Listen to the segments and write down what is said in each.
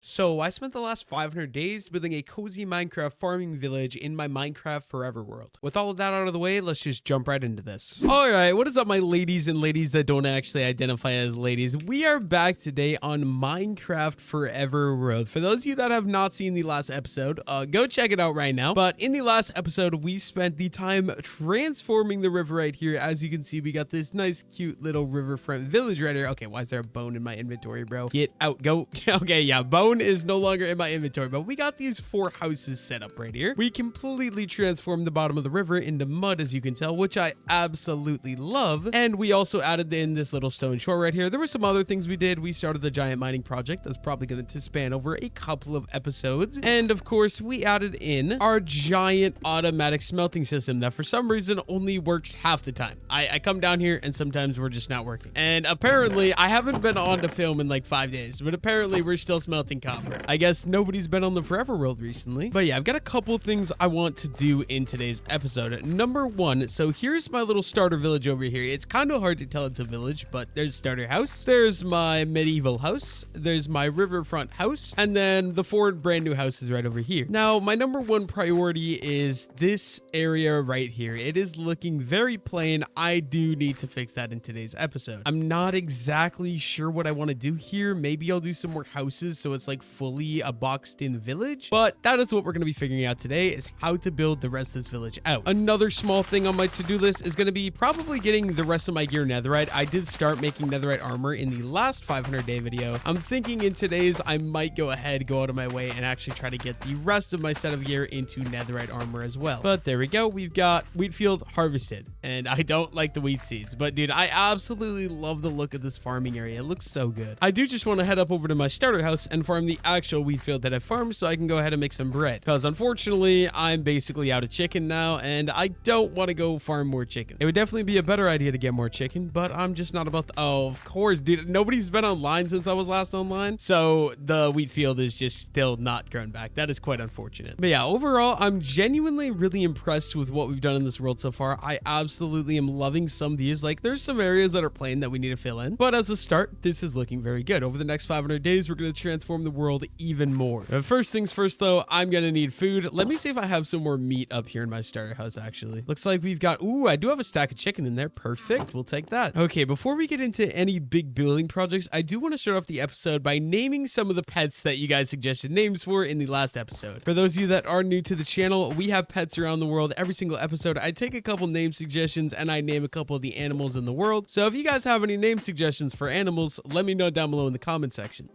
So I spent the last 500 days building a cozy Minecraft farming village in my Minecraft Forever world. With all of that out of the way, let's just jump right into this. Alright, what is up my ladies and ladies that don't actually identify as ladies? We are back today on Minecraft Forever world. For those of you that have not seen the last episode, go check it out right now. But in the last episode, we spent the time transforming the river right here. As you can see, we got this nice cute little riverfront village right here. Okay, why is there a bone in my inventory, bro? Get out, go. Okay, yeah, bone is no longer in my inventory, but we got these 4 houses set up right here. We completely transformed the bottom of the river into mud, as you can tell, which I absolutely love. And we also added in this little stone shore right here. There were some other things we did. We started the giant mining project that's probably going to span over a couple of episodes. And of course, we added in our giant automatic smelting system that for some reason only works half the time. I come down here and sometimes we're just not working. And apparently, I haven't been on to film in like 5 days, but apparently we're still smelting copper. I guess nobody's been on the Forever world recently. But yeah, I've got a couple things I want to do in today's episode. Number 1, so here's my little starter village over here. It's kind of hard to tell it's a village, but there's starter house. There's my medieval house. There's my riverfront house. And then the 4 brand new houses right over here. Now, my number 1 priority is this area right here. It is looking very plain. I do need to fix that in today's episode. I'm not exactly sure what I want to do here. Maybe I'll do some more houses so it's like fully a boxed in village, but that is what we're going to be figuring out today, is how to build the rest of this village out. Another small thing on my to-do list is going to be probably getting the rest of my gear netherite. I did start making netherite armor in the last 500 day video. I'm thinking in today's I might go out of my way and actually try to get the rest of my set of gear into netherite armor as well. But there we go. We've got wheat field harvested, and I don't like the wheat seeds, but dude, I absolutely love the look of this farming area. It looks so good. I do just want to head up over to my starter house and farm the actual wheat field that I farmed so I can go ahead and make some bread, because unfortunately I'm basically out of chicken now and I don't want to go farm more chicken. It would definitely be a better idea to get more chicken, but I'm just not about oh, of course, dude, nobody's been online since I was last online, so the wheat field is just still not grown back. That is quite unfortunate. But yeah, overall, I'm genuinely really impressed with what we've done in this world so far. I absolutely am loving some of these. Like, there's some areas that are plain that we need to fill in, but as a start, this is looking very good. Over the next 500 days, we're going to transform the world even more. First things first, though, I'm going to need food. Let me see if I have some more meat up here in my starter house, actually. Looks like we've got, ooh, I do have a stack of chicken in there. Perfect. We'll take that. Okay, before we get into any big building projects, I do want to start off the episode by naming some of the pets that you guys suggested names for in the last episode. For those of you that are new to the channel, we have pets around the world. Every single episode, I take a couple name suggestions and I name a couple of the animals in the world. So if you guys have any name suggestions for animals, let me know down below in the comment section.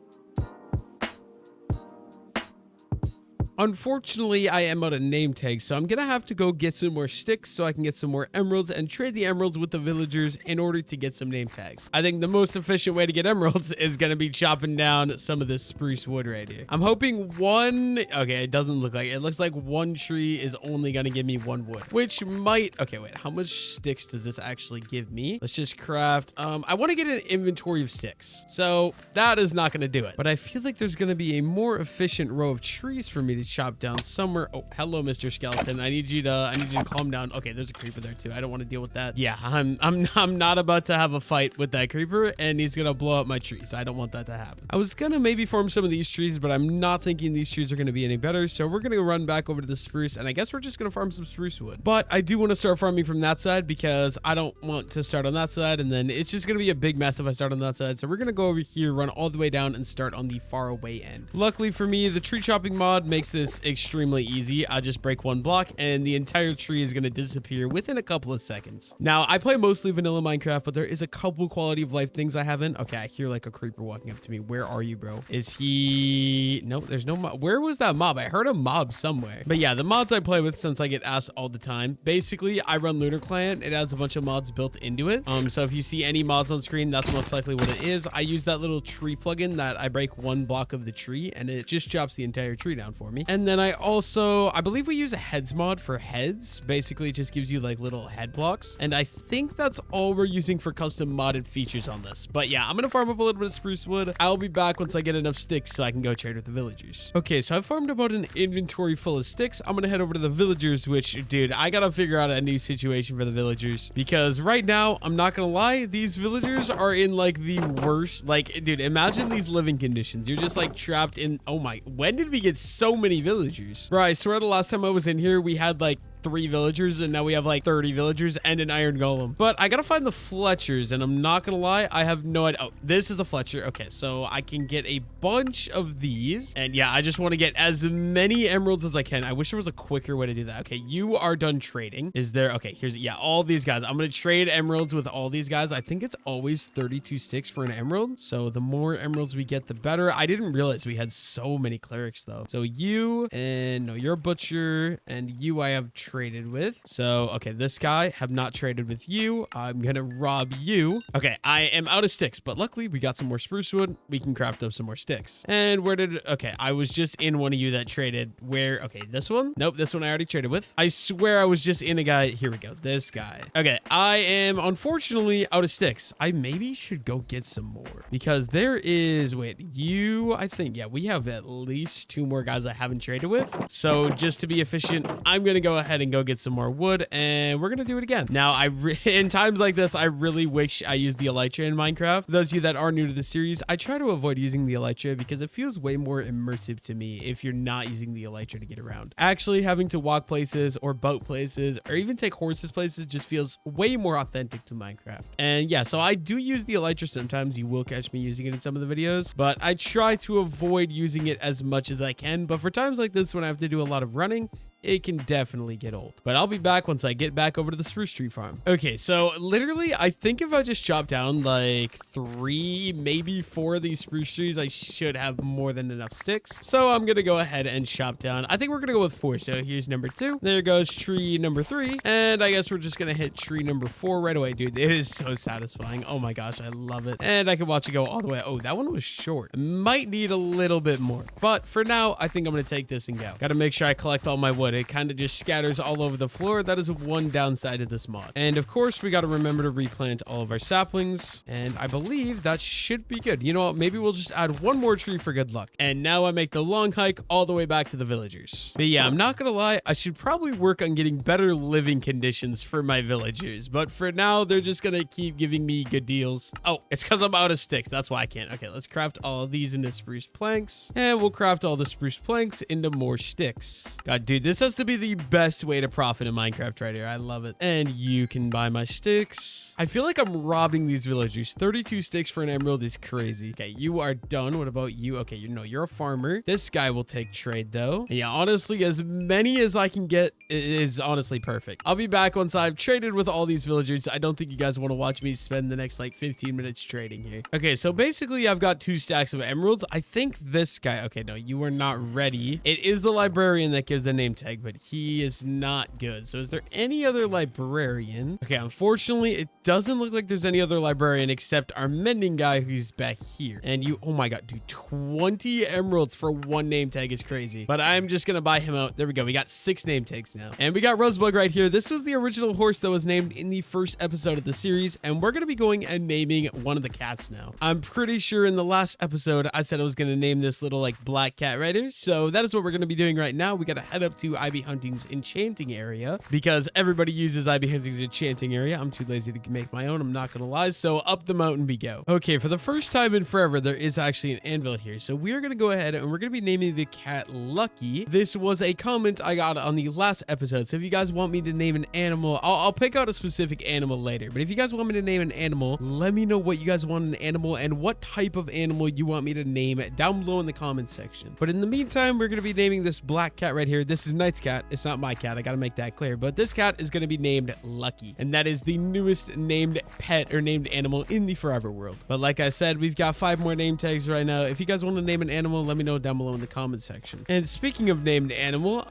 Unfortunately, I am out of name tags, so I'm gonna have to go get some more sticks so I can get some more emeralds and trade the emeralds with the villagers in order to get some name tags. I think the most efficient way to get emeralds is gonna be chopping down some of this spruce wood right here. I'm hoping okay, it doesn't look like it. It looks like one tree is only gonna give me 1 wood, which might, okay, wait, how much sticks does this actually give me? Let's just craft, I wanna get an inventory of sticks, so that is not gonna do it. But I feel like there's gonna be a more efficient row of trees for me to chop down somewhere. Oh, hello, Mr. Skeleton. I need you to calm down. Okay, there's a creeper there too. I don't want to deal with that. Yeah, I'm not about to have a fight with that creeper, and he's gonna blow up my trees. I don't want that to happen. I was gonna maybe farm some of these trees, but I'm not thinking these trees are gonna be any better. So we're gonna run back over to the spruce, and I guess we're just gonna farm some spruce wood. But I do want to start farming from that side because I don't want to start on that side, and then it's just gonna be a big mess if I start on that side. So we're gonna go over here, run all the way down, and start on the far away end. Luckily for me, the tree chopping mod makes this extremely easy. I just break 1 block and the entire tree is going to disappear within a couple of seconds. Now, I play mostly vanilla Minecraft, but there is a couple quality of life things I haven't. Okay, I hear like a creeper walking up to me. Where are you, bro? Is he... No, there's no mob. Where was that mob? I heard a mob somewhere. But yeah, the mods I play with, since I get asked all the time, basically I run Lunar Clan. It has a bunch of mods built into it. So if you see any mods on screen, that's most likely what it is. I use that little tree plugin that I break 1 block of the tree and it just chops the entire tree down for me. me. And then I believe we use a heads mod for heads. Basically, it just gives you like little head blocks. And I think that's all we're using for custom modded features on this. But yeah, I'm going to farm up a little bit of spruce wood. I'll be back once I get enough sticks so I can go trade with the villagers. Okay, so I've farmed about an inventory full of sticks. I'm going to head over to the villagers, which, dude, I got to figure out a new situation for the villagers. Because right now, I'm not going to lie, these villagers are in like the worst. Like, dude, imagine these living conditions. You're just like trapped in, oh my, when did we get so many villagers? Bro, I swear the last time I was in here, we had like 3 villagers, and now we have like 30 villagers and an iron golem. But I gotta find the Fletchers, and I'm not gonna lie, I have no idea. Oh, this is a Fletcher. Okay, so I can get a bunch of these, and yeah, I just want to get as many emeralds as I can. I wish there was a quicker way to do that. Okay, you are done trading. Is there? Okay, here's, yeah, all these guys. I'm gonna trade emeralds with all these guys. I think it's always 32 sticks for an emerald, so the more emeralds we get, the better. I didn't realize we had so many clerics though. So you, and no, you're a butcher, and you I have traded with. So okay, this guy, have not traded with you. I'm gonna rob you. Okay, I am out of sticks, but luckily we got some more spruce wood. We can craft up some more sticks. And where did, okay, I was just in one of you that traded. Where? Okay, this one? Nope, this one I already traded with. I swear I was just in a guy. Here we go, this guy. Okay, I am unfortunately out of sticks. I maybe should go get some more, because there is, wait, you, I think, yeah, we have at least 2 more guys I haven't traded with. So just to be efficient, I'm gonna go ahead and go get some more wood, and we're gonna do it again. Now, in times like this, I really wish I used the elytra in Minecraft. For those of you that are new to the series, I try to avoid using the elytra because it feels way more immersive to me if you're not using the elytra to get around. Actually, having to walk places or boat places or even take horses places just feels way more authentic to Minecraft. And yeah, so I do use the elytra sometimes. You will catch me using it in some of the videos, but I try to avoid using it as much as I can. But for times like this, when I have to do a lot of running, it can definitely get old. But I'll be back once I get back over to the spruce tree farm. Okay, so literally, I think if I just chop down like 3, maybe 4 of these spruce trees, I should have more than enough sticks. So I'm gonna go ahead and chop down. I think we're gonna go with 4. So here's number 2. There goes tree number 3. And I guess we're just gonna hit tree number 4 right away, dude. It is so satisfying. Oh my gosh, I love it. And I can watch it go all the way. Oh, that one was short. Might need a little bit more. But for now, I think I'm gonna take this and go. Gotta make sure I collect all my wood. It kind of just scatters all over the floor. That is one downside of this mod. And of course, we got to remember to replant all of our saplings. And I believe that should be good. You know what? Maybe we'll just add 1 more tree for good luck. And now I make the long hike all the way back to the villagers. But yeah, I'm not gonna lie, I should probably work on getting better living conditions for my villagers. But for now, they're just gonna keep giving me good deals. Oh, it's because I'm out of sticks. That's why I can't. Okay, let's craft all of these into spruce planks. And we'll craft all the spruce planks into more sticks. God, dude, this has to be the best way to profit in Minecraft right here. I love it. And you can buy my sticks. I feel like I'm robbing these villagers. 32 sticks for an emerald is crazy. Okay, you are done. What about you? Okay, you're a farmer. This guy will take trade though. And yeah, honestly, as many as I can get is honestly perfect. I'll be back once I've traded with all these villagers. I don't think you guys want to watch me spend the next like 15 minutes trading here. Okay, so basically I've got 2 stacks of emeralds. I think this guy, okay, no, you are not ready. It is the librarian that gives the name tag, but he is not good. So is there any other librarian? Okay, unfortunately, it doesn't look like there's any other librarian except our mending guy who's back here. And you, oh my god, dude, 20 emeralds for 1 name tag is crazy. But I'm just gonna buy him out. There we go. We got 6 name tags now. And we got Rosebug right here. This was the original horse that was named in the first episode of the series. And we're gonna be going and naming one of the cats now. I'm pretty sure in the last episode, I said I was gonna name this little like black cat right here. So that is what we're gonna be doing right now. We gotta head up to Ivy Hunting's enchanting area because everybody uses Ivy Hunting's enchanting area. I'm too lazy to make my own, I'm not gonna lie. So up the mountain we go. Okay, for the first time in forever, there is actually an anvil here. So we are gonna go ahead and we're gonna be naming the cat Lucky. This was a comment I got on the last episode. So if you guys want me to name an animal, I'll pick out a specific animal later. But if you guys want me to name an animal, let me know what you guys want an animal and what type of animal you want me to name down below in the comment section. But in the meantime, we're gonna be naming this black cat right here. This is nice Knight's cat. It's not my cat. I gotta make that clear. But this cat is gonna be named Lucky. And that is the newest named pet or named animal in the Forever world. But like I said, we've got 5 more name tags right now. If you guys want to name an animal, let me know down below in the comment section. And speaking of named animals,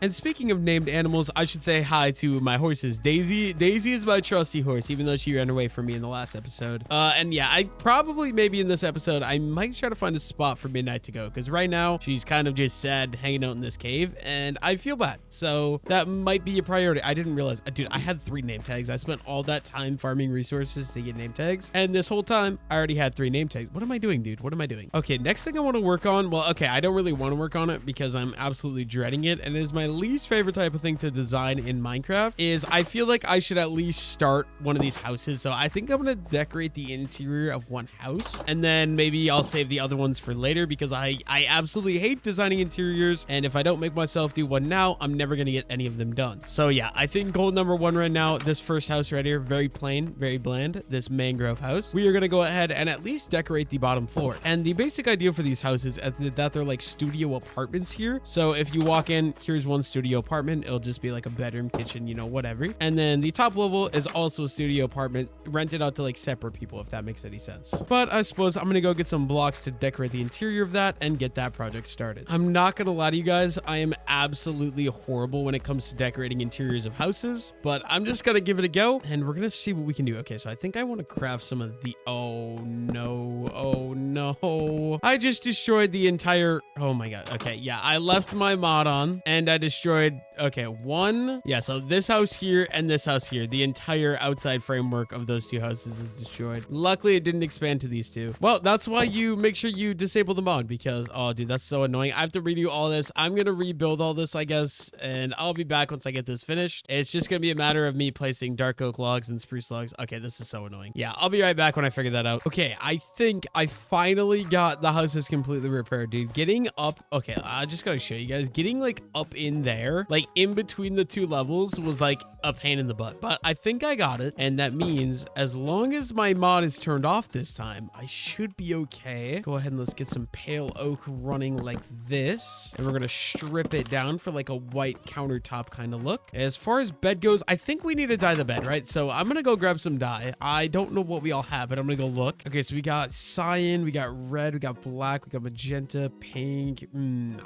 I should say hi to my horses. Daisy is my trusty horse, even though she ran away from me in the last episode. And yeah, I probably maybe in this episode, I might try to find a spot for Midnight to go, because right now she's kind of just sad hanging out in this cave, and I feel bad. So that might be a priority. I didn't realize, dude, I had 3 name tags. I spent all that time farming resources to get name tags, and this whole time I already had 3 name tags. What am I doing, dude? What am I doing? Okay, next thing I want to work on, well, okay, I don't really want to work on it because I'm absolutely dreading it, and it is my least favorite type of thing to design in Minecraft. Is I feel like I should at least start one of these houses. So I think I'm gonna decorate the interior of one house, and then maybe I'll save the other ones for later, because I absolutely hate designing interiors, and if I don't make myself do one now, I'm never gonna get any of them done. So yeah, I think goal number 1 right now, this first house right here, very plain, very bland, this mangrove house. We are gonna go ahead and at least decorate the bottom floor. And the basic idea for these houses is that they're like studio apartments here. So if you walk in, here's one studio apartment. It'll just be like a bedroom, kitchen, you know, whatever. And then the top level is also a studio apartment rented out to like separate people, if that makes any sense. But I suppose I'm gonna go get some blocks to decorate the interior of that and get that project started. I'm not gonna lie to you guys, I am absolutely horrible when it comes to decorating interiors of houses, but I'm just gonna give it a go and we're gonna see what we can do. Okay, so I think I want to craft some of the, oh no, I just destroyed the entire, oh my god. Okay, yeah, I left my mod on and I destroyed, okay, so this house here and this house here, the entire outside framework of those 2 houses is destroyed. Luckily it didn't expand to these 2. Well, that's why you make sure you disable the mod, because oh dude, that's so annoying. I have to redo all this. I'm gonna rebuild all this, I guess, and I'll be back once I get this finished. It's just gonna be a matter of me placing dark oak logs and spruce logs. Okay, this is so annoying. Yeah, I'll be right back when I figure that out. Okay, I think I finally got the houses completely repaired, dude. Getting up, okay, I just gotta show you guys, getting like up in there, like in between the 2 levels, was like a pain in the butt, but I think I got it. And that means as long as my mod is turned off this time, I should be okay. Go ahead and let's get some pale oak running like this, and we're gonna strip it down for like a white countertop kind of look. As far as bed goes, I think we need to dye the bed, right? So I'm gonna go grab some dye. I don't know what we all have, but I'm gonna go look. Okay, so we got cyan, we got red, we got black, we got magenta, pink.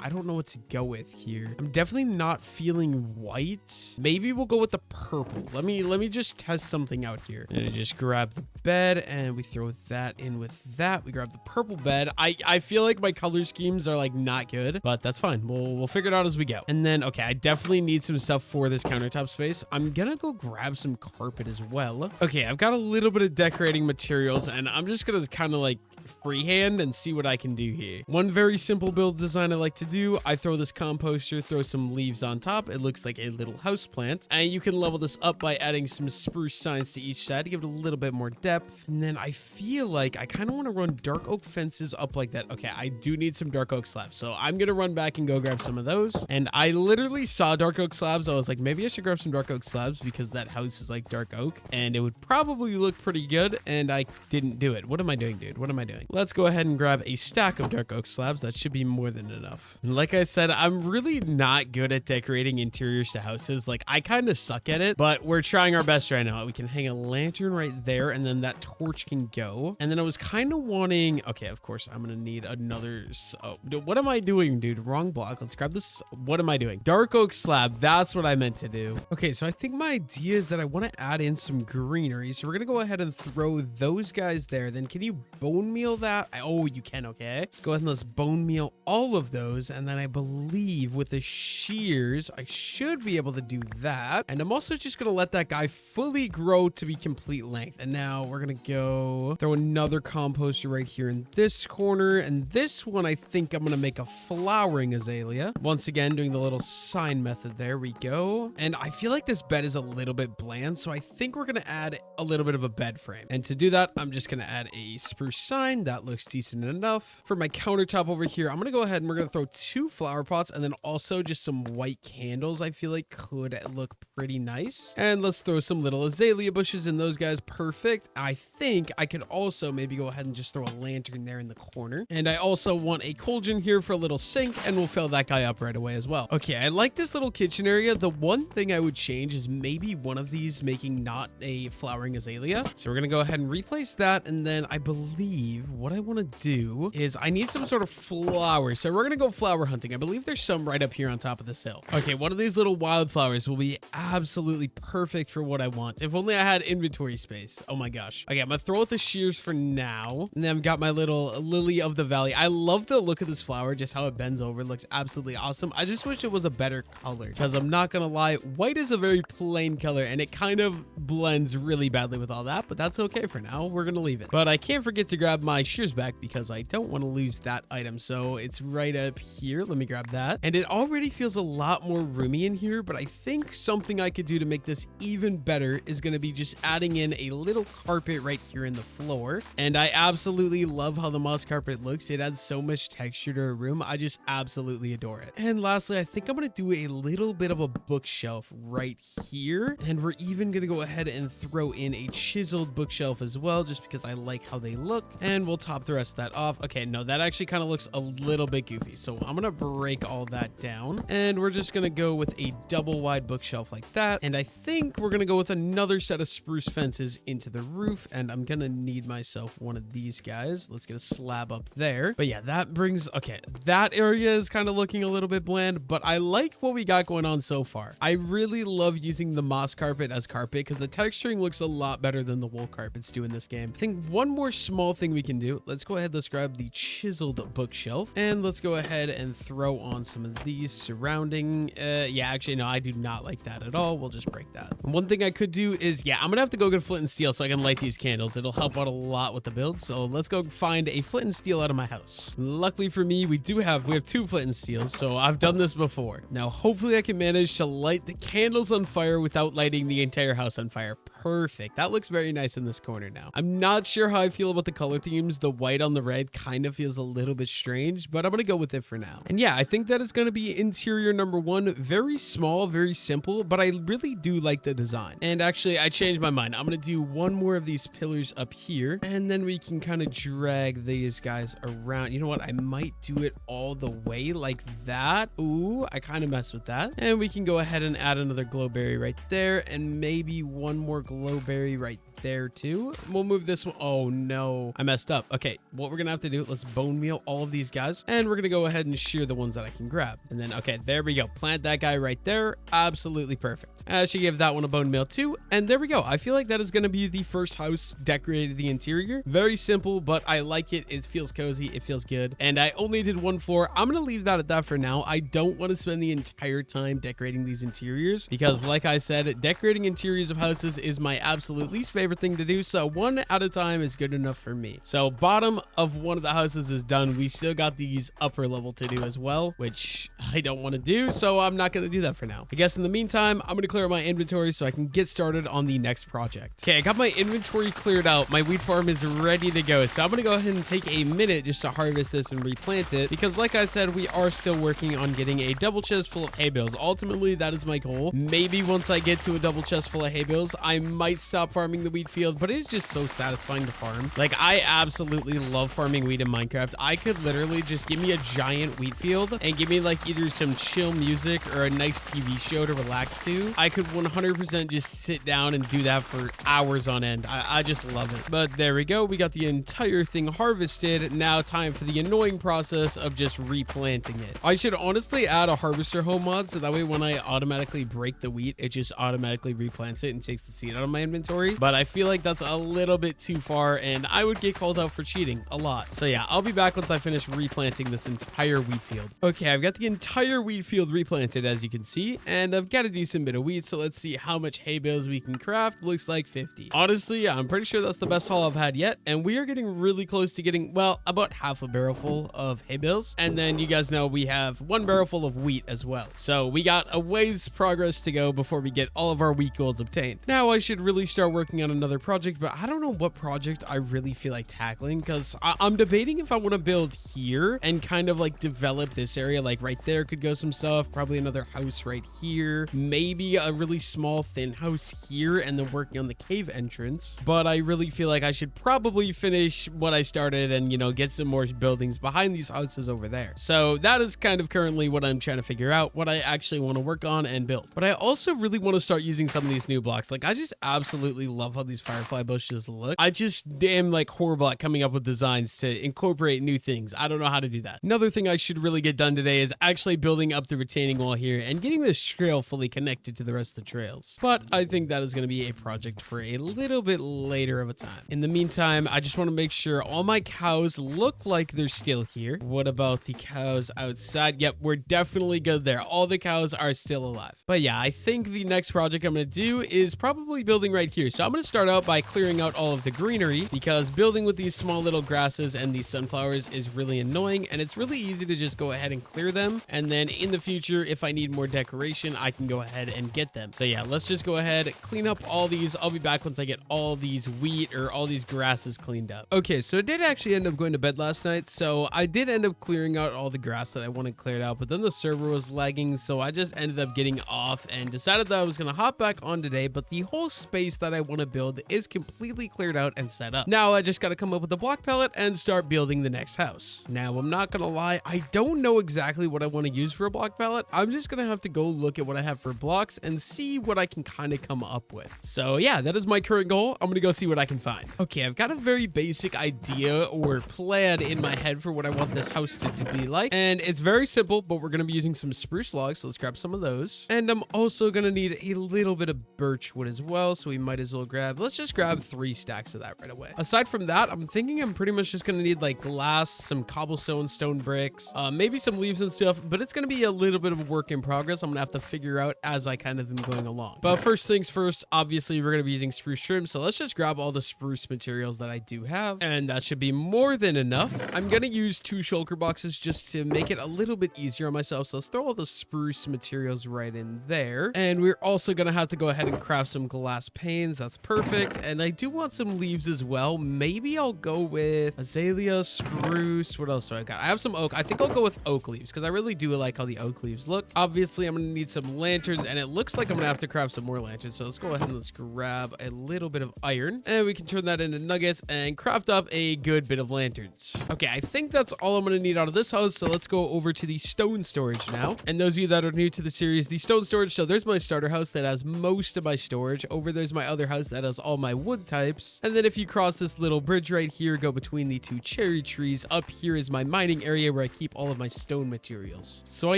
I don't know what to go with here. I'm definitely not feeling white. Maybe we'll go with the purple. Let me just test something out here. And just grab the bed and we throw that in with that. We grab the purple bed. I feel like my color schemes are like not good, but that's fine. We'll figure it out as we go. And then, okay, I definitely need some stuff for this countertop space. I'm gonna go grab some carpet as well. Okay, I've got a little bit of decorating materials and I'm just gonna kind of like freehand and see what I can do here. One very simple build design I like to do, I throw this composter, throw some leaves on top. It looks like a little house plant, and you can level this up by adding some spruce signs to each side to give it a little bit more depth. And then I feel like I kind of want to run dark oak fences up like that. Okay, I do need some dark oak slabs, so I'm gonna run back and go grab some of those. And I literally saw dark oak slabs. I was like, maybe I should grab some dark oak slabs because that house is like dark oak and it would probably look pretty good, and I didn't do it. What am I doing, dude? What am I doing? Let's go ahead and grab a stack of dark oak slabs. That should be more than enough. And like I said, I'm really not good at decorating interiors to houses. Like, I kind of suck at it, but we're trying our best right now. We can hang a lantern right there, and then that torch can go. And then I was kind of wanting, okay, of course, I'm gonna need another, oh, what am I doing, dude? Wrong block. Let's grab this. What am I doing? Dark oak slab. That's what I meant to do. Okay, so I think my idea is that I want to add in some greenery. So we're gonna go ahead and throw those guys there. Then can you bone meal that? Oh, you can. Okay, let's go ahead and let's bone meal all of those, and then I believe with the shears I should be able to do that. And I'm also just gonna let that guy fully grow to be complete length. And now we're gonna go throw another composter right here in this corner, and this one I think I'm gonna make a flowering azalea. Once again, doing the little sign method. There we go. And I feel like this bed is a little bit bland, so I think we're gonna add a little bit of a bed frame. And to do that, I'm just gonna add a spruce sign. That looks decent enough. For my countertop over here, I'm gonna go ahead and we're gonna throw 2 flower pots and then also just some white candles. I feel like could look pretty nice. And let's throw some little azalea bushes in those guys. Perfect. I think I could also maybe go ahead and just throw a lantern there in the corner. And I also want a cauldron here for a little sink, and we'll fill that guy up right away as well. Okay, I like like this little kitchen area. The one thing I would change is maybe one of these making not a flowering azalea. So we're gonna go ahead and replace that. And then I believe what I want to do is I need some sort of flowers. So we're gonna go flower hunting. I believe there's some right up here on top of this hill. Okay, one of these little wildflowers will be absolutely perfect for what I want. If only I had inventory space. Oh my gosh. Okay, I'm gonna throw out the shears for now. And then I've got my little lily of the valley. I love the look of this flower, just how it bends over. It looks absolutely awesome. I just wish it was a better color, because I'm not gonna lie, white is a very plain color and it kind of blends really badly with all that, but that's okay for now. We're gonna leave it. But I can't forget to grab my shears back because I don't want to lose that item. So it's right up here. Let me grab that. And it already feels a lot more roomy in here, but I think something I could do to make this even better is going to be just adding in a little carpet right here in the floor. And I absolutely love how the moss carpet looks. It adds so much texture to a room. I just absolutely adore it. And lastly, I think I'm going to do a little bit of a bookshelf right here. And we're even going to go ahead and throw in a chiseled bookshelf as well, just because I like how they look. And we'll top the rest of that off. Okay, no, that actually kind of looks a little bit goofy. So I'm going to break all that down. And we're just going to go with a double wide bookshelf like that. And I think we're going to go with another set of spruce fences into the roof. And I'm going to need myself one of these guys. Let's get a slab up there. But yeah, that brings, okay, that area is kind of looking a little bit bland, but I like what we got going on so far. I really love using the moss carpet as carpet because the texturing looks a lot better than the wool carpets do in this game. I think one more small thing we can do. Let's go ahead. Let's grab the chiseled bookshelf and let's go ahead and throw on some of these surrounding. Yeah, actually, no, I do not like that at all. We'll just break that. One thing I could do is, yeah, I'm gonna have to go get flint and steel so I can light these candles. It'll help out a lot with the build. So let's go find a flint and steel out of my house. Luckily for me, we have 2 flint and steels, so I've done this before. Now, hopefully I can manage to light the candles on fire without lighting the entire house on fire. Perfect. That looks very nice in this corner now. I'm not sure how I feel about the color themes. The white on the red kind of feels a little bit strange, but I'm gonna go with it for now. And yeah, I think that is gonna be interior number 1. Very small, very simple, but I really do like the design. And actually, I changed my mind. I'm gonna do one more of these pillars up here, and then we can kind of drag these guys around. You know what? I might do it all the way like that. Ooh, I kind of messed with that. And we can go ahead and add another glowberry right there, and maybe one more glowberry right there too. We'll move this one. Oh no, I messed up. Okay, what we're gonna have to do, let's bone meal all of these guys, and we're gonna go ahead and shear the ones that I can grab. And then, okay, there we go. Plant that guy right there. Absolutely perfect. I should give that one a bone meal too. And there we go. I feel like that is gonna be the first house decorated the interior. Very simple, but I like it. It feels cozy. It feels good. And I only did 1 floor. I'm gonna leave that at that for now. I don't want to spend the entire time decorating these interiors because, like I said, decorating interiors of houses is my absolute least favorite thing to do, so 1 at a time is good enough for me. So bottom of one of the houses is done. We still got these upper level to do as well, which I don't want to do, so I'm not going to do that for now. I guess in the meantime, I'm going to clear my inventory so I can get started on the next project. Okay, I got my inventory cleared out. My wheat farm is ready to go, so I'm going to go ahead and take a minute just to harvest this and replant it because, like I said, we are still working on getting a double chest full of hay bales. Ultimately, that is my goal. Maybe once I get to a double chest full of hay bales, I might stop farming the wheat field, but it's just so satisfying to farm. Like, I absolutely love farming wheat in Minecraft. I could literally just give me a giant wheat field and give me like either some chill music or a nice TV show to relax to. I could 100% just sit down and do that for hours on end. I just love it. But there we go. We got the entire thing harvested. Now time for the annoying process of just replanting it. I should honestly add a harvester home mod so that way when I automatically break the wheat, it just automatically replants it and takes the seed out of my inventory. But I feel like that's a little bit too far and I would get called out for cheating a lot. So yeah, I'll be back once I finish replanting this entire wheat field. Okay, I've got the entire wheat field replanted as you can see, and I've got a decent bit of wheat, so let's see how much hay bales we can craft. Looks like 50. Honestly, yeah, I'm pretty sure that's the best haul I've had yet, and we are getting really close to getting, well, about half a barrel full of hay bales, and then you guys know we have 1 barrel full of wheat as well. So we got a ways progress to go before we get all of our wheat goals obtained. Now I should really start working on another project, but I don't know what project I really feel like tackling, because I'm debating if I want to build here and kind of like develop this area. Like right there could go some stuff, probably another house right here, maybe a really small thin house here, and then working on the cave entrance. But I really feel like I should probably finish what I started and, you know, get some more buildings behind these houses over there. So that is kind of currently what I'm trying to figure out, what I actually want to work on and build. But I also really want to start using some of these new blocks. Like I just absolutely love how these firefly bushes look. I just am like horrible at coming up with designs to incorporate new things. I don't know how to do that. Another thing I should really get done today is actually building up the retaining wall here and getting this trail fully connected to the rest of the trails. But I think that is going to be a project for a little bit later of a time. In the meantime, I just want to make sure all my cows look like they're still here. What about the cows outside? Yep, we're definitely good there. All the cows are still alive. But yeah, I think the next project I'm going to do is probably building right here. So I'm going to start out by clearing out all of the greenery, because building with these small little grasses and these sunflowers is really annoying, and it's really easy to just go ahead and clear them. And then in the future, if I need more decoration, I can go ahead and get them. So yeah, let's just go ahead, clean up all these. I'll be back once I get all these wheat or all these grasses cleaned up. Okay, so I did actually end up going to bed last night. So I did end up clearing out all the grass that I wanted cleared out, but then the server was lagging. So I just ended up getting off and decided that I was going to hop back on today, but the whole space that I want to build is completely cleared out and set up. Now I just got to come up with a block palette and start building the next house. Now I'm not going to lie, I don't know exactly what I want to use for a block palette. I'm just going to have to go look at what I have for blocks and see what I can kind of come up with. So yeah, that is my current goal. I'm going to go see what I can find. Okay, I've got a very basic idea or plan in my head for what I want this house to be like. And it's very simple, but we're going to be using some spruce logs. So let's grab some of those. And I'm also going to need a little bit of birch wood as well. So we might as well let's just grab 3 stacks of that right away. Aside from that, I'm thinking I'm pretty much just going to need like glass, some cobblestone, stone bricks, maybe some leaves and stuff, but it's going to be a little bit of a work in progress. I'm going to have to figure out as I kind of am going along. But first things first, obviously we're going to be using spruce trim. So let's just grab all the spruce materials that I do have, and that should be more than enough. I'm going to use 2 shulker boxes just to make it a little bit easier on myself. So let's throw all the spruce materials right in there. And we're also going to have to go ahead and craft some glass panes. That's perfect. And I do want some leaves as well. Maybe I'll go with azalea, spruce. What else do I got? I have some oak. I think I'll go with oak leaves because I really do like how the oak leaves look. Obviously, I'm going to need some lanterns, and it looks like I'm going to have to craft some more lanterns. So let's go ahead and let's grab a little bit of iron, and we can turn that into nuggets and craft up a good bit of lanterns. Okay, I think that's all I'm going to need out of this house. So let's go over to the stone storage now. And those of you that are new to the series, the stone storage, so there's my starter house that has most of my storage. Over there's my other house that has all my wood types. And then if you cross this little bridge right here, go between the 2 cherry trees, up here is my mining area where I keep all of my stone materials. So I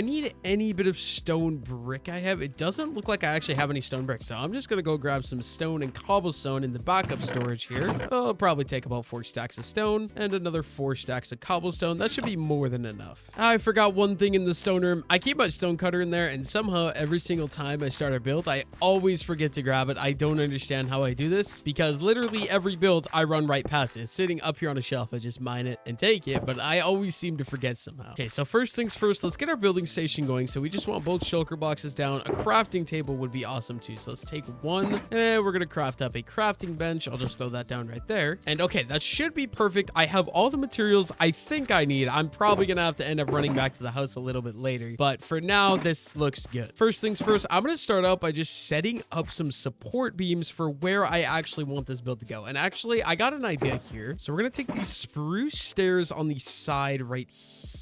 need any bit of stone brick I have. It doesn't look like I actually have any stone bricks, so I'm just gonna go grab some stone and cobblestone in the backup storage here. I'll probably take about 4 stacks of stone and another 4 stacks of cobblestone. That should be more than enough. I forgot one thing in the stone room. I keep my stone cutter in there, and somehow every single time I start a build, I always forget to grab it. I don't understand how I do this, because literally every build I run right past it. It's sitting up here on a shelf. I just mine it and take it, but I always seem to forget somehow. Okay, so first things first, let's get our building station going. So we just want both shulker boxes down. A crafting table would be awesome too. So let's take one, and we're gonna craft up a crafting bench. I'll just throw that down right there. And okay, that should be perfect. I have all the materials I think I need. I'm probably gonna have to end up running back to the house a little bit later, but for now, this looks good. First things first, I'm gonna start out by just setting up some support beams for where I actually want this build to go. And actually, I got an idea here. So we're gonna take these spruce stairs on the side right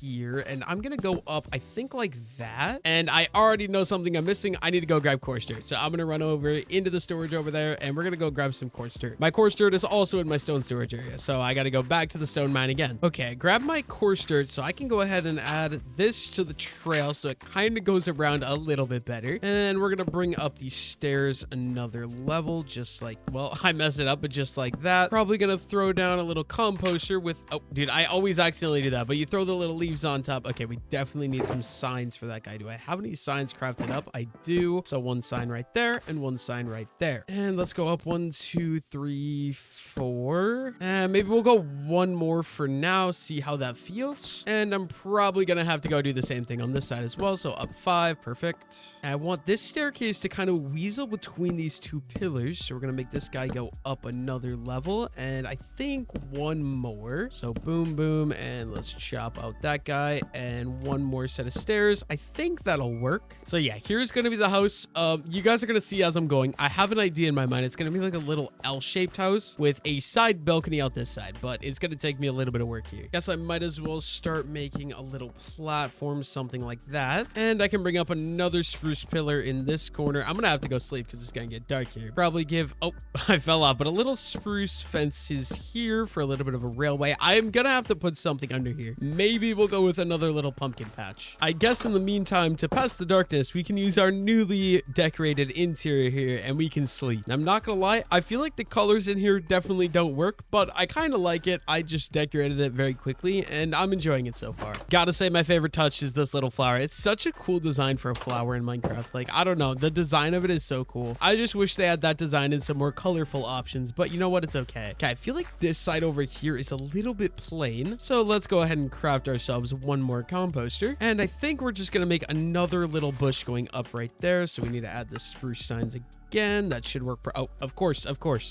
here, and I'm gonna go up, I think like that. And I already know something I'm missing. I need to go grab coarse dirt. So I'm gonna run over into the storage over there, and we're gonna go grab some coarse dirt. My coarse dirt is also in my stone storage area, so I gotta go back to the stone mine again. Okay, grab my coarse dirt so I can go ahead and add this to the trail so it kind of goes around a little bit better. And we're gonna bring up these stairs another level, just like, well, I messed it up, but just like that. Probably gonna throw down a little composter with, oh, dude, I always accidentally do that, but you throw the little leaves on top. Okay, we definitely need some signs for that guy. Do I have any signs crafted up? I do. So 1 sign right there and 1 sign right there. And let's go up 1, 2, 3, 4. And maybe we'll go 1 more for now, see how that feels. And I'm probably gonna have to go do the same thing on this side as well. So up 5, perfect. And I want this staircase to kind of weasel between these 2 pillars. So we're gonna make make this guy go up another level, and I think one more. So boom, boom, and let's chop out that guy, and one more set of stairs. I think that'll work. So yeah, here's gonna be the house. You guys are gonna see as I'm going. I have an idea in my mind. It's gonna be like a little L-shaped house with a side balcony out this side, but it's gonna take me a little bit of work here. Guess I might as well start making a little platform, something like that. And I can bring up another spruce pillar in this corner. I'm gonna have to go sleep because it's gonna get dark here. Probably give, oh, I fell off, but a little spruce fences here for a little bit of a railway. I am gonna have to put something under here. Maybe we'll go with another little pumpkin patch. I guess in the meantime, to pass the darkness, we can use our newly decorated interior here and we can sleep. I'm not gonna lie, I feel like the colors in here definitely don't work, but I kind of like it. I just decorated it very quickly and I'm enjoying it so far. Gotta say my favorite touch is this little flower. It's such a cool design for a flower in Minecraft. Like, I don't know, the design of it is so cool. I just wish they had that design in some more colorful options, but you know what? It's okay. Okay, I feel like this side over here is a little bit plain, so let's go ahead and craft ourselves one more composter, and I think we're just gonna make another little bush going up right there, so we need to add the spruce signs again. That should work. Oh, of course.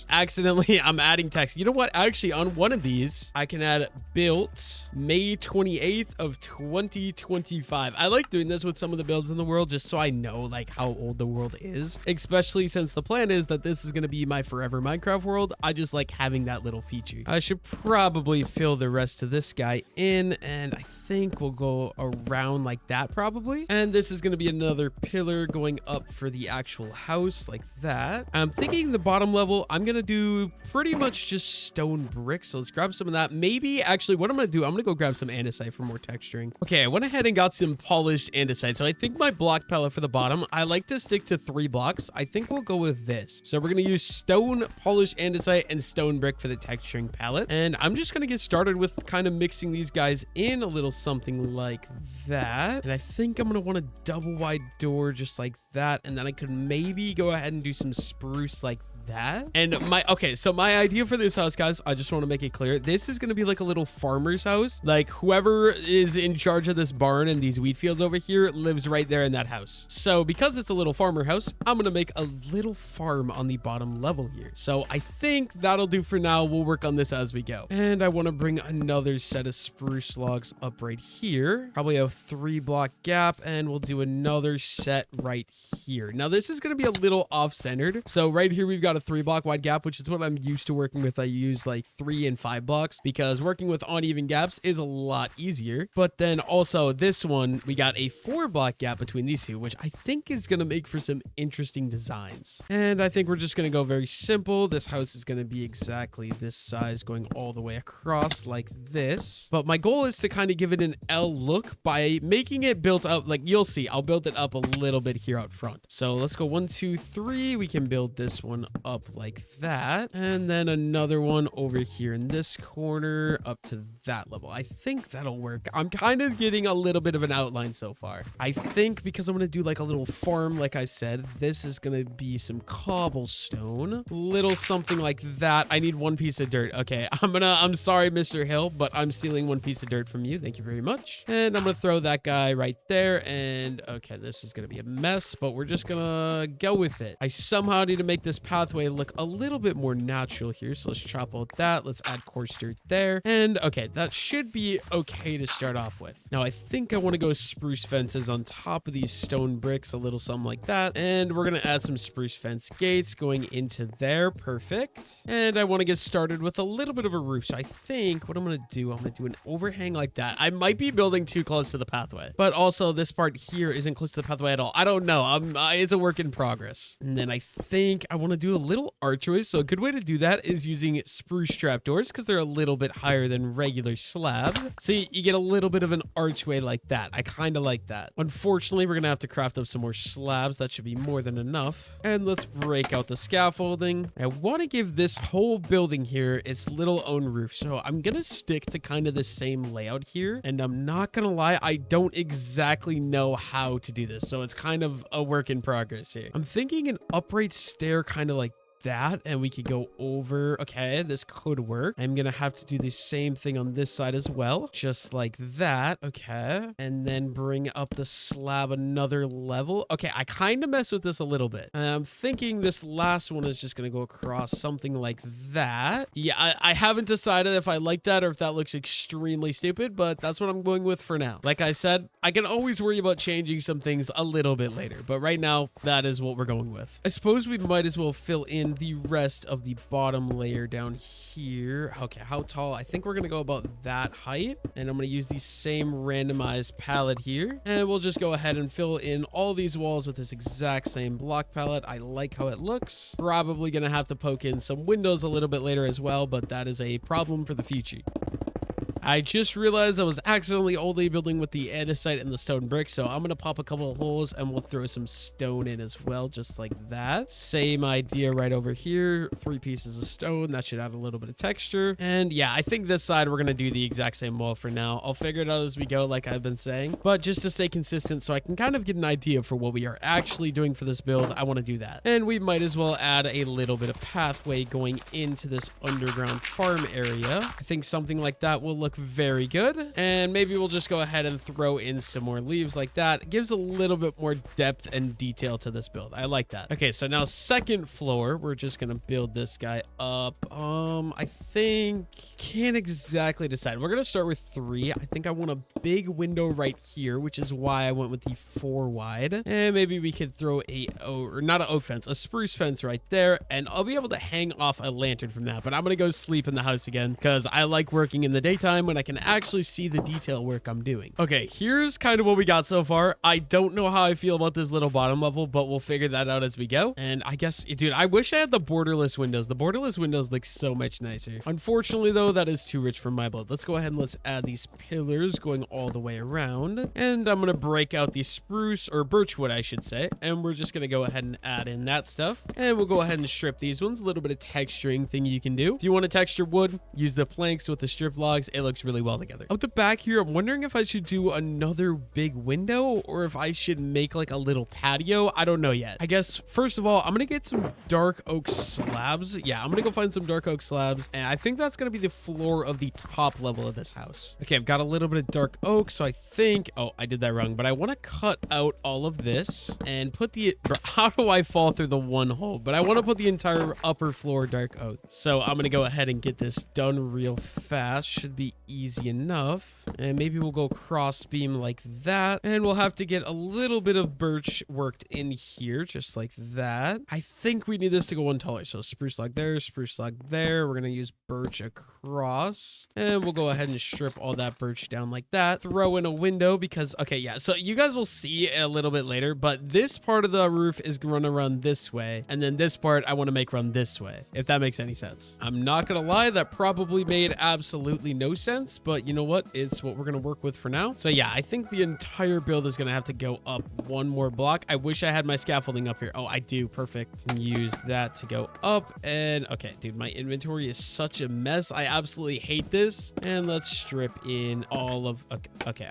Accidentally, I'm adding text. You know what? Actually, on one of these, I can add built May 28th of 2025. I like doing this with some of the builds in the world just so I know like how old the world is, especially since the plan is that this is going to be my forever Minecraft world. I just like having that little feature. I should probably fill the rest of this guy in, and I think we'll go around like that probably. And this is going to be another pillar going up for the actual house like that. I'm thinking the bottom level, I'm gonna do pretty much just stone bricks. So let's grab some of that. Maybe actually what I'm gonna do, I'm gonna go grab some andesite for more texturing. Okay, I went ahead and got some polished andesite. So I think my block palette for the bottom, I like to stick to 3 blocks. I think we'll go with this. So we're gonna use stone polished andesite and stone brick for the texturing palette. And I'm just gonna get started with kind of mixing these guys in a little something like that. And I think I'm gonna want a double wide door just like that. And then I could maybe go ahead and do some spruce like that. And so my idea for this house, guys, I just want to make it clear, this is going to be like a little farmer's house. Like whoever is in charge of this barn and these wheat fields over here lives right there in that house. So because it's a little farmer house, I'm going to make a little farm on the bottom level here. So I think that'll do for now. We'll work on this as we go. And I want to bring another set of spruce logs up right here. Probably a 3 block gap, and we'll do another set right here. Now this is going to be a little off-centered. So right here we've got a 3 block wide gap, which is what I'm used to working with. I use like 3 and 5 blocks because working with uneven gaps is a lot easier. But then also this one, we got a 4 block gap between these two, which I think is going to make for some interesting designs. And I think we're just going to go very simple. This house is going to be exactly this size going all the way across like this. But my goal is to kind of give it an L look by making it built up. Like you'll see, I'll build it up a little bit here out front. So let's go 1, 2, 3. We can build this one up like that, and then another one over here in this corner up to that level. I think that'll work. I'm kind of getting a little bit of an outline so far. I think because I'm gonna do like a little farm, like I said, this is gonna be some cobblestone, little something like that. I need 1 piece of dirt. Okay, I'm sorry, Mr. Hill, but I'm stealing 1 piece of dirt from you. Thank you very much. And I'm gonna throw that guy right there. And okay, this is gonna be a mess, but we're just gonna go with it. I somehow need to make this pathway look a little bit more natural here. So let's chop out that. Let's add coarse dirt there. And okay, that should be okay to start off with. Now I think I want to go spruce fences on top of these stone bricks, a little something like that. And we're going to add some spruce fence gates going into there. Perfect. And I want to get started with a little bit of a roof. So I think what I'm going to do an overhang like that. I might be building too close to the pathway, but also this part here isn't close to the pathway at all. I don't know. It's a work in progress. And then I think I want to do a little archways. So a good way to do that is using spruce trapdoors because they're a little bit higher than regular slab. So you get a little bit of an archway like that. I kind of like that. Unfortunately, we're going to have to craft up some more slabs. That should be more than enough. And let's break out the scaffolding. I want to give this whole building here its little own roof. So I'm going to stick to kind of the same layout here. And I'm not going to lie, I don't exactly know how to do this. So it's kind of a work in progress here. I'm thinking an upright stair kind of like that and we could go over. Okay, this could work. I'm gonna have to do the same thing on this side as well, just like that. Okay, and then bring up the slab another level. Okay, I kind of mess with this a little bit. I'm thinking this last one is just gonna go across something like that. Yeah, I haven't decided if I like that or if that looks extremely stupid, but that's what I'm going with for now. Like I said, I can always worry about changing some things a little bit later, but right now that is what we're going with. I suppose we might as well fill in the rest of the bottom layer down here. Okay, how tall? I think we're gonna go about that height, and I'm gonna use the same randomized palette here, and we'll just go ahead and fill in all these walls with this exact same block palette. I like how it looks. Probably gonna have to poke in some windows a little bit later as well, but that is a problem for the future. I just realized I was accidentally only building with the andesite and the stone brick, so I'm gonna pop a couple of holes and we'll throw some stone in as well, just like that. Same idea right over here. 3 pieces of stone. That should add a little bit of texture. And yeah, I think this side we're gonna do the exact same wall for now. I'll figure it out as we go, like I've been saying. But just to stay consistent so I can kind of get an idea for what we are actually doing for this build, I want to do that. And we might as well add a little bit of pathway going into this underground farm area. I think something like that will look very good. And maybe we'll just go ahead and throw in some more leaves like that. It gives a little bit more depth and detail to this build. I like that. Okay, so now second floor, we're just gonna build this guy up. I think can't exactly decide. We're gonna start with 3. I think I want a big window right here, which is why I went with the 4 wide. And maybe we could throw not an oak fence, a spruce fence right there, and I'll be able to hang off a lantern from that. But I'm gonna go sleep in the house again because I like working in the daytime when I can actually see the detail work I'm doing. Okay, here's kind of what we got so far. I don't know how I feel about this little bottom level, but we'll figure that out as we go. And I guess, dude, I wish I had the borderless windows. The borderless windows look so much nicer. Unfortunately, though, that is too rich for my build. Let's go ahead and let's add these pillars going all the way around. And I'm going to break out the spruce or birch wood, I should say. And we're just going to go ahead and add in that stuff. And we'll go ahead and strip these ones. A little bit of texturing thing you can do. If you want to texture wood, use the planks with the strip logs. It looks really well together. Out the back here, I'm wondering if I should do another big window or if I should make like a little patio. I don't know yet. I guess, first of all, I'm going to get some dark oak slabs. Yeah, I'm going to go find some dark oak slabs. And I think that's going to be the floor of the top level of this house. Okay, I've got a little bit of dark oak. So I think, oh, I did that wrong. But I want to cut out all of this and put the, how do I fall through the one hole? But I want to put the entire upper floor dark oak. So I'm going to go ahead and get this done real fast. Should be easy enough. And maybe we'll go cross beam like that. And we'll have to get a little bit of birch worked in here, just like that. I think we need this to go one taller. So spruce log there, spruce log there. We're going to use birch across. And we'll go ahead and strip all that birch down like that. Throw in a window because, okay, yeah. So you guys will see a little bit later, but this part of the roof is going to run this way. And then this part I want to make run this way, if that makes any sense. I'm not going to lie, that probably made absolutely no sense, but you know what? It's what we're going to work with for now. So yeah, I think the entire build is going to have to go up one more block. I wish I had my scaffolding up here. Oh, I do. Perfect. And use that to go up. And okay, dude, my inventory is such a mess. I absolutely hate this. And let's strip in all of, okay.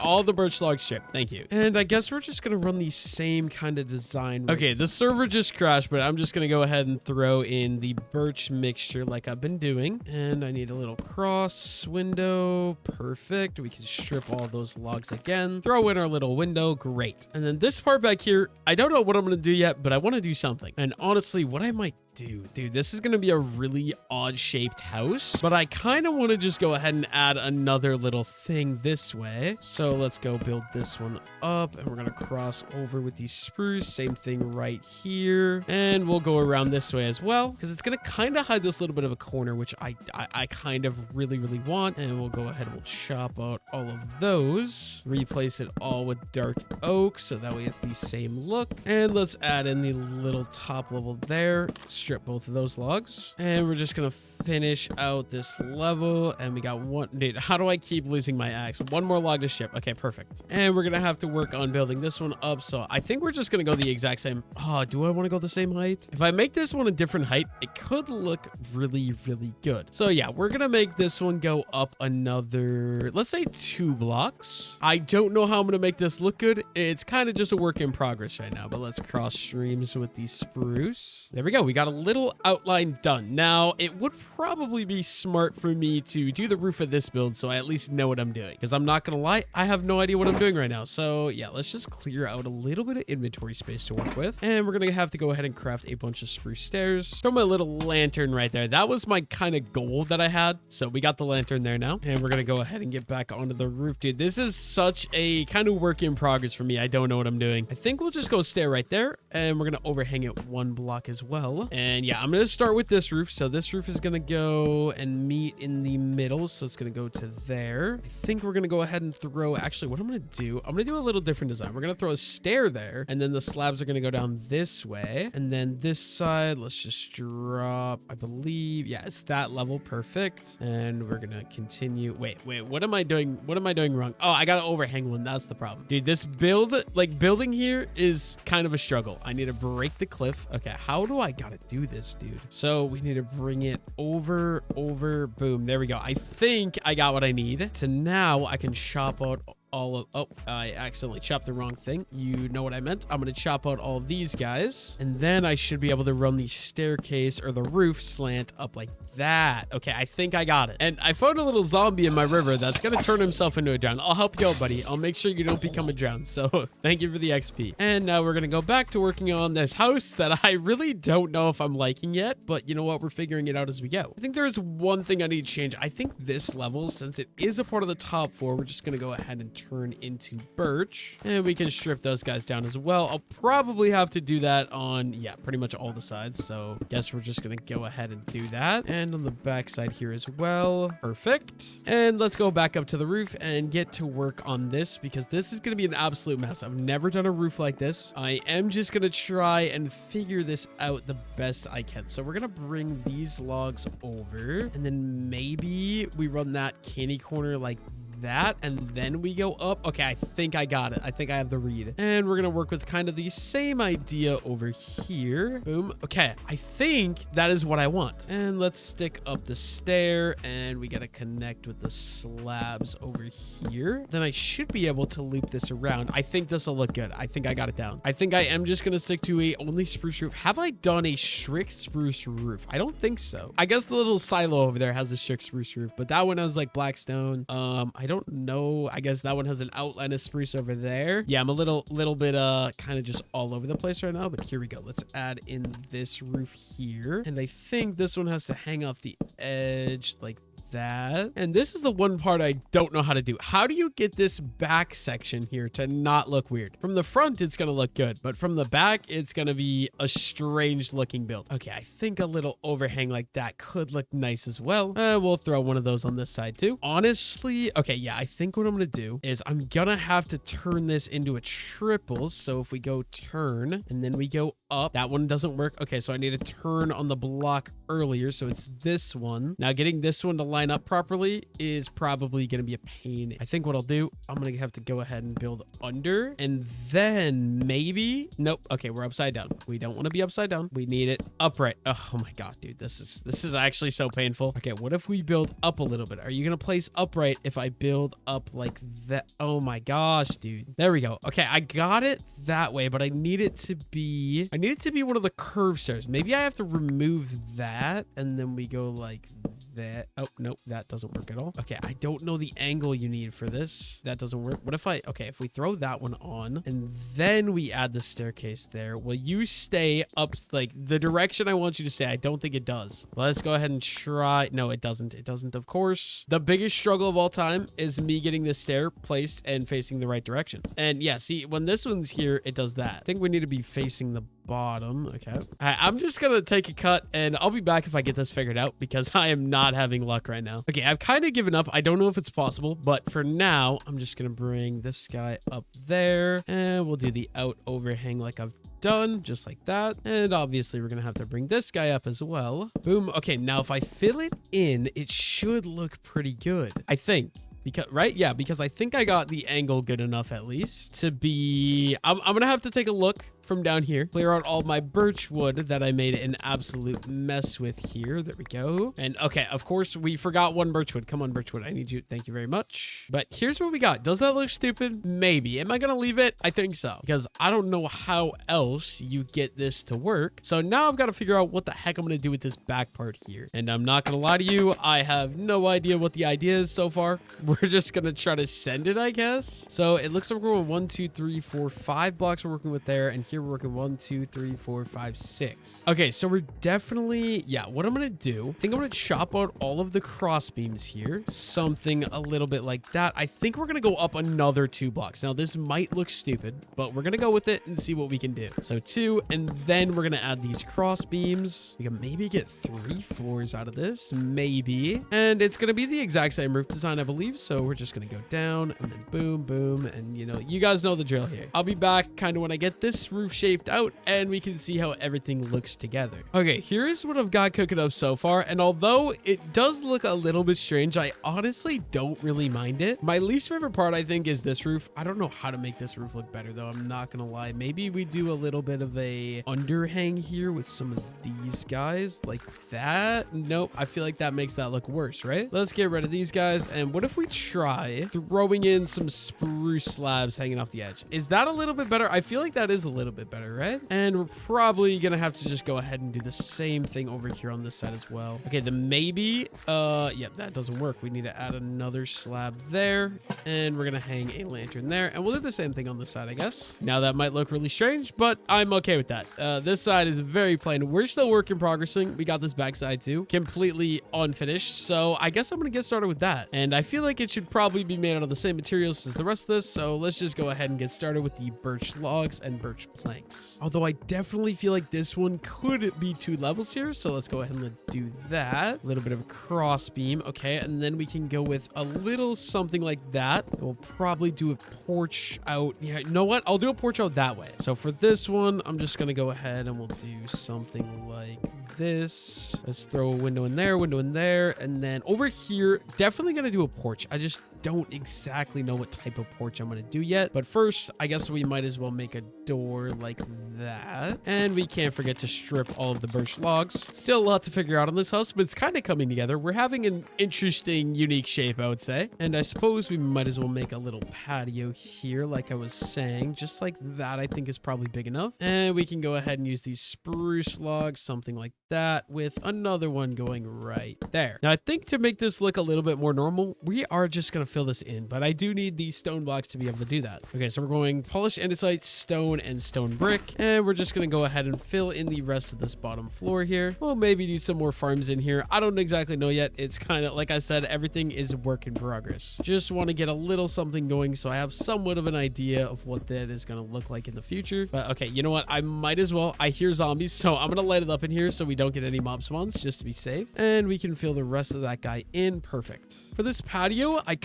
All the birch logs stripped. Thank you. And I guess we're just going to run the same kind of design. Okay, the server just crashed, but I'm just going to go ahead and throw in the birch mixture like I've been doing. And I need a little cross window. Perfect. We can strip all those logs again. Throw in our little window. Great. And then this part back here, I don't know what I'm going to do yet, but I want to do something. And honestly, what I might do, dude, this is going to be a really odd shaped house, but I kind of want to just go ahead and add another little thing this way. So let's go build this one up, and we're going to cross over with the spruce. Same thing right here. And we'll go around this way as well, because it's going to kind of hide this little bit of a corner, which I kind of really want. And we'll go ahead and we'll chop out all of those, replace it all with dark oak, so that way it's the same look. And let's add in the little top level there. Strip both of those logs, and we're just gonna finish out this level. And we got one, dude, how do I keep losing my axe? One more log to strip. Okay, perfect. And we're gonna have to work on building this one up, so I think we're just gonna go the exact same. Oh, do I want to go the same height? If I make this one a different height, it could look really good. So yeah, we're gonna make this one go up another, let's say 2 blocks. I don't know how I'm gonna make this look good. It's kind of just a work in progress right now, but let's cross streams with the spruce. There we go. We got a little outline done. Now, it would probably be smart for me to do the roof of this build so I at least know what I'm doing. Because I'm not going to lie, I have no idea what I'm doing right now. So yeah, let's just clear out a little bit of inventory space to work with. And we're going to have to go ahead and craft a bunch of spruce stairs. Throw my little lantern right there. That was my kind of goal that I had. So we got the lantern there now. And we're going to go ahead and get back onto the roof, dude. This is such a kind of work in progress for me. I don't know what I'm doing. I think we'll just go stair right there. And we're going to overhang it one block as well. And yeah, I'm going to start with this roof. So this roof is going to go and meet in the middle. So it's going to go to there. I think we're going to go ahead and throw, actually, what I'm going to do, I'm going to do a little different design. We're going to throw a stair there. And then the slabs are going to go down this way. And then this side, let's just drop, I believe, yeah, it's that level. Perfect. And we're going to continue. Wait, what am I doing? What am I doing wrong? Oh, I got to overhang one. That's the problem. Dude, this build, like building here is kind of a struggle. I need to break the cliff. Okay, how do I gotta do this, dude? So we need to bring it over, boom. There we go. I think I got what I need. So now I can chop out all of, oh, I accidentally chopped the wrong thing. You know what I meant. I'm going to chop out all of these guys. And then I should be able to run the staircase or the roof slant up like that. Okay, I think I got it. And I found a little zombie in my river that's going to turn himself into a drown. I'll help you out, buddy. I'll make sure you don't become a drown. So thank you for the XP. And now we're going to go back to working on this house that I really don't know if I'm liking yet. But you know what? We're figuring it out as we go. I think there's one thing I need to change. I think this level, since it is a part of the top floor, we're just going to go ahead and turn into birch, and we can strip those guys down as well. I'll probably have to do that on, yeah, pretty much all the sides. So guess we're just gonna go ahead and do that, and on the back side here as well. Perfect. And let's go back up to the roof and get to work on this, because this is gonna be an absolute mess. I've never done a roof like this. I am just gonna try and figure this out the best I can. So we're gonna bring these logs over, and then maybe we run that candy corner like that, and then we go up. Okay, I think I got it. I think I have the read. And we're gonna work with kind of the same idea over here. Boom. Okay, I think that is what I want. And let's stick up the stair, and we gotta connect with the slabs over here. Then I should be able to loop this around. I think this will look good. I think I got it down. I think I am just gonna stick to a only spruce roof. Have I done a strict spruce roof? I don't think so. I guess the little silo over there has a strict spruce roof, but that one has like black stone. I don't know. I guess that one has an outline of spruce over there. Yeah, I'm a little bit kind of just all over the place right now, but here we go. Let's add in this roof here, and I think this one has to hang off the edge like that. And this is the one part I don't know how to do. How do you get this back section here to not look weird? From the front, it's going to look good, but from the back, it's going to be a strange looking build. Okay, I think a little overhang like that could look nice as well. We'll throw one of those on this side too. Honestly, okay, yeah, I think what I'm going to do is I'm going to have to turn this into a triple. So if we go turn and then we go up, that one doesn't work. Okay, so I need to turn on the block earlier. So it's this one. Now getting this one to line up properly is probably going to be a pain. I think what I'll do, I'm going to have to go ahead and build under, and then maybe, nope. Okay, we're upside down. We don't want to be upside down. We need it upright. Oh my God, dude, this is actually so painful. Okay, what if we build up a little bit? Are you going to place upright if I build up like that? Oh my gosh, dude. There we go. Okay, I got it that way, but I need it to be one of the curved stairs. Maybe I have to remove that, and then we go like that. Oh, nope, that doesn't work at all. Okay, I don't know the angle you need for this. That doesn't work. What if okay, if we throw that one on and then we add the staircase there, will you stay up like the direction I want you to stay? I don't think it does. Let's go ahead and try. No, it doesn't. It doesn't, of course. The biggest struggle of all time is me getting this stair placed and facing the right direction. And yeah, see, when this one's here, it does that. I think we need to be facing the bottom. Okay, I'm just gonna take a cut, and I'll be back if I get this figured out, because I am not having luck right now. Okay, I've kind of given up. I don't know if it's possible, but for now, I'm just gonna bring this guy up there, and we'll do the out overhang like I've done, just like that. And obviously we're gonna have to bring this guy up as well. Boom. Okay, now if I fill it in, it should look pretty good, I think. Because, right? Yeah, because I think I got the angle good enough at least to be, I'm gonna have to take a look from down here. Clear out all my birch wood that I made an absolute mess with here. There we go. And okay, of course, we forgot one birch wood. Come on, birch wood. I need you. Thank you very much. But here's what we got. Does that look stupid? Maybe. Am I going to leave it? I think so. Because I don't know how else you get this to work. So now I've got to figure out what the heck I'm going to do with this back part here. And I'm not going to lie to you. I have no idea what the idea is so far. We're just going to try to send it, I guess. So it looks like we're going 1, 2, 3, 4, 5 blocks we're working with there. And here we're working 1, 2, 3, 4, 5, 6. Okay, so we're definitely, yeah, what I'm going to do, I think I'm going to chop out all of the cross beams here. Something a little bit like that. I think we're going to go up another 2 blocks. Now, this might look stupid, but we're going to go with it and see what we can do. So 2, and then we're going to add these cross beams. We can maybe get 3 floors out of this, maybe. And it's going to be the exact same roof design, I believe. So we're just going to go down and then boom, boom. And you know, you guys know the drill here. I'll be back kind of when I get this roof shaped out and we can see how everything looks together. Okay, here's what I've got cooking up so far. And although it does look a little bit strange, I honestly don't really mind it. My least favorite part, I think, is this roof. I don't know how to make this roof look better, though. I'm not going to lie. Maybe we do a little bit of a underhang here with some of these guys like that. Nope. I feel like that makes that look worse, right? Let's get rid of these guys. And what if we try throwing in some spruce slabs hanging off the edge? Is that a little bit better? I feel like that is a little bit better, right? And we're probably going to have to just go ahead and do the same thing over here on this side as well. Okay, the maybe, yep, that doesn't work. We need to add another slab there, and we're going to hang a lantern there, and we'll do the same thing on this side, I guess. Now, that might look really strange, but I'm okay with that. This side is very plain. We're still work in progressing. We got this back side too, completely unfinished, so I guess I'm going to get started with that. And I feel like it should probably be made out of the same materials as the rest of this, so let's just go ahead and get started with the birch logs and birch planks. Although I definitely feel like this one could be 2 levels here, so let's go ahead and do that. A little bit of a cross beam. Okay, and then we can go with a little something like that. We'll probably do a porch out. Yeah, you know what? I'll do a porch out that way. So for this one, I'm just going to go ahead and we'll do something like this. Let's throw a window in there, and then over here, definitely going to do a porch. I just don't exactly know what type of porch I'm going to do yet. But first, I guess we might as well make a door like that. And we can't forget to strip all of the birch logs. Still a lot to figure out on this house, but it's kind of coming together. We're having an interesting, unique shape, I would say. And I suppose we might as well make a little patio here, like I was saying. Just like that, I think is probably big enough. And we can go ahead and use these spruce logs, something like that, with another one going right there. Now, I think to make this look a little bit more normal, we are just going to fill this in, but I do need these stone blocks to be able to do that. Okay, so we're going polished andesite, stone, and stone brick, and we're just going to go ahead and fill in the rest of this bottom floor here. We'll maybe do some more farms in here. I don't exactly know yet. It's kind of, like I said, everything is a work in progress. Just want to get a little something going so I have somewhat of an idea of what that is going to look like in the future. But okay, you know what? I might as well. I hear zombies, so I'm going to light it up in here so we don't get any mob spawns, just to be safe. And we can fill the rest of that guy in. Perfect. For this patio, I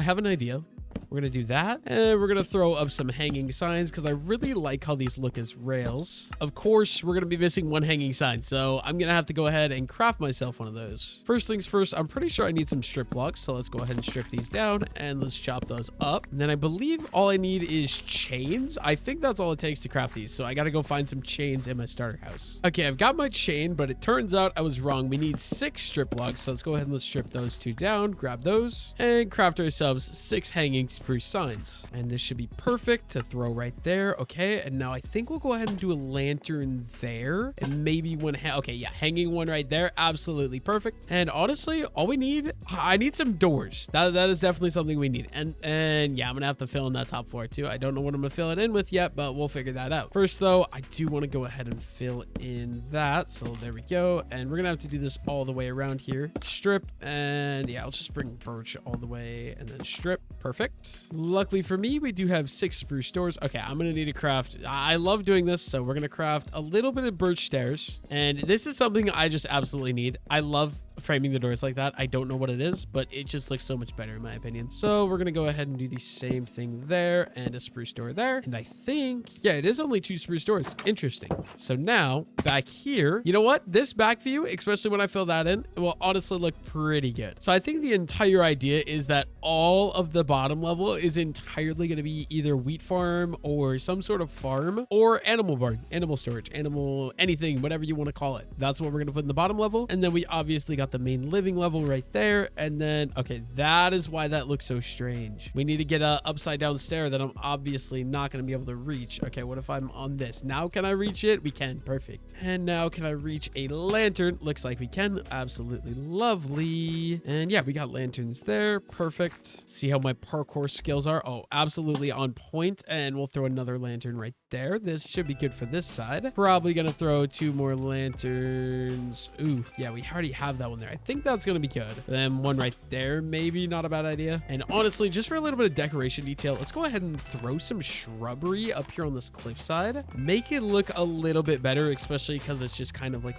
have an idea. We're going to do that. And we're going to throw up some hanging signs because I really like how these look as rails. Of course, we're going to be missing one hanging sign, so I'm going to have to go ahead and craft myself one of those. First things first, I'm pretty sure I need some strip blocks, so let's go ahead and strip these down and let's chop those up. And then I believe all I need is chains. I think that's all it takes to craft these, so I got to go find some chains in my starter house. Okay, I've got my chain, but it turns out I was wrong. We need 6 strip blocks, so let's go ahead and let's strip those 2 down, grab those, and craft ourselves 6 hanging spruce signs. And this should be perfect to throw right there. Okay, and now I think we'll go ahead and do a lantern there, and maybe one okay, yeah, hanging one right there. Absolutely perfect. And honestly, all we need, I need some doors. That is definitely something we need. And yeah, I'm gonna have to fill in that top floor too. I don't know what I'm gonna fill it in with yet, but we'll figure that out. First though, I do want to go ahead and fill in that, so there we go. And we're gonna have to do this all the way around here. Strip, and yeah, I'll just bring birch all the way and then strip. Perfect. Luckily for me, we do have 6 spruce doors. Okay, I'm gonna need to craft, I love doing this, so we're gonna craft a little bit of birch stairs, and this is something I just absolutely need. I love framing the doors like that. I don't know what it is, but it just looks so much better in my opinion. So we're going to go ahead and do the same thing there and a spruce door there. And I think, yeah, it is only 2 spruce doors. Interesting. So now back here, you know what? This back view, especially when I fill that in, will honestly look pretty good. So I think the entire idea is that all of the bottom level is entirely going to be either wheat farm or some sort of farm or animal barn, animal storage, animal, anything, whatever you want to call it. That's what we're going to put in the bottom level. And then we obviously got the main living level right there. And then, okay, that is why that looks so strange. We need to get a upside down stair that I'm obviously not going to be able to reach. Okay, what if I'm on this? Now can I reach it? We can. Perfect. And now can I reach a lantern? Looks like we can. Absolutely lovely. And yeah, we got lanterns there. Perfect. See how my parkour skills are? Oh, absolutely on point. And we'll throw another lantern right there. This should be good for this side. Probably gonna throw 2 more lanterns. Ooh, yeah, we already have that one there. I think that's gonna be good. Then one right there, maybe not a bad idea. And honestly, just for a little bit of decoration detail, let's go ahead and throw some shrubbery up here on this cliffside. Make it look a little bit better, especially because it's just kind of like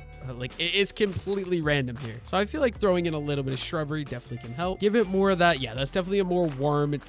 it's completely random here. So I feel like throwing in a little bit of shrubbery definitely can help. Give it more of that. Yeah, that's definitely a more warm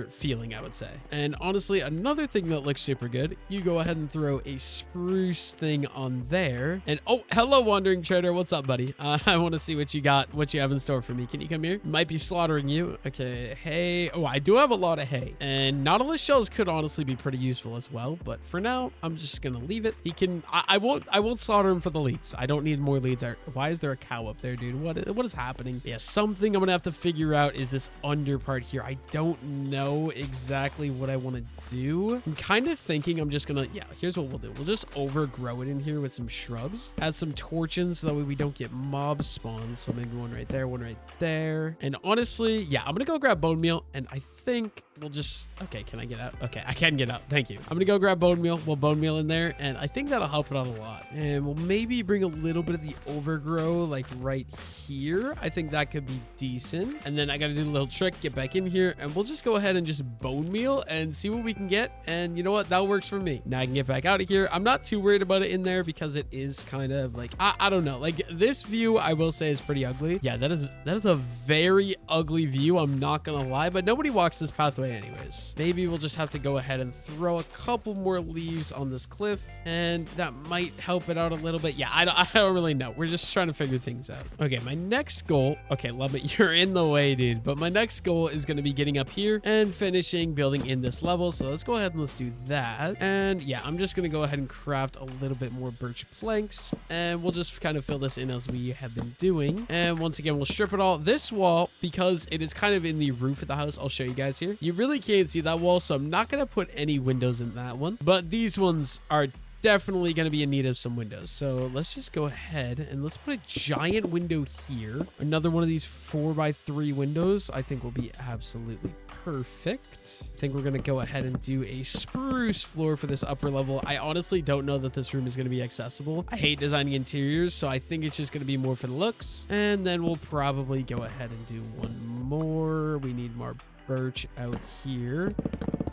feeling, I would say. And honestly, another thing that looks super good, you go ahead and throw a spruce thing on there. And oh, hello, Wandering Trader. What's up, buddy? I want to see what you got, what you have in store for me. Can you come here? Might be slaughtering you. Okay, hay. Oh, I do have a lot of hay. And Nautilus shells could honestly be pretty useful as well. But for now, I'm just gonna leave it. He can. I won't slaughter him for the leads. I don't need more leads. Why is there a cow up there, dude? What is happening? Yeah, something I'm gonna have to figure out is this under part here. I don't know exactly what I want to do. I'm kind of thinking I'm just gonna, yeah, here's what we'll do. We'll just overgrow it in here with some shrubs. Add some torches so that way we don't get mob spawns. So maybe one right there, one right there. And honestly, yeah, I'm gonna go grab bone meal. And I think we'll just, okay, can I get out? Okay, I can get out. Thank you. I'm gonna go grab bone meal. We'll bone meal in there. And I think that'll help it out a lot. And we'll maybe bring a little bit of the overgrow like right here. I think that could be decent. And then I gotta do a little trick, get back in here, and we'll just go ahead and just bone meal and see what we can get. And you know what? That works for me. Now I can get back out of here. I'm not too worried about it in there because it is kind of like, I don't know. Like this view, I will say is pretty ugly. Yeah, that is a very ugly view. I'm not gonna lie, but nobody walks this pathway anyways. Maybe we'll just have to go ahead and throw a couple more leaves on this cliff and that might help it out a little bit. Yeah, I don't really know. We're just trying to figure things out. Okay, my next goal, okay, love it. You're in the way, dude. But my next goal is going to be getting up here and finishing building in this level. So let's go ahead and let's do that. And yeah, I'm just going to go ahead and craft a little bit more birch planks and we'll just kind of fill this in as we have been doing. And once again, we'll strip it all. This wall, because it is kind of in the roof of the house, I'll show you guys here. You really can't see that wall, so I'm not going to put any windows in that one. But these ones are definitely going to be in need of some windows. So let's just go ahead and let's put a giant window here. Another one of these 4x3 windows I think will be absolutely perfect. I think we're going to go ahead and do a spruce floor for this upper level. I honestly don't know that this room is going to be accessible. I hate designing interiors, so I think it's just going to be more for the looks. And then we'll probably go ahead and do one more. We need more birch out here.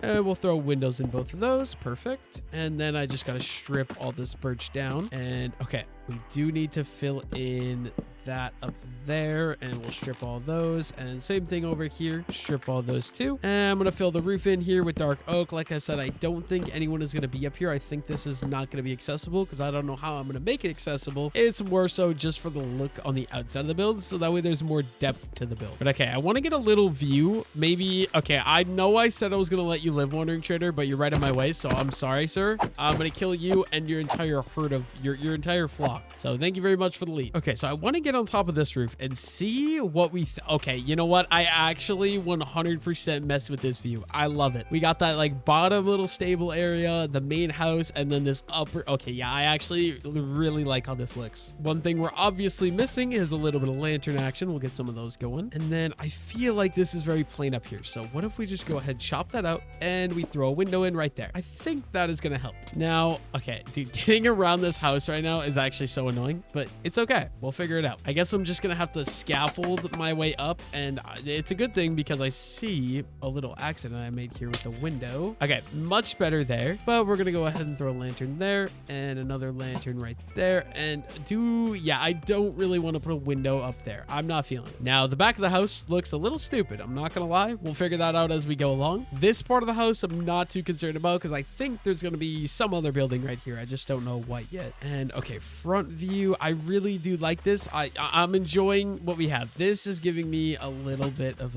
And we'll throw windows in both of those. Perfect. And then I just got to strip all this birch down. And okay, we do need to fill in that up there, and we'll strip all those. And same thing over here, strip all those too. And I'm gonna fill the roof in here with dark oak. Like I said, I don't think anyone is gonna be up here. I think this is not gonna be accessible because I don't know how I'm gonna make it accessible. It's more so just for the look on the outside of the build, so that way there's more depth to the build. But okay, I want to get a little view. Maybe, okay, I know I said I was gonna let you live, Wandering Trader, but you're right in my way, so I'm sorry, sir. I'm gonna kill you and your entire herd of your entire flock. So thank you very much for the lead. Okay, so I want to get on top of this roof and see what we okay, you know what? I actually 100% messed with this view. I love it. We got that like bottom little stable area, the main house, and then this upper. Okay, yeah, I actually really like how this looks. One thing we're obviously missing is a little bit of lantern action. We'll get some of those going. And then I feel like this is very plain up here. So what if we just go ahead, chop that out, and we throw a window in right there? I think that is going to help. Now, okay, dude, getting around this house right now is actually actually so annoying, but it's okay. We'll figure it out. I guess I'm just gonna have to scaffold my way up, and it's a good thing because I see a little accident I made here with the window. Okay, much better there, but we're gonna go ahead and throw a lantern there and another lantern right there, and yeah, I don't really want to put a window up there. I'm not feeling it. Now, the back of the house looks a little stupid. I'm not gonna lie. We'll figure that out as we go along. This part of the house I'm not too concerned about because I think there's gonna be some other building right here. I just don't know what yet. And okay, front view. I really do like this. I'm enjoying what we have. This is giving me a little bit of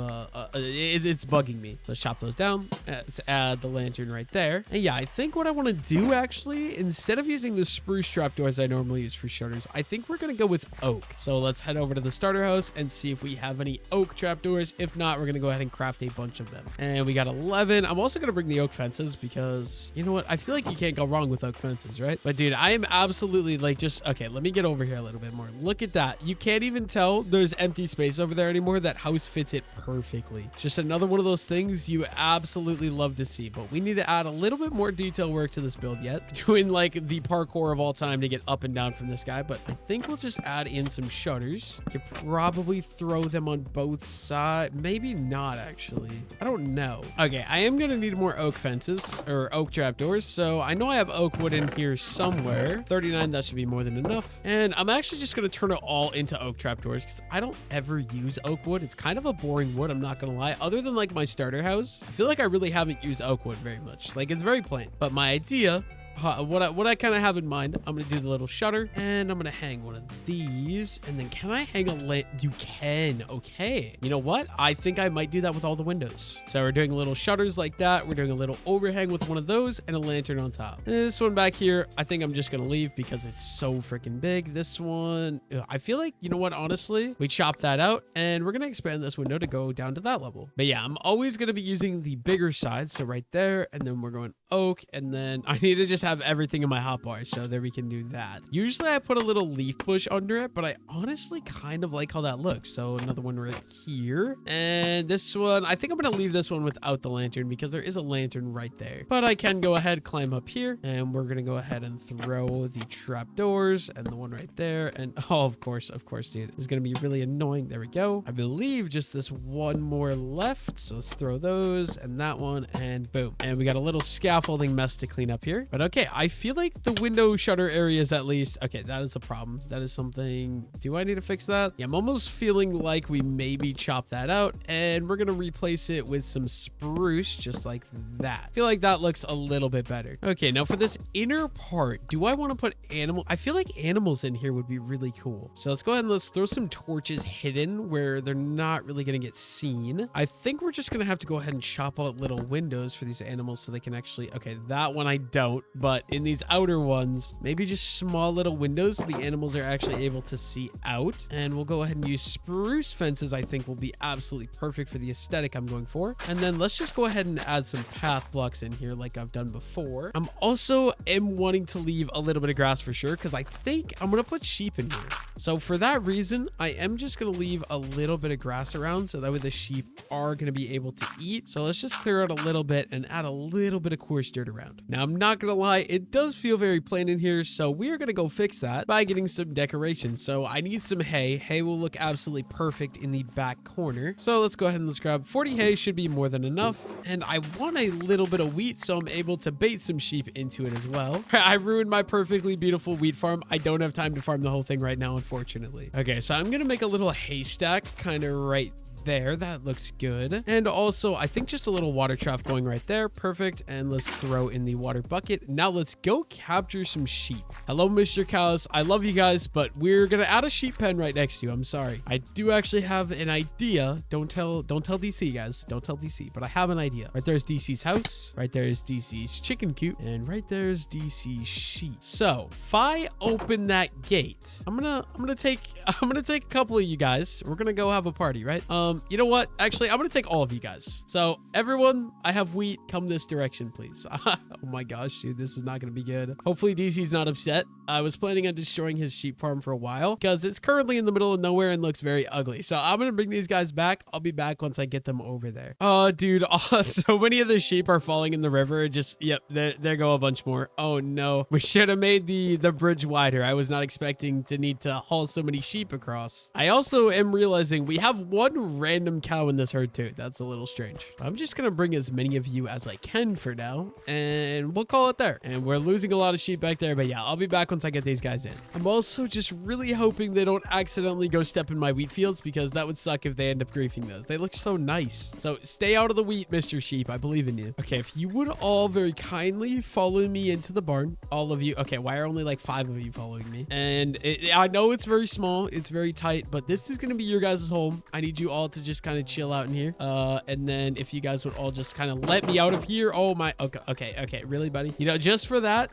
it's bugging me. So let's chop those down. Let's add the lantern right there. And yeah, I think what I want to do actually, instead of using the spruce trapdoors I normally use for shutters, I think we're gonna go with oak. So let's head over to the starter house and see if we have any oak trapdoors. If not, we're gonna go ahead and craft a bunch of them. And we got 11. I'm also gonna bring the oak fences because you know what? I feel like you can't go wrong with oak fences, right? But dude, I am absolutely like okay, let me get over here a little bit more. Look at that. You can't even tell there's empty space over there anymore. That house fits it perfectly. It's just another one of those things you absolutely love to see, but we need to add a little bit more detail work to this build yet. Doing like the parkour of all time to get up and down from this guy, but I think we'll just add in some shutters. Could probably throw them on both sides. Maybe not actually. I don't know. Okay, I am gonna need more oak fences or oak trapdoors. So I know I have oak wood in here somewhere. 39, that should be more than enough. And I'm actually just gonna turn it all into oak trapdoors because I don't ever use oak wood. It's kind of a boring wood, I'm not gonna lie. Other than like my starter house, I feel like I really haven't used oak wood very much. Like it's very plain. But my idea, what I kind of have in mind, I'm gonna do the little shutter and I'm gonna hang one of these, and then can I hang a lamp? You can. Okay, you know what, I think I might do that with all the windows. So we're doing little shutters like that. We're doing a little overhang with one of those and a lantern on top. And this one back here, I think I'm just gonna leave because it's so freaking big. This one, I feel like, you know what, honestly, we chop that out and we're gonna expand this window to go down to that level. But yeah, I'm always gonna be using the bigger side, so right there, and then we're going oak, and then I need to just have everything in my hotbar, so there we can do that. Usually I put a little leaf bush under it, but I honestly kind of like how that looks. So another one right here, and this one, I think I'm gonna leave this one without the lantern because there is a lantern right there, but I can go ahead, climb up here, and we're gonna go ahead and throw the trapdoors and the one right there. And oh, of course dude, it's gonna be really annoying. There we go. I believe just this one more left, so let's throw those and that one, and boom. And we got a little scaffolding mess to clean up here, but okay, I feel like the window shutter areas at least. Okay, that is a problem. That is something. Do I need to fix that? Yeah, I'm almost feeling like we maybe chop that out and we're gonna replace it with some spruce just like that. I feel like that looks a little bit better. Okay, now for this inner part, do I want to put animal? I feel like animals in here would be really cool. So let's go ahead and let's throw some torches hidden where they're not really gonna get seen. I think we're just gonna have to go ahead and chop out little windows for these animals so they can actually, okay, that one I don't, but in these outer ones, maybe just small little windows so the animals are actually able to see out. And we'll go ahead and use spruce fences. I think will be absolutely perfect for the aesthetic I'm going for. And then let's just go ahead and add some path blocks in here like I've done before. I'm also wanting to leave a little bit of grass for sure because I think I'm gonna put sheep in here. So for that reason, I am just gonna leave a little bit of grass around so that way the sheep are gonna be able to eat. So let's just clear out a little bit and add a little bit of coarse dirt around. Now I'm not gonna lie, it does feel very plain in here, so we're gonna go fix that by getting some decoration. So I need some hay. Hay will look absolutely perfect in the back corner. So let's go ahead and let's grab 40 hay, should be more than enough. And I want a little bit of wheat, so I'm able to bait some sheep into it as well. I ruined my perfectly beautiful wheat farm. I don't have time to farm the whole thing right now, unfortunately. Okay, so I'm gonna make a little haystack kind of right there. That looks good. And also I think just a little water trough going right there. Perfect. And let's throw in the water bucket. Now let's go capture some sheep. Hello, Mr. Cows. I love you guys, but we're gonna add a sheep pen right next to you. I'm sorry. I do actually have an idea. Don't tell DC, guys. Don't tell DC, but I have an idea. Right there's DC's house. Right there's DC's chicken coop. And right there's DC's sheep. So if I open that gate, I'm gonna take a couple of you guys. We're gonna go have a party, right? You know what? Actually, I'm gonna take all of you guys. So everyone, I have wheat. Come this direction, please. Oh my gosh, dude, this is not gonna be good. Hopefully DC's not upset. I was planning on destroying his sheep farm for a while because it's currently in the middle of nowhere and looks very ugly. So I'm gonna bring these guys back. I'll be back once I get them over there. Oh, dude, so many of the sheep are falling in the river. Just, yep, there go a bunch more. Oh no, we should have made the bridge wider. I was not expecting to need to haul so many sheep across. I also am realizing we have one random cow in this herd too. That's a little strange. I'm just gonna bring as many of you as I can for now, and we'll call it there. And we're losing a lot of sheep back there, but yeah, I'll be back once I get these guys in. I'm also just really hoping they don't accidentally go step in my wheat fields, because that would suck if they end up griefing those. They look so nice. So stay out of the wheat, Mr. Sheep. I believe in you. Okay, if you would all very kindly follow me into the barn, all of you. Okay, why are only like 5 of you following me? And I know it's very small, it's very tight, but this is gonna be your guys' home. I need you all to just kind of chill out in here. And then if you guys would all just kind of let me out of here. Oh my, okay, really, buddy? You know, just for that,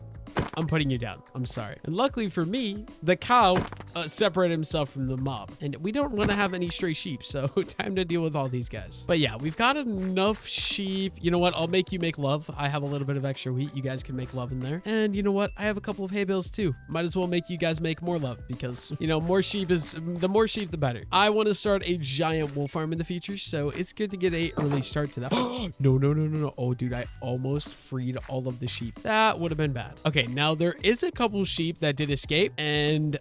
I'm putting you down. I'm sorry. And luckily for me, the cow separated himself from the mob. And we don't want to have any stray sheep, so time to deal with all these guys. But yeah, we've got enough sheep. You know what? I'll make you make love. I have a little bit of extra wheat. You guys can make love in there. And you know what? I have a couple of hay bales too. Might as well make you guys make more love, because, you know, the more sheep, the better. I want to start a giant wool farm in the future, so it's good to get an early start to that. No. Oh, dude, I almost freed all of the sheep. That would have been bad. Okay, now there is a couple sheep that did escape, and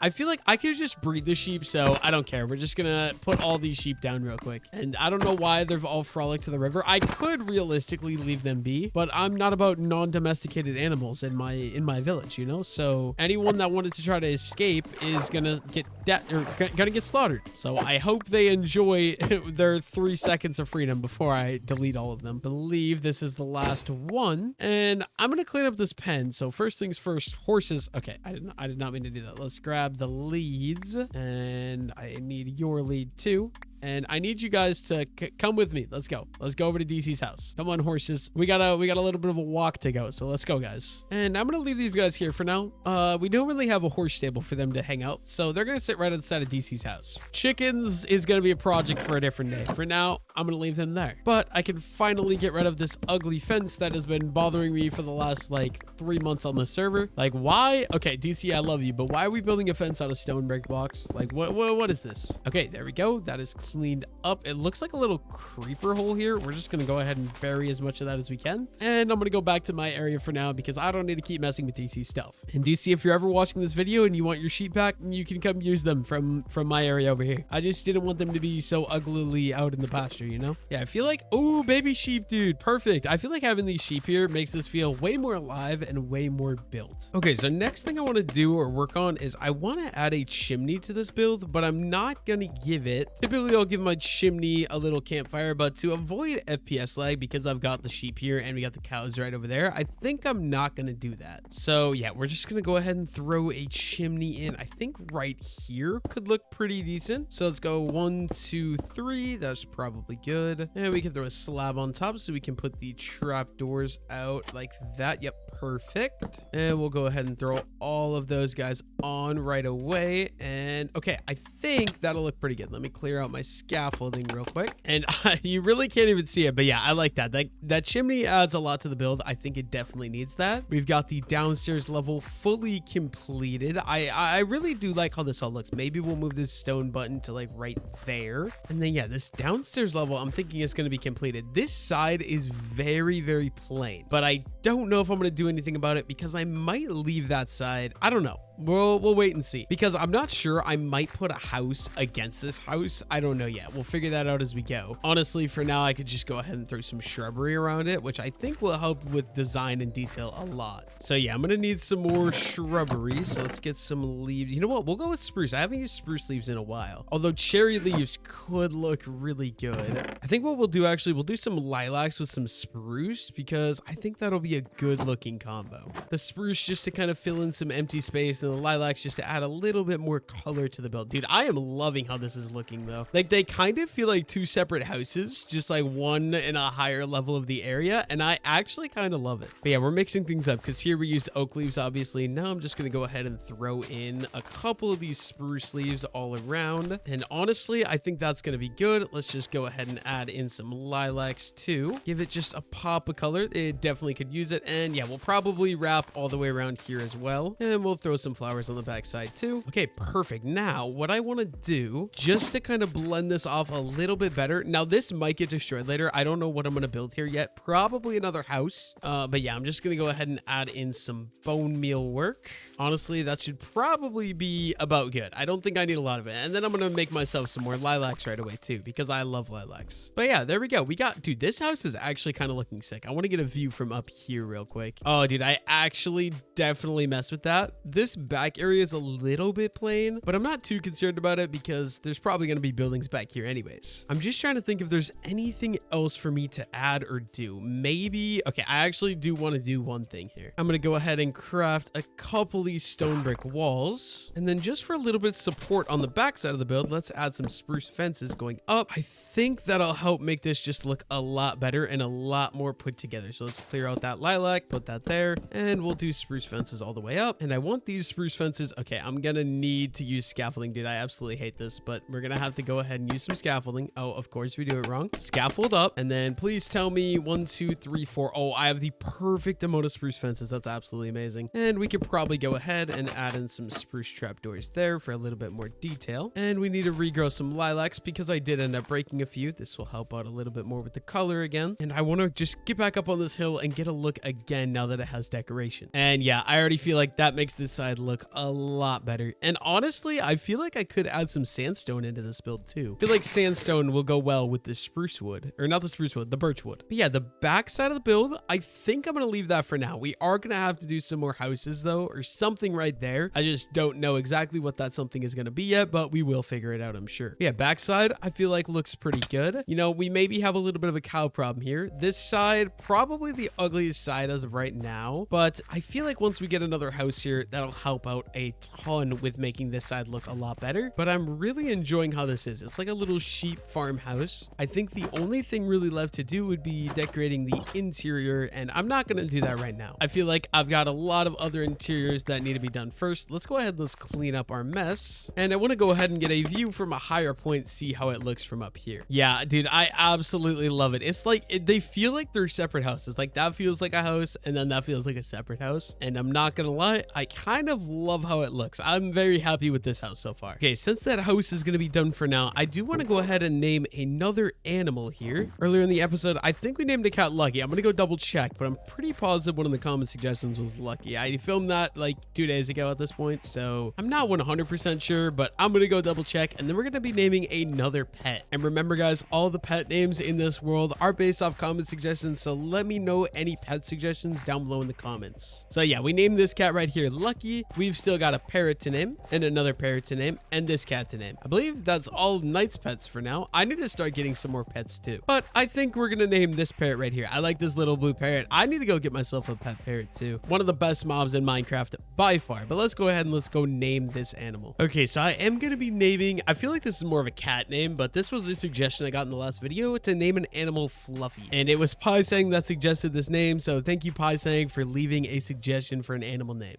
I feel like I could just breed the sheep, so I don't care. We're just gonna put all these sheep down real quick. And I don't know why they've all frolicked to the river. I could realistically leave them be, but I'm not about non-domesticated animals in my village, you know? So anyone that wanted to try to escape is gonna get slaughtered. So I hope they enjoy their 3 seconds of freedom before I delete all of them. I believe this is the last one, and I'm gonna clean up this pen. So first things first, horses. Okay, I did not mean to do that. Let's grab the leads, and I need your lead too. And I need you guys to come with me. Let's go. Let's go over to DC's house. Come on, horses. We got a little bit of a walk to go, so let's go, guys. And I'm gonna leave these guys here for now. We don't really have a horse stable for them to hang out, so they're gonna sit right outside of DC's house. Chickens is gonna be a project for a different day. For now, I'm gonna leave them there. But I can finally get rid of this ugly fence that has been bothering me for the last like 3 months on the server. Like, why? Okay, DC, I love you, but why are we building a fence out of stone brick blocks? Like, what is this? Okay, there we go. That is cleaned up. It looks like a little creeper hole here. We're just gonna go ahead and bury as much of that as we can, and I'm gonna go back to my area for now, because I don't need to keep messing with DC's stuff. And DC, if you're ever watching this video and you want your sheep back, you can come use them from my area over here. I just didn't want them to be so uglily out in the pasture, you know? Yeah, I feel like, oh, baby sheep, dude, perfect. I feel like having these sheep here makes this feel way more alive and way more built. Okay, so next thing I want to do or work on is I want to add a chimney to this build, but I'm not gonna give it. Typically I'll give my chimney a little campfire, but to avoid FPS lag, because I've got the sheep here and we got the cows right over there, I think I'm not gonna do that. So yeah, we're just gonna go ahead and throw a chimney in. I think right here could look pretty decent. So let's go 1, 2, 3. That's probably good. And we can throw a slab on top so we can put the trapdoors out like that. Yep, perfect. And we'll go ahead and throw all of those guys on right away. And okay, I think that'll look pretty good. Let me clear out my scaffolding real quick. And you really can't even see it, but yeah, I like that. That chimney adds a lot to the build. I think it definitely needs that. We've got the downstairs level fully completed. I really do like how this all looks. Maybe we'll move this stone button to like right there. And then yeah, this downstairs level, I'm thinking it's going to be completed. This side is very, very plain, but I don't know if I'm going to do anything about it, because I might leave that side. I don't know. We'll wait and see, because I'm not sure. I might put a house against this house. I don't know yet. We'll figure that out as we go. Honestly, for now, I could just go ahead and throw some shrubbery around it, which I think will help with design and detail a lot. So yeah, I'm gonna need some more shrubbery. So let's get some leaves. You know what? We'll go with spruce. I haven't used spruce leaves in a while, although cherry leaves could look really good. I think what we'll do, actually, we'll do some lilacs with some spruce, because I think that'll be a good looking combo. The spruce just to kind of fill in some empty space, and the lilacs just to add a little bit more color to the build. Dude, I am loving how this is looking though. Like they kind of feel like two separate houses, just like one in a higher level of the area. And I actually kind of love it. But yeah, we're mixing things up because here we used oak leaves, obviously. Now I'm just going to go ahead and throw in a couple of these spruce leaves all around. And honestly, I think that's going to be good. Let's just go ahead and add in some lilacs too. Give it just a pop of color. It definitely could use it. And yeah, we'll probably wrap all the way around here as well. And we'll throw some flowers on the back side too. Okay, perfect. Now, what I want to do, just to kind of blend this off a little bit better. Now, this might get destroyed later. I don't know what I'm going to build here yet. Probably another house. But yeah, I'm just going to go ahead and add in some bone meal work. Honestly, that should probably be about good. I don't think I need a lot of it. And then I'm going to make myself some more lilacs right away too, because I love lilacs. But yeah, there we go. We got, dude, this house is actually kind of looking sick. I want to get a view from up here real quick. Oh, dude, I actually definitely messed with that. This back area is a little bit plain, but I'm not too concerned about it because there's probably going to be buildings back here anyways. I'm just trying to think if there's anything else for me to add or do. Maybe, okay, I actually do want to do one thing here. I'm going to go ahead and craft a couple of these stone brick walls. And then just for a little bit of support on the back side of the build, let's add some spruce fences going up. I think that'll help make this just look a lot better and a lot more put together. So let's clear out that lilac, put that there, and we'll do spruce fences all the way up. And I want these spruce fences. Okay, I'm going to need to use scaffolding, dude. I absolutely hate this, but we're going to have to go ahead and use some scaffolding. Oh, of course we do it wrong. Scaffold up, and then please tell me 1, 2, 3, 4. Oh, I have the perfect amount of spruce fences. That's absolutely amazing. And we could probably go ahead and add in some spruce trapdoors there for a little bit more detail. And we need to regrow some lilacs because I did end up breaking a few. This will help out a little bit more with the color again. And I want to just get back up on this hill and get a look again now that it has decoration. And yeah, I already feel like that makes this side look a lot better. And honestly, I feel like I could add some sandstone into this build too. I feel like sandstone will go well with the spruce wood, or not the spruce wood, the birch wood. But yeah, the back side of the build, I think I'm going to leave that for now. We are going to have to do some more houses though, or something right there. I just don't know exactly what that something is going to be yet, but we will figure it out, I'm sure. Yeah, backside, I feel like looks pretty good. You know, we maybe have a little bit of a cow problem here. This side, probably the ugliest side as of right now, but I feel like once we get another house here, that'll help out a ton with making this side look a lot better. But I'm really enjoying how this is. It's like a little sheep farmhouse. I think the only thing really left to do would be decorating the interior, and I'm not going to do that right now. I feel like I've got a lot of other interiors that need to be done first. Let's go ahead and let's clean up our mess. And I want to go ahead and get a view from a higher point, see how it looks from up here. Yeah, dude, I absolutely love it. It's like, they feel like they're separate houses. Like that feels like a house, and then that feels like a separate house. And I'm not going to lie, I kind of love how it looks. I'm very happy with this house so far. Okay, since that house is going to be done for now, I do want to go ahead and name another animal here. Earlier in the episode, I think we named a cat Lucky. I'm going to go double check, but I'm pretty positive one of the comment suggestions was Lucky. I filmed that like 2 days ago at this point, so I'm not 100% sure, but I'm going to go double check, and then we're going to be naming another pet. And remember guys, all the pet names in this world are based off comment suggestions, so let me know any pet suggestions down below in the comments. So yeah, we named this cat right here Lucky. We've still got a parrot to name, and another parrot to name, and this cat to name. I believe that's all Knight's pets for now. I need to start getting some more pets too, but I think we're gonna name this parrot right here. I like this little blue parrot. I need to go get myself a pet parrot too. One of the best mobs in Minecraft by far. But let's go ahead and let's go name this animal. Okay, so I am gonna be naming, I feel like this is more of a cat name, but this was a suggestion I got in the last video to name an animal Fluffy, and it was Pie-Sang that suggested this name, so thank you Pie-Sang for leaving a suggestion for an animal name.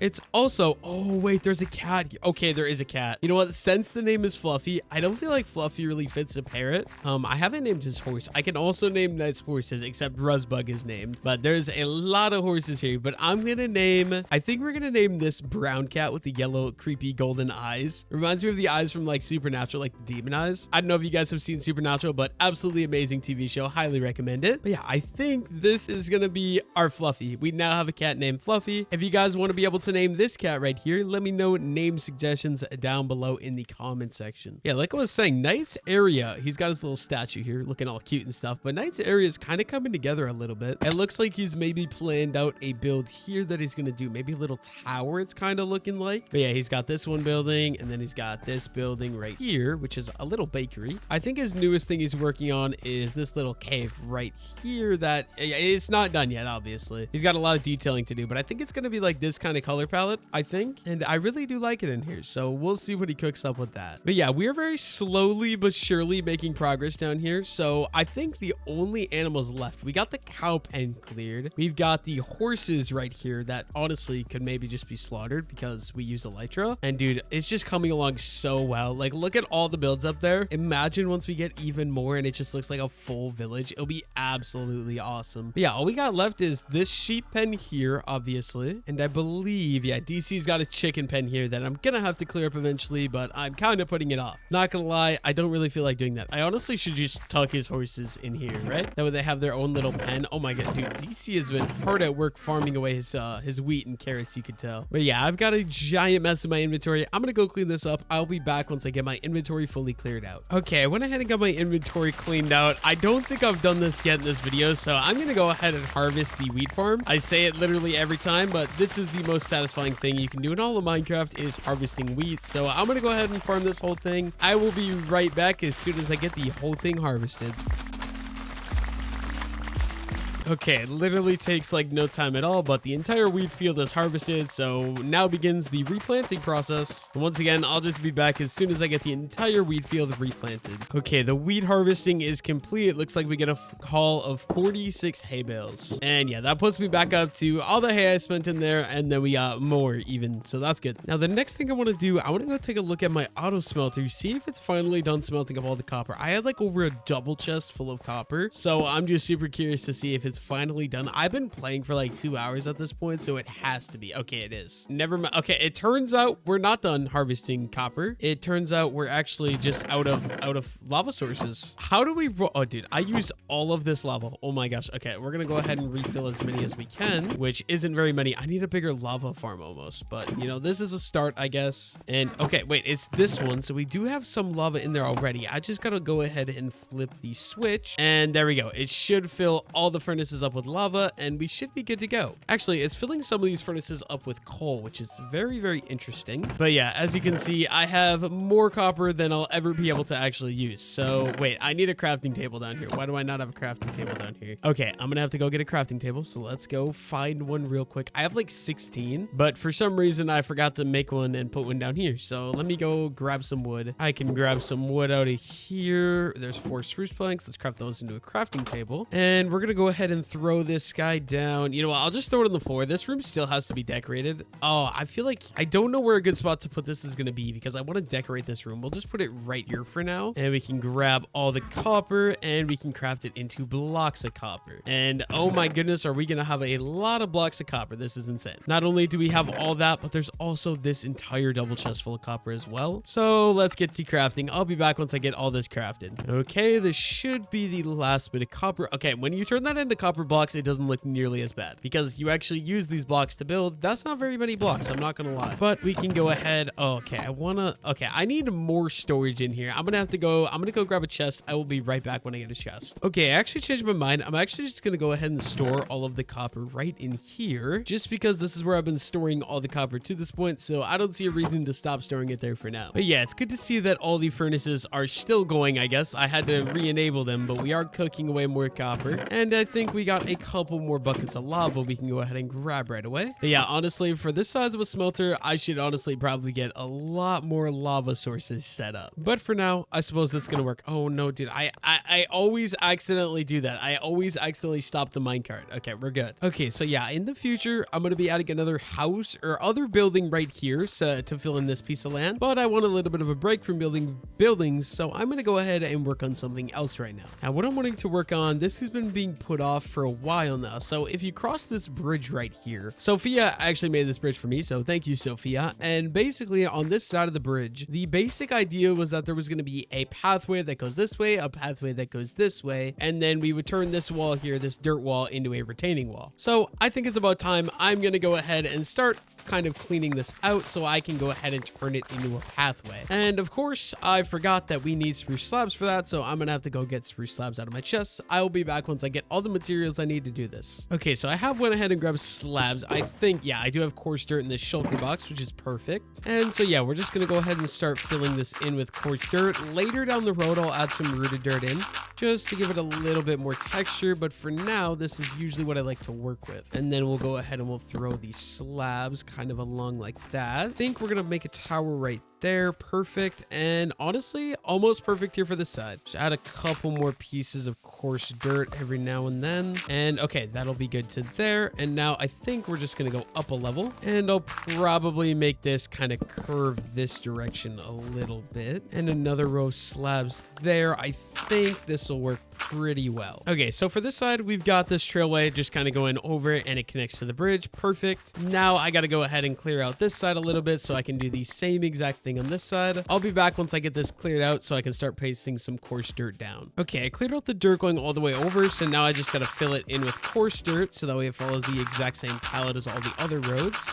It's also, oh wait, there's a cat. Okay, there is a cat. You know what? Since the name is Fluffy, I don't feel like Fluffy really fits a parrot. I haven't named his horse. I can also name Knight's horses, except Ruzbug is named. But there's a lot of horses here. But I'm gonna name, I think we're gonna name this brown cat with the yellow, creepy golden eyes. Reminds me of the eyes from like Supernatural, like the demon eyes. I don't know if you guys have seen Supernatural, but absolutely amazing TV show. Highly recommend it. But yeah, I think this is gonna be our Fluffy. We now have a cat named Fluffy. If you guys want to be able to to name this cat right here, let me know name suggestions down below in the comment section. Yeah, like I was saying, Knight's area, he's got his little statue here looking all cute and stuff, but Knight's area is kind of coming together a little bit. It looks like he's maybe planned out a build here that he's going to do, maybe a little tower it's kind of looking like. But yeah, he's got this one building, and then he's got this building right here, which is a little bakery. I think his newest thing he's working on is this little cave right here that it's not done yet, obviously. He's got a lot of detailing to do, but I think it's going to be like this kind of color palette, I think. And I really do like it in here, so we'll see what he cooks up with that. But yeah, we are very slowly but surely making progress down here. So I think the only animals left, we got the cow pen cleared. We've got the horses right here that honestly could maybe just be slaughtered because we use Elytra. And dude, it's just coming along so well. Like, look at all the builds up there. Imagine once we get even more and it just looks like a full village. It'll be absolutely awesome. But yeah, all we got left is this sheep pen here, obviously. And I believe, yeah, DC's got a chicken pen here that I'm gonna have to clear up eventually, but I'm kind of putting it off. Not gonna lie, I don't really feel like doing that. I honestly should just tuck his horses in here, right? That way they have their own little pen. Oh my god, dude, DC has been hard at work farming away his wheat and carrots, you could tell. But yeah, I've got a giant mess in my inventory. I'm gonna go clean this up. I'll be back once I get my inventory fully cleared out. Okay, I went ahead and got my inventory cleaned out. I don't think I've done this yet in this video, so I'm gonna go ahead and harvest the wheat farm. I say it literally every time, but this is the most satisfying thing you can do in all of Minecraft is harvesting wheat. So I'm gonna go ahead and farm this whole thing. I will be right back as soon as I get the whole thing harvested. Okay, it literally takes like no time at all, but the entire wheat field is harvested, so now begins the replanting process. And once again, I'll just be back as soon as I get the entire wheat field replanted. Okay, the wheat harvesting is complete. It looks like we get a haul of 46 hay bales. And yeah, that puts me back up to all the hay I spent in there, and then we got more even, so that's good. Now, the next thing I want to do, I want to go take a look at my auto smelter, see if it's finally done smelting of all the copper. I had like over a double chest full of copper, so I'm just super curious to see if it's finally done. I've been playing for like 2 hours at this point, so it has to be. Okay, it is. Never mind. Okay, it turns out we're not done harvesting copper. It turns out we're actually just out of lava sources. How do we oh dude, I used all of this lava. Oh my gosh. Okay, we're gonna go ahead and refill as many as we can, which isn't very many. I need a bigger lava farm almost, but you know, this is a start, I guess. And okay, wait, it's this one, so we do have some lava in there already. I just gotta go ahead and flip the switch, and there we go. It should fill all the furnaces up with lava, and we should be good to go. Actually, it's filling some of these furnaces up with coal, which is very, very interesting. But yeah, as you can see, I have more copper than I'll ever be able to actually use. So wait, I need a crafting table down here. Why do I not have a crafting table down here? Okay, I'm gonna have to go get a crafting table, so let's go find one real quick. I have like 16, but for some reason I forgot to make one and put one down here. So let me go grab some wood. I can grab some wood out of here. There's 4 spruce planks. Let's craft those into a crafting table, and we're gonna go ahead and throw this guy down. You know what? I'll just throw it on the floor. This room still has to be decorated. Oh, I feel like I don't know where a good spot to put this is going to be because I want to decorate this room. We'll just put it right here for now, and we can grab all the copper and we can craft it into blocks of copper. And oh my goodness, are we going to have a lot of blocks of copper? This is insane. Not only do we have all that, but there's also this entire double chest full of copper as well. So let's get to crafting. I'll be back once I get all this crafted. Okay, this should be the last bit of copper. Okay, when you turn that into copper blocks, it doesn't look nearly as bad because you actually use these blocks to build. That's not very many blocks, I'm not gonna lie, but we can go ahead. Oh, okay, I need more storage in here. I'm gonna go grab a chest. I will be right back when I get a chest. Okay, I actually changed my mind. I'm actually just gonna go ahead and store all of the copper right in here just because this is where I've been storing all the copper to this point, so I don't see a reason to stop storing it there for now. But yeah, it's good to see that all the furnaces are still going. I guess I had to re-enable them, but we are cooking away more copper, and I think we got a couple more buckets of lava we can go ahead and grab right away. But yeah, honestly, for this size of a smelter, I should honestly probably get a lot more lava sources set up. But for now, I suppose this is gonna work. Oh no, dude, I always accidentally do that. I always accidentally stop the minecart. Okay, we're good. Okay, so yeah, in the future, I'm gonna be adding another house or other building right here to fill in this piece of land. But I want a little bit of a break from building buildings, so I'm gonna go ahead and work on something else right now. Now, what I'm wanting to work on, this has been being put off for a while now. So if you cross this bridge right here, Sophia actually made this bridge for me, so thank you, Sophia. And basically on this side of the bridge, the basic idea was that there was going to be a pathway that goes this way, a pathway that goes this way, and then we would turn this wall here, this dirt wall, into a retaining wall. So I think it's about time I'm going to go ahead and start kind of cleaning this out so I can go ahead and turn it into a pathway. And of course, I forgot that we need spruce slabs for that, so I'm gonna have to go get spruce slabs out of my chest. I will be back once I get all the materials I need to do this. Okay, so I have went ahead and grabbed slabs. I think, yeah, I do have coarse dirt in this shulker box, which is perfect. And so yeah, we're just gonna go ahead and start filling this in with coarse dirt. Later down the road, I'll add some rooted dirt in just to give it a little bit more texture, but for now, this is usually what I like to work with. And then we'll go ahead and we'll throw these slabs kind of along like that. I think we're gonna make a tower right there. Perfect. And honestly, almost perfect here for this side. Just add a couple more pieces of coarse dirt every now and then. And okay, that'll be good to there. And now I think we're just gonna go up a level, and I'll probably make this kind of curve this direction a little bit. And another row of slabs there. I think this will work pretty well. Okay, so for this side, we've got this trailway just kind of going over it, and it connects to the bridge. Perfect. Now I got to go ahead and clear out this side a little bit so I can do the same exact thing on this side. I'll be back once I get this cleared out so I can start pasting some coarse dirt down. Okay, I cleared out the dirt going all the way over, so now I just got to fill it in with coarse dirt so that way it follows the exact same palette as all the other roads.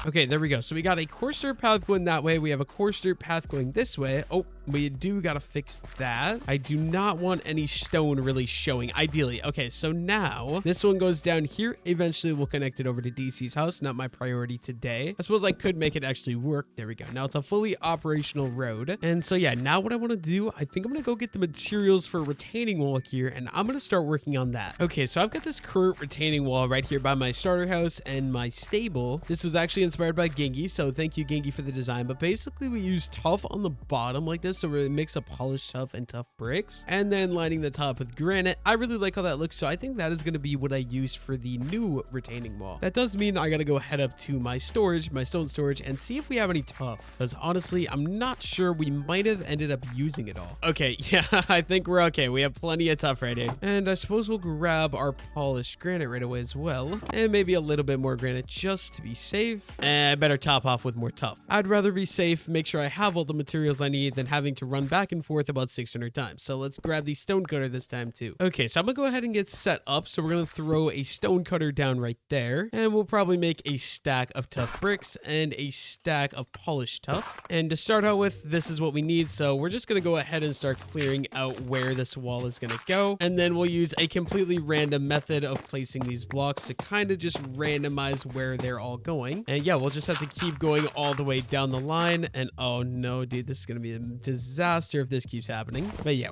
Okay, there we go. So we got a coarse dirt path going that way. We have a coarse dirt path going this way. Oh, we do got to fix that. I do not want any stone really showing, ideally. Okay, so now this one goes down here. Eventually, we'll connect it over to DC's house. Not my priority today. I suppose I could make it actually work. There we go. Now it's a fully operational road. And so, yeah, now what I want to do, I think I'm going to go get the materials for a retaining wall here, and I'm going to start working on that. Okay, so I've got this current retaining wall right here by my starter house and my stable. This was actually inspired by Gengi, so thank you, Gengi, for the design. But basically, we use tuff on the bottom like this, so we mix up polished tuff and tough bricks, and then lining the top with granite. I really like how that looks, so I think that is going to be what I use for the new retaining wall. That does mean I got to go head up to my storage, my stone storage, and see if we have any tuff, because honestly, I'm not sure. We might have ended up using it all. Okay, yeah, I think we're okay. We have plenty of tuff right here, and I suppose we'll grab our polished granite right away as well, and maybe a little bit more granite just to be safe. And I better top off with more tuff. I'd rather be safe, make sure I have all the materials I need, than having to run back and forth about 600 times. So let's grab the stone cutter this time too. Okay, so I'm gonna go ahead and get set up. So we're gonna throw a stone cutter down right there, and we'll probably make a stack of tough bricks and a stack of polished tuff. And to start out with, this is what we need. So we're just gonna go ahead and start clearing out where this wall is gonna go, and then we'll use a completely random method of placing these blocks to kind of just randomize where they're all going. And yeah, we'll just have to keep going all the way down the line. And oh no, dude, this is gonna be a disaster if this keeps happening. But yeah,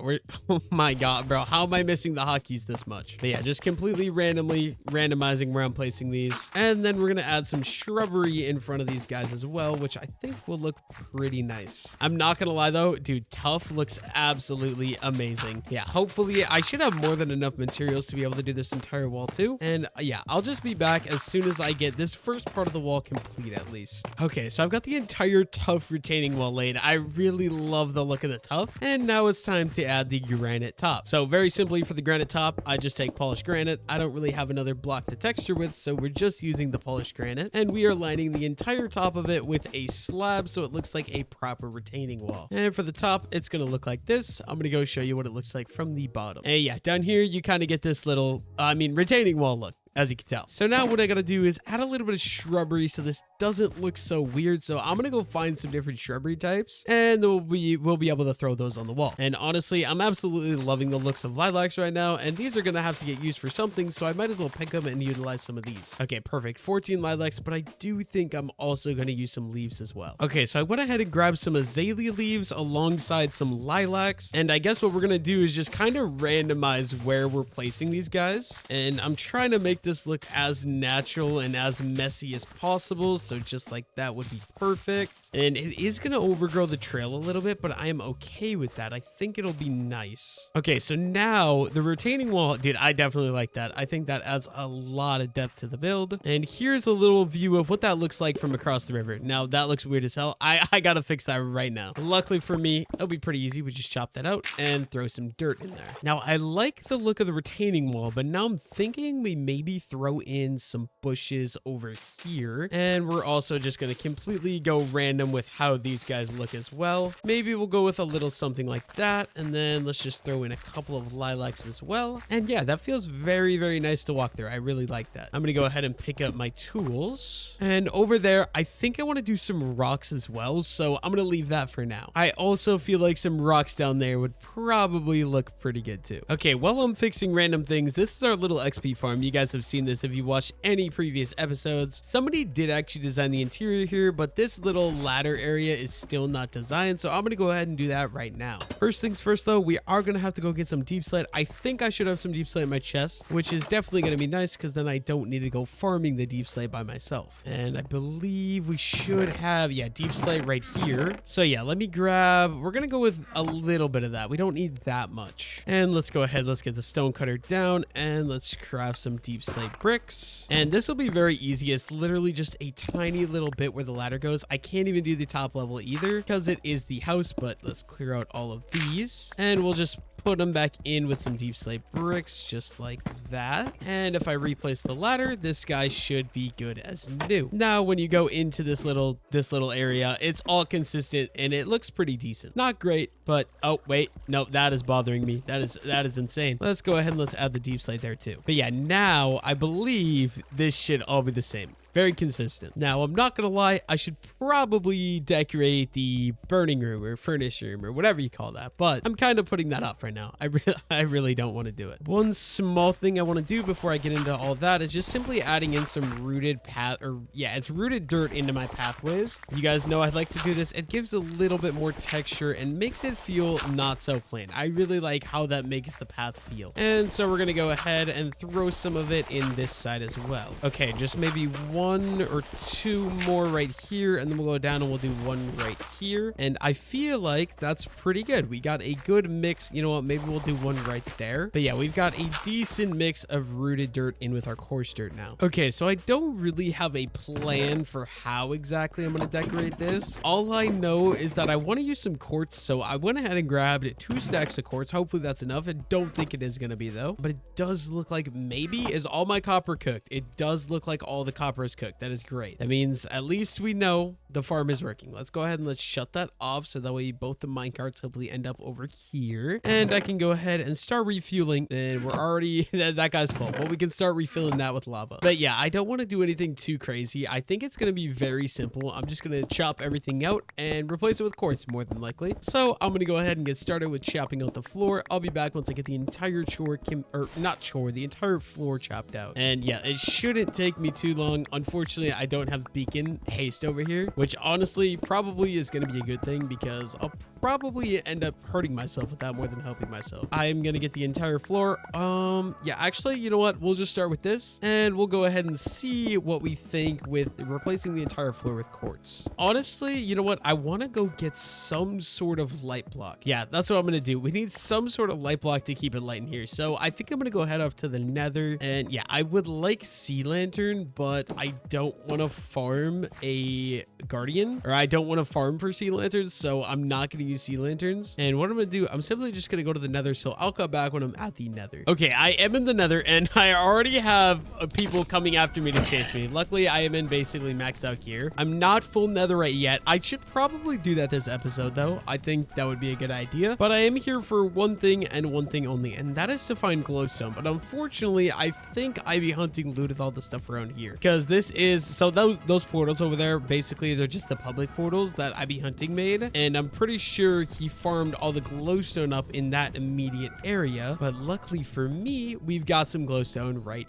oh my god, bro, how am I missing the hotkeys this much? But yeah, just completely randomizing where I'm placing these. And then we're gonna add some shrubbery in front of these guys as well, which I think will look pretty nice. I'm not gonna lie though, dude, tuff looks absolutely amazing. Yeah, hopefully I should have more than enough materials to be able to do this entire wall too. And yeah, I'll just be back as soon as I get this first part of the wall complete at least. Okay, so I've got the entire tuff retaining wall laid. I really love the look of the tuff, and now it's time to add the granite top. So very simply, for the granite top, I just take polished granite. I don't really have another block to texture with, so we're just using the polished granite, and we are lining the entire top of it with a slab so it looks like a proper retaining wall. And for the top, it's gonna look like this. I'm gonna go show you what it looks like from the bottom. And yeah, down here you kind of get this little retaining wall look, as you can tell. So now what I gotta do is add a little bit of shrubbery so this doesn't look so weird. So I'm gonna go find some different shrubbery types, and we'll be able to throw those on the wall. And honestly, I'm absolutely loving the looks of lilacs right now, and these are gonna have to get used for something, so I might as well pick them and utilize some of these. Okay, perfect. 14 lilacs, but I do think I'm also gonna use some leaves as well. Okay, so I went ahead and grabbed some azalea leaves alongside some lilacs, and I guess what we're gonna do is just kind of randomize where we're placing these guys, and I'm trying to make this look as natural and as messy as possible, so just like that would be perfect. And it is gonna overgrow the trail a little bit, but I am okay with that. I think it'll be nice. Okay, so now the retaining wall, dude, I definitely like that. I think that adds a lot of depth to the build. And here's a little view of what that looks like from across the river. Now that looks weird as hell. I gotta fix that right now. Luckily for me, it'll be pretty easy. We just chop that out and throw some dirt in there. Now I like the look of the retaining wall, but now I'm thinking we maybe maybe throw in some bushes over here. And we're also just going to completely go random with how these guys look as well. Maybe we'll go with a little something like that. And then let's just throw in a couple of lilacs as well. And yeah, that feels very, very nice to walk through. I really like that. I'm going to go ahead and pick up my tools. And over there, I think I want to do some rocks as well. So I'm going to leave that for now. I also feel like some rocks down there would probably look pretty good too. Okay, while I'm fixing random things, this is our little XP farm. You guys have seen this if you watched any previous episodes. Somebody did actually design the interior here, but this little ladder area is still not designed. So I'm going to go ahead and do that right now. First things first though, we are going to have to go get some deep slate. I think I should have some deep slate in my chest, which is definitely going to be nice because then I don't need to go farming the deep slate by myself. And I believe we should have, yeah, deep slate right here. So yeah, let me grab, we're going to go with a little bit of that. We don't need that much. And let's go ahead, let's get the stone cutter down and let's craft some deep slate bricks. And this will be very easy. It's literally just a tiny little bit where the ladder goes. I can't even do the top level either because it is the house, but let's clear out all of these and we'll just put them back in with some deep slate bricks just like that. And if I replace the ladder, this guy should be good as new. Now when you go into this little area, it's all consistent and it looks pretty decent. Not great, but oh wait, no, that is bothering me. That is insane. Let's go ahead and let's add the deep slate there too. But yeah, now I believe this should all be the same. Very consistent. Now, I'm not going to lie, I should probably decorate the burning room or furnace room or whatever you call that, but I'm kind of putting that off right now. I really don't want to do it. One small thing I want to do before I get into all that is just simply adding in some rooted it's rooted dirt into my pathways. You guys know I like to do this. It gives a little bit more texture and makes it feel not so plain. I really like how that makes the path feel. And so we're going to go ahead and throw some of it in this side as well. Okay, just maybe one or two more right here, and then we'll go down and we'll do one right here. And I feel like that's pretty good. We got a good mix. You know what? Maybe we'll do one right there. But yeah, we've got a decent mix of rooted dirt in with our coarse dirt now. Okay, so I don't really have a plan for how exactly I'm going to decorate this. All I know is that I want to use some quartz, so I went ahead and grabbed 2 stacks of quartz. Hopefully that's enough. I don't think it is going to be though, but it does look like maybe is all my copper cooked. It does look like all the copper is cooked. That is great. That means at least we know the farm is working. Let's go ahead and let's shut that off so that way both the minecarts hopefully end up over here. And I can go ahead and start refueling. And we're already, that guy's full, but we can start refilling that with lava. But yeah, I don't want to do anything too crazy. I think it's going to be very simple. I'm just going to chop everything out and replace it with quartz more than likely. So I'm going to go ahead and get started with chopping out the floor. I'll be back once I get the entire the entire floor chopped out. And yeah, it shouldn't take me too long. Unfortunately, I don't have beacon haste over here, which honestly probably is going to be a good thing because I'll probably end up hurting myself with that more than helping myself. I am going to get the entire floor. Yeah, actually, you know what? We'll just start with this and we'll go ahead and see what we think with replacing the entire floor with quartz. Honestly, you know what? I want to go get some sort of light block. Yeah, that's what I'm going to do. We need some sort of light block to keep it light in here. So I think I'm going to go head off to the nether. And yeah, I would like sea lantern, but I don't want to farm a guardian, or I don't want to farm for sea lanterns. So I'm not going to use sea lanterns. And what I'm going to do, I'm simply just going to go to the nether. So I'll come back when I'm at the nether. Okay, I am in the nether and I already have people coming after me to chase me. Luckily, I am in basically maxed out gear. I'm not full netherite yet. I should probably do that this episode though. I think that would be a good idea. But I am here for one thing and one thing only, and that is to find glowstone. But unfortunately, I think I be hunting loot with all the stuff around here. Because this is, so those portals over there, basically they're just the public portals that I be hunting made. And I'm pretty sure he farmed all the glowstone up in that immediate area. But luckily for me, we've got some glowstone right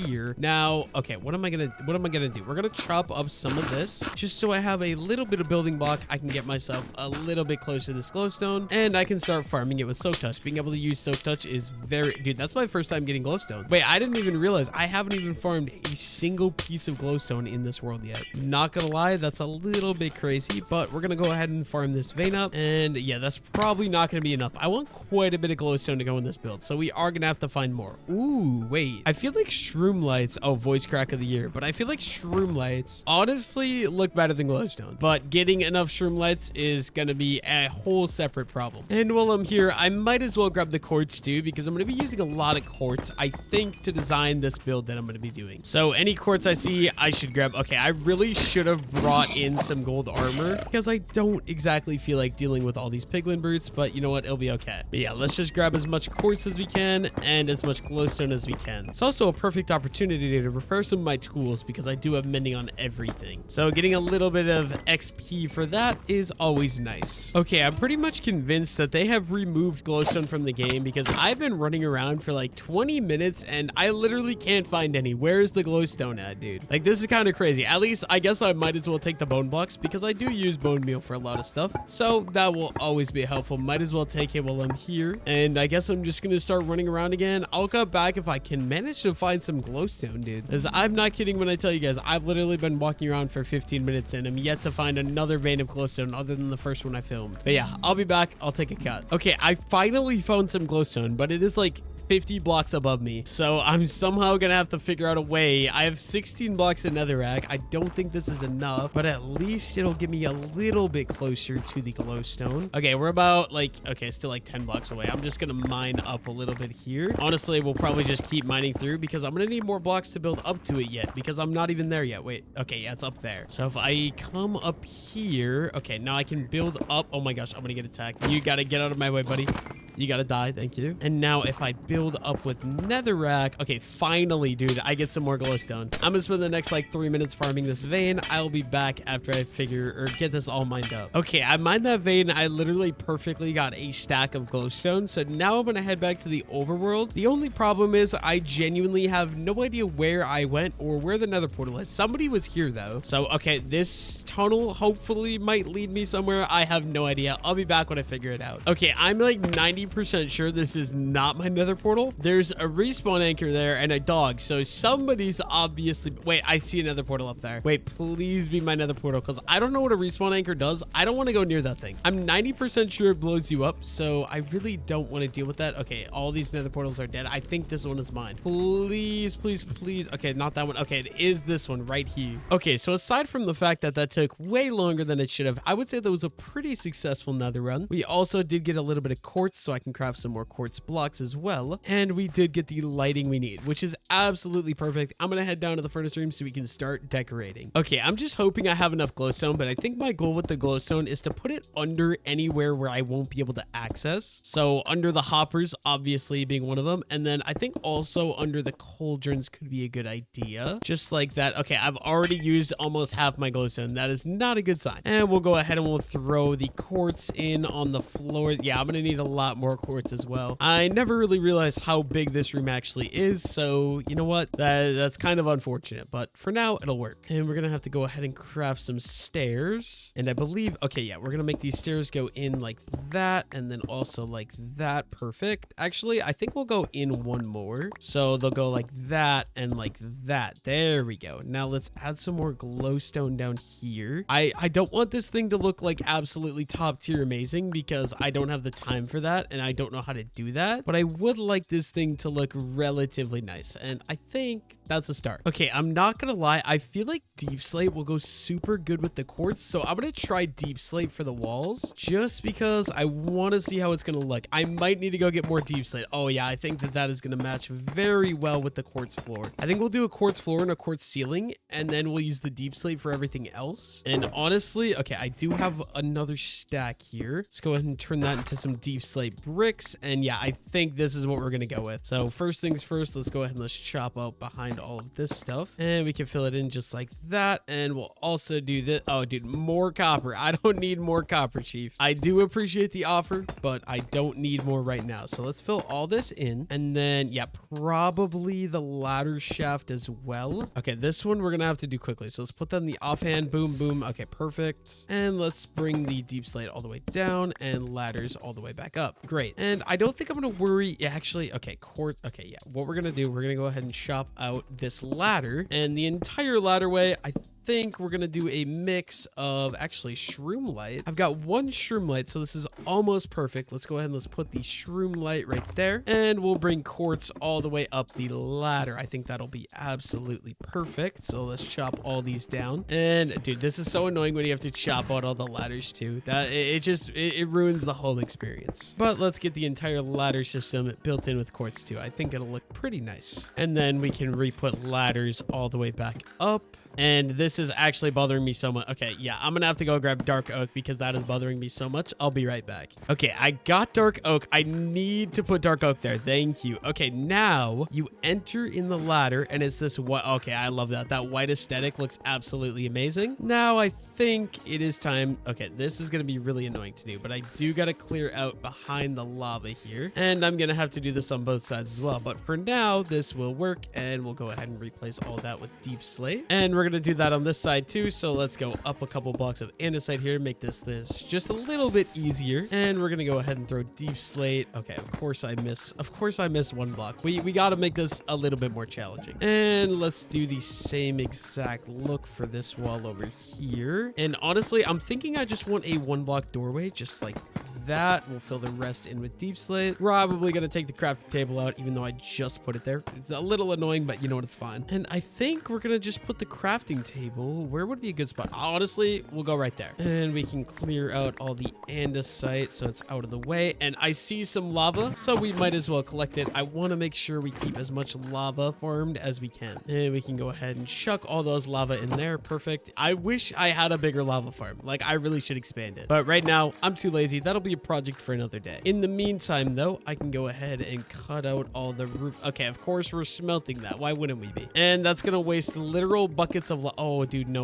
here. Now, okay, what am I gonna do? We're gonna chop up some of this just so I have a little bit of building block. I can get myself a little bit closer to this glowstone and I can start farming it with soak touch. Being able to use soak touch is very, dude, that's my first time getting glowstone. Wait, I didn't even realize I haven't even farmed a single piece of glowstone in this world yet. Not gonna lie, that's a little bit crazy, but we're gonna go ahead and farm this vein up. And yeah, that's probably not gonna be enough. I want quite a bit of glowstone to go in this build, so we are gonna have to find more. Ooh, wait. I feel like shroom lights, oh, voice crack of the year, but I feel like shroom lights honestly look better than glowstone, but getting enough shroom lights is gonna be a whole separate problem. And while I'm here, I might as well grab the quartz too, because I'm gonna be using a lot of quartz, I think, to design this build that I'm gonna be doing. So any quartz I see, I should grab. Okay, I really should have brought in some gold armor because I don't exactly feel like dealing with all these piglin brutes, but you know what? It'll be okay. But yeah, let's just grab as much quartz as we can and as much glowstone as we can. It's also a perfect opportunity to repair some of my tools because I do have mending on everything. So getting a little bit of XP for that is always nice. Okay, I'm pretty much convinced that they have removed glowstone from the game because I've been running around for like 20 minutes and I literally can't find any. Where's the glowstone at, dude? Like, this is kind of crazy. At least I guess I might as well take the bone blocks because I do use bone meal for a lot of stuff. So that will always be helpful. Might as well take it while I'm here. And I guess I'm just going to start running around again. I'll cut back if I can manage to find some glowstone, dude. Because I'm not kidding when I tell you guys, I've literally been walking around for 15 minutes and I'm yet to find another vein of glowstone other than the first one I filmed. But yeah, I'll be back. I'll take a cut. Okay, I finally found some glowstone, but it is like 50 blocks above me, so I'm somehow gonna have to figure out a way. I have 16 blocks of netherrack. I don't think this is enough, but at least it'll get me a little bit closer to the glowstone. Okay, we're about like, okay, still like 10 blocks away. I'm just gonna mine up a little bit here. Honestly, we'll probably just keep mining through because I'm gonna need more blocks to build up to it yet because I'm not even there yet. Wait, okay, yeah, it's up there. So if I come up here, okay, now I can build up. Oh my gosh, I'm gonna get attacked. You gotta get out of my way, buddy. You gotta die. Thank you. And now if I build up with netherrack, okay, finally, dude, I get some more glowstone. I'm gonna spend the next like 3 minutes farming this vein. I'll be back after I figure or get this all mined up. Okay, I mined that vein. I literally perfectly got a stack of glowstone. So now I'm gonna head back to the overworld. The only problem is I genuinely have no idea where I went or where the nether portal is. Somebody was here though. So, okay, this tunnel hopefully might lead me somewhere. I have no idea. I'll be back when I figure it out. Okay, I'm like 90% sure this is not my nether portal. There's a respawn anchor there and a dog, so somebody's obviously... Wait, I see another portal up there. Wait, please be my nether portal because I don't know what a respawn anchor does. I don't want to go near that thing. I'm 90% sure it blows you up, so I really don't want to deal with that. Okay, all these nether portals are dead. I think this one is mine. Please, please, please. Okay, not that one. Okay, it is this one right here. Okay, so aside from the fact that that took way longer than it should have, I would say that was a pretty successful nether run. We also did get a little bit of quartz, so I can craft some more quartz blocks as well. And we did get the lighting we need, which is absolutely perfect. I'm gonna head down to the furnace room so we can start decorating. Okay, I'm just hoping I have enough glowstone, but I think my goal with the glowstone is to put it under anywhere where I won't be able to access. So under the hoppers, obviously being one of them. And then I think also under the cauldrons could be a good idea. Just like that. Okay, I've already used almost half my glowstone. That is not a good sign. And we'll go ahead and we'll throw the quartz in on the floor. Yeah, I'm gonna need a lot more quartz as well. I never really realized how big this room actually is, so you know what? That's kind of unfortunate, but for now it'll work. And we're gonna have to go ahead and craft some stairs. And I believe, okay, yeah, we're gonna make these stairs go in like that and then also like that. Perfect. Actually, I think we'll go in one more. So they'll go like that and like that. There we go. Now let's add some more glowstone down here. I don't want this thing to look like absolutely top tier amazing because I don't have the time for that and I don't know how to do that, but I would like this thing to look relatively nice, and I think that's a start. Okay, I'm not gonna lie, I feel like deep slate will go super good with the quartz, so I'm gonna try deep slate for the walls just because I want to see how it's gonna look. I might need to go get more deep slate. Oh yeah, I think that is gonna match very well with the quartz floor. I think we'll do a quartz floor and a quartz ceiling, and then we'll use the deep slate for everything else. And honestly, okay, I do have another stack here. Let's go ahead and turn that into some deep slate bricks. And yeah, I think this is what we're gonna go with. So first things first, let's go ahead and let's chop out behind all of this stuff, and we can fill it in just like that. And we'll also do this. Oh dude, more copper. I don't need more copper, chief. I do appreciate the offer, but I don't need more right now. So let's fill all this in, and then yeah, probably the ladder shaft as well. Okay, this one we're gonna have to do quickly, so let's put that in the offhand. Boom, boom. Okay, perfect. And let's bring the deep slate all the way down and ladders all the way back up. Great. And I don't think I'm gonna worry. Yeah, actually, okay, okay, yeah, what we're gonna do, we're gonna go ahead and chop out this ladder, and the entire ladder way, I think we're gonna do a mix of actually shroom light. I've got one shroom light, so this is almost perfect. Let's go ahead and let's put the shroom light right there, and we'll bring quartz all the way up the ladder. I think that'll be absolutely perfect. So let's chop all these down. And dude, this is so annoying when you have to chop out all the ladders too. That it ruins the whole experience. But let's get the entire ladder system built in with quartz too. I think it'll look pretty nice. And then we can re-put ladders all the way back up. And this is actually bothering me so much. Okay, yeah, I'm gonna have to go grab dark oak because that is bothering me so much. I'll be right back. Okay, I got dark oak. I need to put dark oak there. Thank you. Okay, now you enter in the ladder and it's this white. Okay, I love that. That white aesthetic looks absolutely amazing. Now I think it is time. Okay, this is gonna be really annoying to do, but I do gotta clear out behind the lava here. And I'm gonna have to do this on both sides as well. But for now, this will work, and we'll go ahead and replace all that with deep slate. And we're gonna do that on this side too, so let's go up a couple blocks of andesite here, make this just a little bit easier. And we're gonna go ahead and throw deep slate. Okay, of course I miss one block. We gotta make this a little bit more challenging. And let's do the same exact look for this wall over here. And honestly, I'm thinking I just want a 1-block doorway, just like that. We'll fill the rest in with deep slate. Probably gonna take the crafting table out, even though I just put it there. It's a little annoying, but you know what, it's fine. And I think we're gonna just put the crafting table. Where would be a good spot? Honestly, we'll go right there. And we can clear out all the andesite so it's out of the way. And I see some lava, so we might as well collect it. I want to make sure we keep as much lava farmed as we can. And we can go ahead and chuck all those lava in there. Perfect. I wish I had a bigger lava farm. Like, I really should expand it. But right now, I'm too lazy. That'll be a project for another day. In the meantime, though, I can go ahead and cut out all the roof. Okay, of course, we're smelting that. Why wouldn't we be? And that's going to waste literal buckets of lava. Oh, dude, no.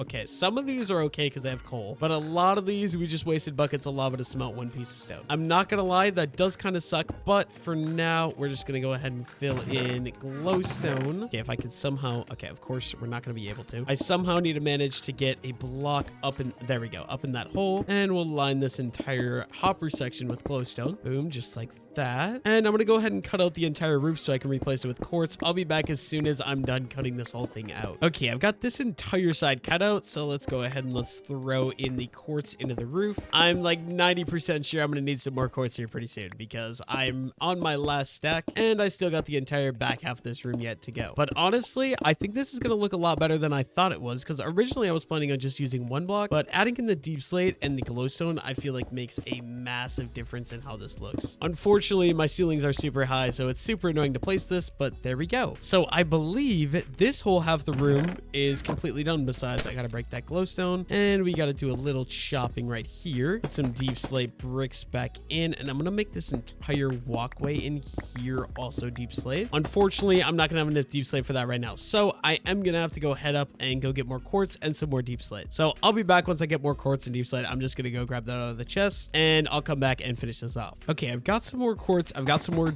Okay, some of these are okay because they have coal. But a lot of these, we just wasted buckets of lava to smelt one piece of stone. I'm not going to lie, that does kind of suck. But for now, we're just going to go ahead and fill in glowstone. Okay, if I could somehow... Okay, of course, we're not going to be able to. I somehow need to manage to get a block up in... There we go, up in that hole. And we'll line this entire hopper section with glowstone. Boom, just like that. And I'm gonna go ahead and cut out the entire roof so I can replace it with quartz. I'll be back as soon as I'm done cutting this whole thing out. Okay, I've got this entire side cut out, so let's go ahead and let's throw in the quartz into the roof. I'm like 90% sure I'm gonna need some more quartz here pretty soon because I'm on my last stack and I still got the entire back half of this room yet to go. But honestly, I think this is gonna look a lot better than I thought it was, because originally I was planning on just using 1 block, but adding in the deep slate and the glowstone I feel like makes a massive difference in how this looks. Unfortunately, my ceilings are super high, so it's super annoying to place this, but there we go. So I believe this whole half of the room is completely done. Besides, I gotta break that glowstone, and we gotta do a little chopping right here. Put some deep slate bricks back in, and I'm gonna make this entire walkway in here also deep slate. Unfortunately, I'm not gonna have enough deep slate for that right now, so I am gonna have to go head up and go get more quartz and some more deep slate. So I'll be back once I get more quartz and deep slate. I'm just gonna go grab that out of the chest, and I'll come back and finish this off. Okay, I've got some more quartz. I've got some more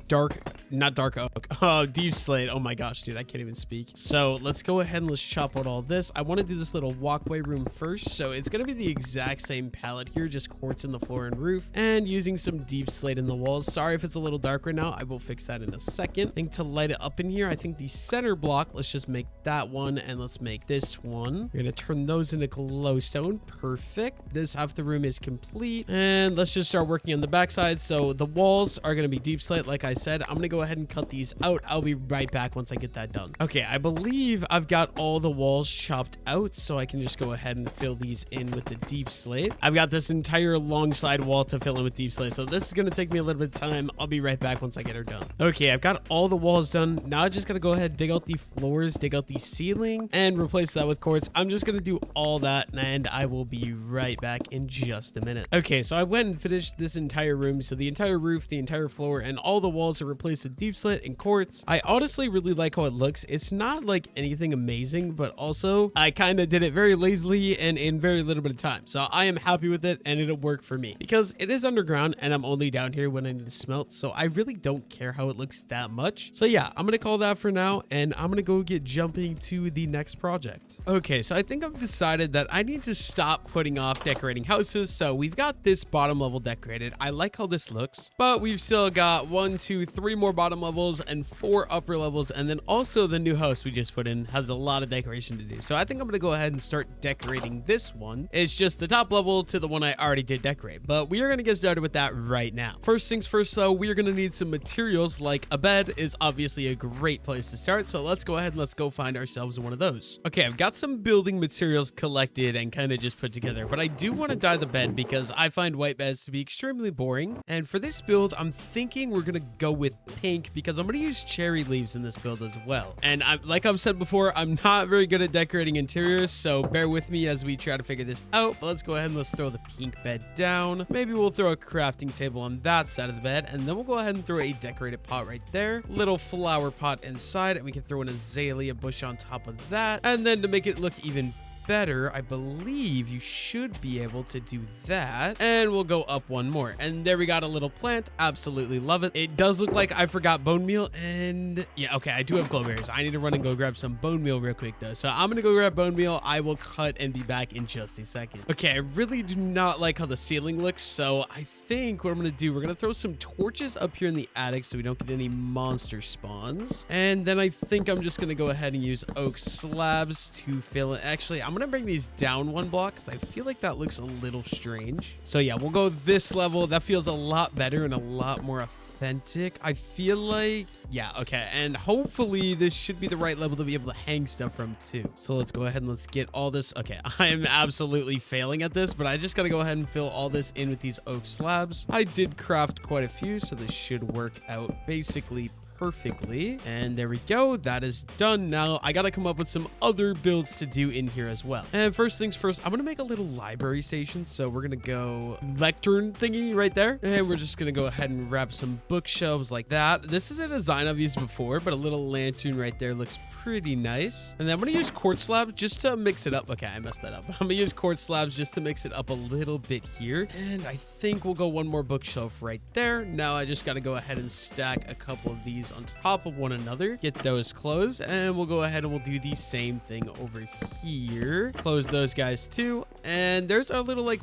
not dark oak. Oh, deep slate. Oh my gosh, dude, I can't even speak. So let's go ahead and let's chop out all this. I want to do this little walkway room first. So it's going to be the exact same palette here, just quartz in the floor and roof, and using some deep slate in the walls. Sorry if it's a little dark right now. I will fix that in a second. I think to light it up in here, I think the center block, let's just make that one, and let's make this one. We're going to turn those into glowstone. Perfect. This half of the room is complete, and let's just start working on the backside. So the walls are going to be deep slate, like I said. I'm going to go ahead and cut these out. I'll be right back once I get that done. Okay, I believe I've got all the walls chopped out, so I can just go ahead and fill these in with the deep slate. I've got this entire long side wall to fill in with deep slate, so this is going to take me a little bit of time. I'll be right back once I get her done. Okay, I've got all the walls done. Now I just got to go ahead, dig out the floors, dig out the ceiling, and replace that with quartz. I'm just going to do all that, and I will be right back in just a minute. Okay, so I went and finished this entire room. So the entire roof, the entire floor, and all the walls are replaced with deep slate and quartz. I honestly really like how it looks. It's not like anything amazing, but also I kind of did it very lazily and in very little bit of time. So I am happy with it, and it'll work for me because it is underground and I'm only down here when I need to smelt. So I really don't care how it looks that much. So yeah, I'm going to call that for now, and I'm going to go get jumping to the next project. Okay, so I think I've decided that I need to stop putting off decorating houses. So we've got this bottom level decorated. I like how this looks, but we've still got 1, 2, 3 more bottom levels and 4 upper levels. And then also the new house we just put in has a lot of decoration to do. So I think I'm going to go ahead and start decorating this one. It's just the top level to the one I already did decorate, but we are going to get started with that right now. First things first though, we are going to need some materials. Like a bed is obviously a great place to start. So let's go ahead and let's go find ourselves one of those. Okay, I've got some building materials collected and kind of just put together, but I do want to dye the bed because I find white beds to be extremely boring. And for this build, I'm thinking we're going to go with pink because I'm going to use cherry leaves in this build as well. And like I've said before, I'm not very good at decorating interiors, so bear with me as we try to figure this out. But let's go ahead and let's throw the pink bed down. Maybe we'll throw a crafting table on that side of the bed, and then we'll go ahead and throw a decorated pot right there. Little flower pot inside, and we can throw an azalea bush on top of that. And then to make it look even better, I believe you should be able to do that, and we'll go up one more, and there we got a little plant. Absolutely love it. It does look like I forgot bone meal, and yeah, okay, I do have glowberries. I need to run and go grab some bone meal real quick though, so I'm gonna go grab bone meal. I will cut and be back in just a second. Okay, I really do not like how the ceiling looks, so I think what I'm gonna do, we're gonna throw some torches up here in the attic so we don't get any monster spawns, and then I think I'm just gonna go ahead and use oak slabs to fill it. Actually, I'm gonna bring these down one block because I feel like that looks a little strange. So yeah, we'll go this level. That feels a lot better and a lot more authentic, I feel like. Yeah, okay, and hopefully this should be the right level to be able to hang stuff from too. So let's go ahead and let's get all this. Okay, I am absolutely failing at this, but I just gotta go ahead and fill all this in with these oak slabs. I did craft quite a few, so this should work out basically perfectly. And there we go. That is done. Now I gotta come up with some other builds to do in here as well. And first things first, I'm gonna make a little library station. So we're gonna go lectern thingy right there, and we're just gonna go ahead and wrap some bookshelves like that. This is a design I've used before, but a little lantern right there looks pretty nice. And then I'm gonna use quartz slabs just to mix it up. Okay, I messed that up. I'm gonna use quartz slabs just to mix it up a little bit here, and I think we'll go one more bookshelf right there. Now I just gotta go ahead and stack a couple of these on top of one another, get those closed, and we'll go ahead and we'll do the same thing over here. Close those guys too, and there's our little like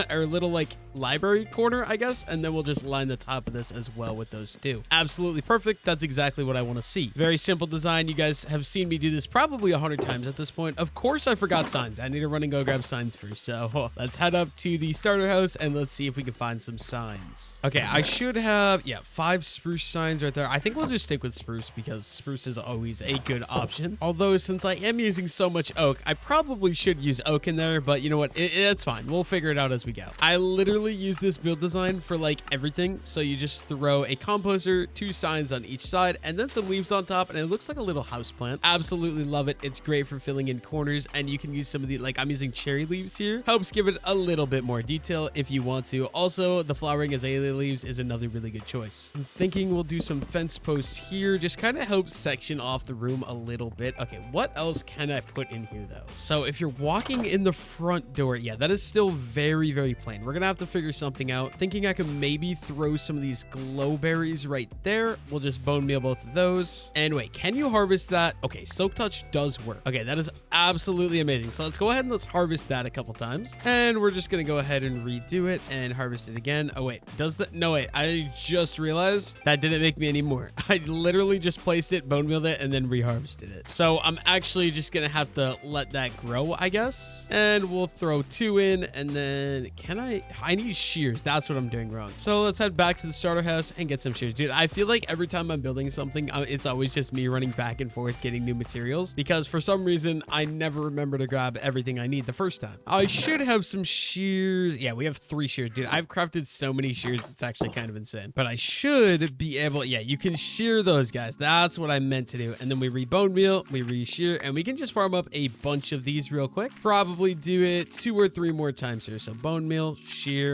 our little like library corner, I guess, and then we'll just line the top of this as well with those two. Absolutely perfect. That's exactly what I want to see. Very simple design. You guys have seen me do this probably 100 times at this point. Of course I forgot signs. I need to run and go grab signs first, so let's head up to the starter house and let's see if we can find some signs. Okay, I should have 5 spruce signs right there. I think we'll just stick with spruce because spruce is always a good option. Although since I am using so much oak, I probably should use oak in there, but you know what? It's fine. We'll figure it out as we go. I literally use this build design for like everything. So you just throw a composter, 2 signs on each side, and then some leaves on top, and it looks like a little house plant. Absolutely love it. It's great for filling in corners, and you can use some of the, like I'm using cherry leaves here. Helps give it a little bit more detail if you want to. Also, the flowering azalea leaves is another really good choice. I'm thinking we'll do some fence posts here, just kind of helps section off the room a little bit. Okay, what else can I put in here though? So if you're walking in the front door, yeah, that is still very, very plain. We're gonna have to figure something out. Thinking I could maybe throw some of these glowberries right there. We'll just bone meal both of those. And wait, can you harvest that? Okay, Silk Touch does work. Okay, that is absolutely amazing. So let's go ahead and let's harvest that a couple times. And we're just gonna go ahead and redo it and harvest it again. Oh wait, does that? No wait, I just realized that didn't make me any more. I literally just placed it, bone mealed it, and then reharvested it. So I'm actually just gonna have to let that grow, I guess. And we'll throw 2 in, and then I need shears. That's what I'm doing wrong. So let's head back to the starter house and get some shears. Dude, I feel like every time I'm building something, it's always just me running back and forth getting new materials because for some reason I never remember to grab everything I need the first time. I should have some shears. Yeah, we have 3 shears. Dude, I've crafted so many shears, it's actually kind of insane. But I should be able, yeah, you can shear those guys. That's what I meant to do. And then we re-bone meal, we re-shear, and we can just farm up a bunch of these real quick. Probably do it 2 or 3 more times here. So bone meal,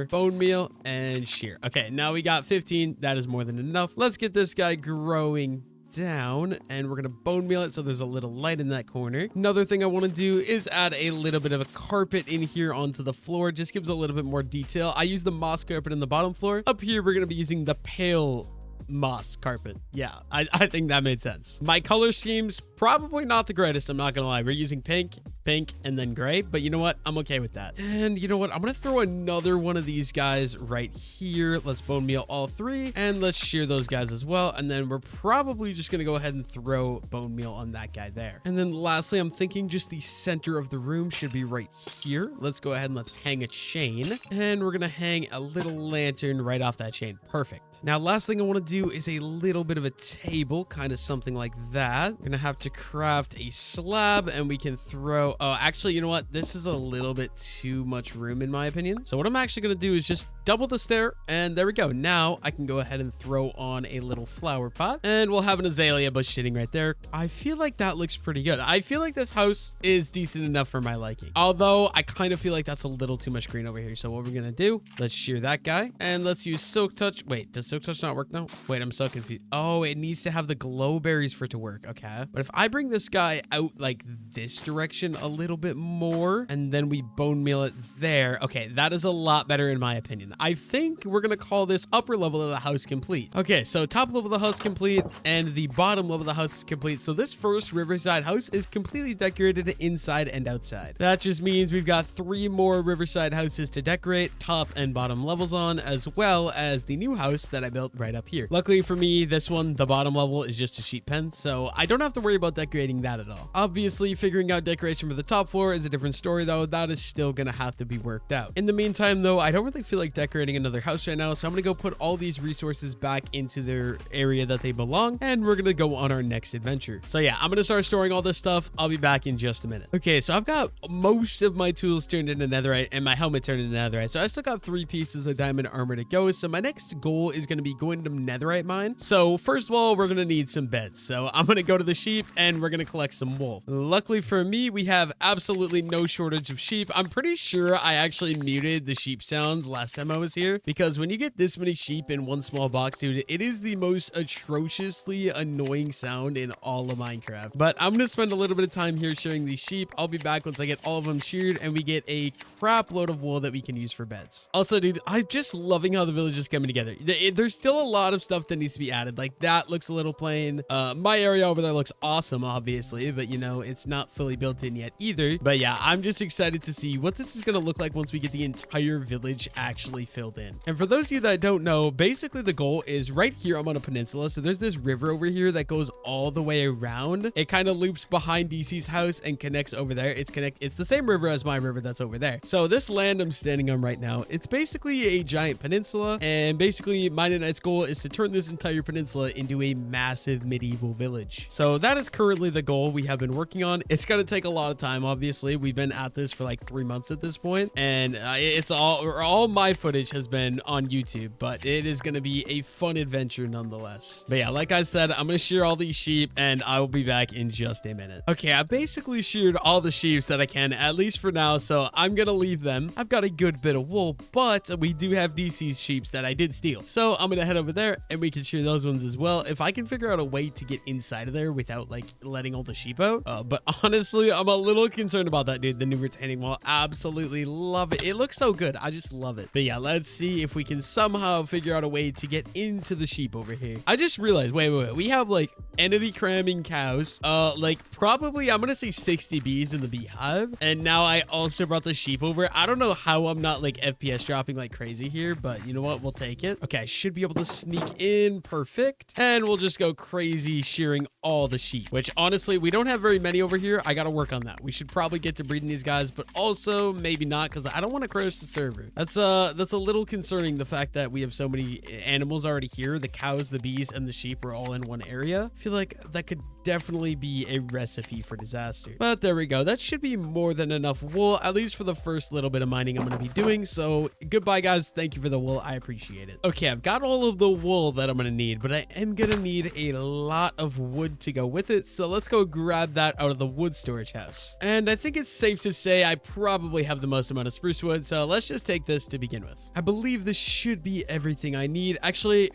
bone meal, and shear. Okay, now we got 15. That is more than enough. Let's get this guy growing down, and we're gonna bone meal it so there's a little light in that corner. Another thing I want to do is add a little bit of a carpet in here onto the floor. Just gives a little bit more detail. I use the moss carpet in the bottom floor. Up here we're gonna be using the pale moss carpet. Yeah, I think that made sense. My color scheme's probably not the greatest, I'm not gonna lie. We're using pink pink and then gray, but you know what? I'm okay with that. And you know what? I'm going to throw another one of these guys right here. Let's bone meal all three, and let's shear those guys as well. And then we're probably just going to go ahead and throw bone meal on that guy there. And then lastly, I'm thinking just the center of the room should be right here. Let's go ahead and let's hang a chain, and we're going to hang a little lantern right off that chain. Perfect. Now, last thing I want to do is a little bit of a table, kind of something like that. We're going to have to craft a slab, and we can throw, oh, actually, you know what? This is a little bit too much room in my opinion. So what I'm actually going to do is just double the stair, and there we go. Now I can go ahead and throw on a little flower pot, and we'll have an azalea bush sitting right there. I feel like that looks pretty good. I feel like this house is decent enough for my liking, although I kind of feel like that's a little too much green over here. So what we're gonna do, let's shear that guy, and let's use silk touch. Wait, does silk touch not work now? Wait, I'm so confused. Oh, it needs to have the glow berries for it to work. Okay, but if I bring this guy out like this direction a little bit more, and then we bone meal it there, okay, that is a lot better in my opinion. I think we're gonna call this upper level of the house complete. Okay, so top level of the house complete, and the bottom level of the house is complete. So this first riverside house is completely decorated inside and outside. That just means we've got 3 more riverside houses to decorate top and bottom levels on, as well as the new house that I built right up here. Luckily for me, this one, the bottom level is just a sheep pen, so I don't have to worry about decorating that at all. Obviously, figuring out decoration for the top floor is a different story though. That is still gonna have to be worked out. In the meantime though, I don't really feel like decorating another house right now, so I'm gonna go put all these resources back into their area that they belong, and we're gonna go on our next adventure. So yeah, I'm gonna start storing all this stuff. I'll be back in just a minute. Okay, so I've got most of my tools turned into netherite and my helmet turned into netherite, so I still got 3 pieces of diamond armor to go. So my next goal is gonna be going to netherite mine. So first of all, we're gonna need some beds, so I'm gonna go to the sheep and we're gonna collect some wool. Luckily for me, we have absolutely no shortage of sheep. I'm pretty sure I actually muted the sheep sounds last time I was here, because when you get this many sheep in one small box, dude, it is the most atrociously annoying sound in all of Minecraft. But I'm gonna spend a little bit of time here shearing these sheep. I'll be back once I get all of them sheared and we get a crap load of wool that we can use for beds. Also, dude, I'm just loving how the village is coming together. There's still a lot of stuff that needs to be added. Like that looks a little plain. My area over there looks awesome, obviously, but you know, it's not fully built in yet either. But yeah, I'm just excited to see what this is gonna look like once we get the entire village actually filled in. And for those of you that don't know, basically the goal is right here. I'm on a peninsula, so there's this river over here that goes all the way around. It kind of loops behind DC's house and connects over there. It's the same river as my river that's over there. So this land I'm standing on right now, it's basically a giant peninsula, and basically Mine and Knight's goal is to turn this entire peninsula into a massive medieval village. So that is currently the goal we have been working on. It's gonna take a lot of time, obviously. We've been at this for like 3 months at this point, and it's all my footage has been on YouTube, but it is going to be a fun adventure nonetheless. But yeah, like I said, I'm going to shear all these sheep and I will be back in just a minute. Okay, I basically sheared all the sheep that I can, at least for now, so I'm going to leave them. I've got a good bit of wool, but we do have DC's sheep that I did steal. So I'm going to head over there and we can shear those ones as well. If I can figure out a way to get inside of there without like letting all the sheep out. But honestly, I'm a little concerned about that, dude. The new retaining wall, absolutely love it. It looks so good. I just love it. But yeah, let's see if we can somehow figure out a way to get into the sheep over here. I just realized, wait, we have like entity cramming cows, like probably I'm gonna say 60 bees in the beehive, and now I also brought the sheep over. I don't know how I'm not like FPS dropping like crazy here, but you know what, we'll take it. Okay, I should be able to sneak in. Perfect. And we'll just go crazy shearing all the sheep, which honestly we don't have very many over here. I gotta work on that. We should probably get to breeding these guys, but also maybe not, because I don't want to crash the server. That's a little concerning, the fact that we have so many animals already here. The cows, the bees, and the sheep are all in one area. I feel like that could definitely be a recipe for disaster. But there we go. That should be more than enough wool, at least for the first little bit of mining I'm going to be doing. So goodbye, guys. Thank you for the wool. I appreciate it. Okay, I've got all of the wool that I'm going to need, but I am going to need a lot of wood to go with it. So let's go grab that out of the wood storage house. And I think it's safe to say I probably have the most amount of spruce wood. So let's just take this to begin with. I believe this should be everything I need. Actually,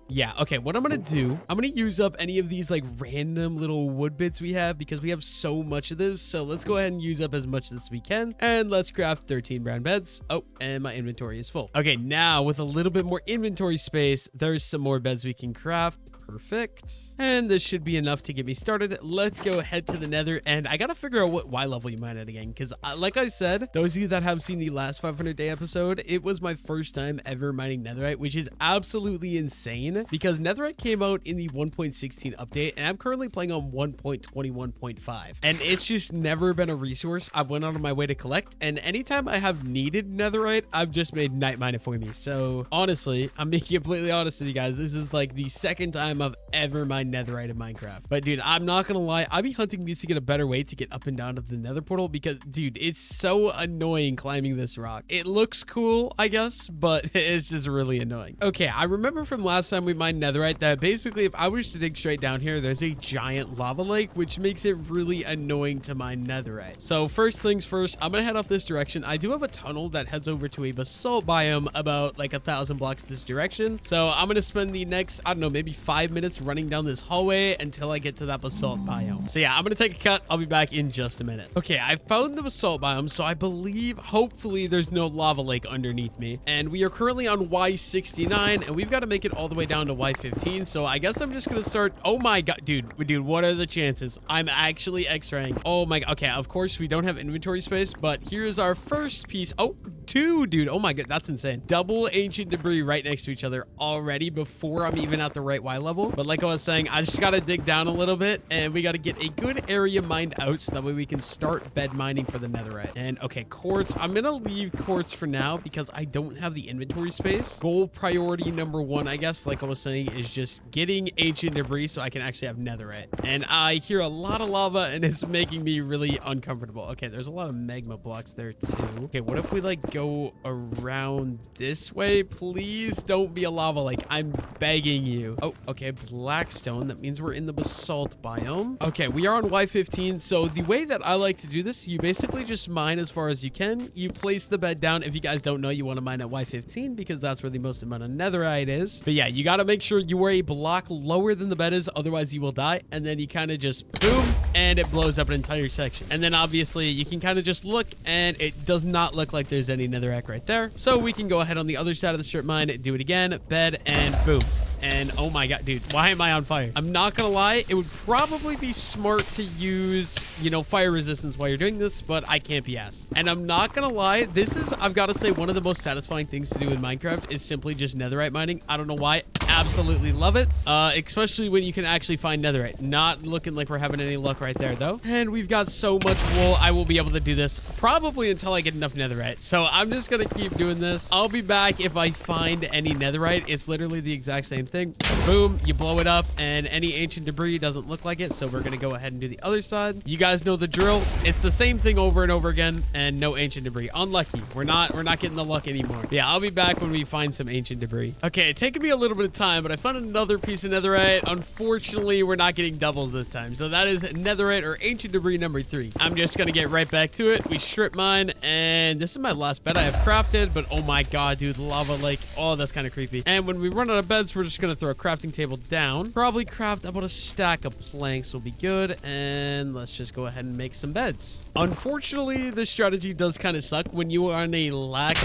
yeah. Okay, what I'm going to do, I'm going to use up any of these like random little wood bits we have, because we have so much of this. So let's go ahead and use up as much as we can, and let's craft 13 brown beds. Oh, and my inventory is full. Okay, now with a little bit more inventory space, there's some more beds we can craft. Perfect. And this should be enough to get me started. Let's go head to the nether, and I gotta figure out what Y level you mine at again, because like I said, those of you that have seen the last 500 day episode, it was my first time ever mining netherite, which is absolutely insane because netherite came out in the 1.16 update, and I'm currently playing on 1.21.5, and it's just never been a resource I've went out of my way to collect, and anytime I have needed netherite, I've just made night mine it for me. So honestly, I'm being completely honest with you guys, this is like the second time I've ever mined netherite in Minecraft. But dude, I'm not gonna lie, I'd be hunting these to get a better way to get up and down to the nether portal because dude, it's so annoying climbing this rock. It looks cool, I guess, but it's just really annoying. Okay, I remember from last time we mined netherite that basically if I was to dig straight down here, there's a giant lava lake, which makes it really annoying to mine netherite. So first things first, I'm gonna head off this direction. I do have a tunnel that heads over to a basalt biome about like 1,000 blocks this direction. So I'm gonna spend the next, I don't know, maybe 5 minutes running down this hallway until I get to that basalt biome. So yeah, I'm gonna take a cut. I'll be back in just a minute. Okay, I found the basalt biome, so I believe hopefully there's no lava lake underneath me. And we are currently on Y69, and we've got to make it all the way down to Y15. So I guess I'm just gonna start. Oh my god, dude, what are the chances? I'm actually X-raying. Oh my god. Okay, of course we don't have inventory space, but here's our first piece. Oh, two, dude. Oh my god, that's insane. Double ancient debris right next to each other already before I'm even at the right Y level. But like I was saying, I just gotta dig down a little bit, and we gotta get a good area mined out so that way we can start bed mining for the netherite. And okay, quartz. I'm gonna leave quartz for now because I don't have the inventory space. Goal priority number one, I guess, like I was saying, is just getting ancient debris so I can actually have netherite. And I hear a lot of lava, and it's making me really uncomfortable. Okay, there's a lot of magma blocks there too. Okay, what if we like go around this way? Please don't be a lava lake. I'm begging you. Oh, okay, blackstone. That means we're in the basalt biome. Okay, we are on Y15. So the way that I like to do this, you basically just mine as far as you can. You place the bed down. If you guys don't know, you want to mine at Y15 because that's where the most amount of netherite is. But yeah, you got to make sure you are a block lower than the bed is, otherwise you will die. And then you kind of just boom, and it blows up an entire section. And then obviously you can kind of just look, and it does not look like there's any netherrack right there. So we can go ahead on the other side of the strip mine, do it again, bed, and boom. And oh my god, dude, why am I on fire? I'm not gonna lie, it would probably be smart to use, you know, fire resistance while you're doing this, but I can't be asked. And I'm not gonna lie, this is, I've got to say, one of the most satisfying things to do in Minecraft is simply just netherite mining. I don't know why. Absolutely love it, especially when you can actually find netherite. Not looking like we're having any luck right there though. And we've got so much wool, I will be able to do this probably until I get enough netherite. So I'm just gonna keep doing this. I'll be back if I find any netherite. It's literally the exact same thing. Boom, you blow it up, and any ancient debris doesn't look like it, so we're gonna go ahead and do the other side. You guys know the drill. It's the same thing over and over again, and no ancient debris. Unlucky. We're not getting the luck anymore. But yeah, I'll be back when we find some ancient debris. Okay, it's taken me a little bit of time, but I found another piece of netherite. Unfortunately, we're not getting doubles this time, so that is netherite or ancient debris number 3. I'm just gonna get right back to it. We strip mine, and this is my last bed I have crafted, but oh my god, dude, lava lake. Oh, that's kind of creepy. And when we run out of beds, we're just gonna throw a crafting table down. Probably craft about a stack of planks will be good, and let's just go ahead and make some beds. Unfortunately, this strategy does kind of suck when you are in a lack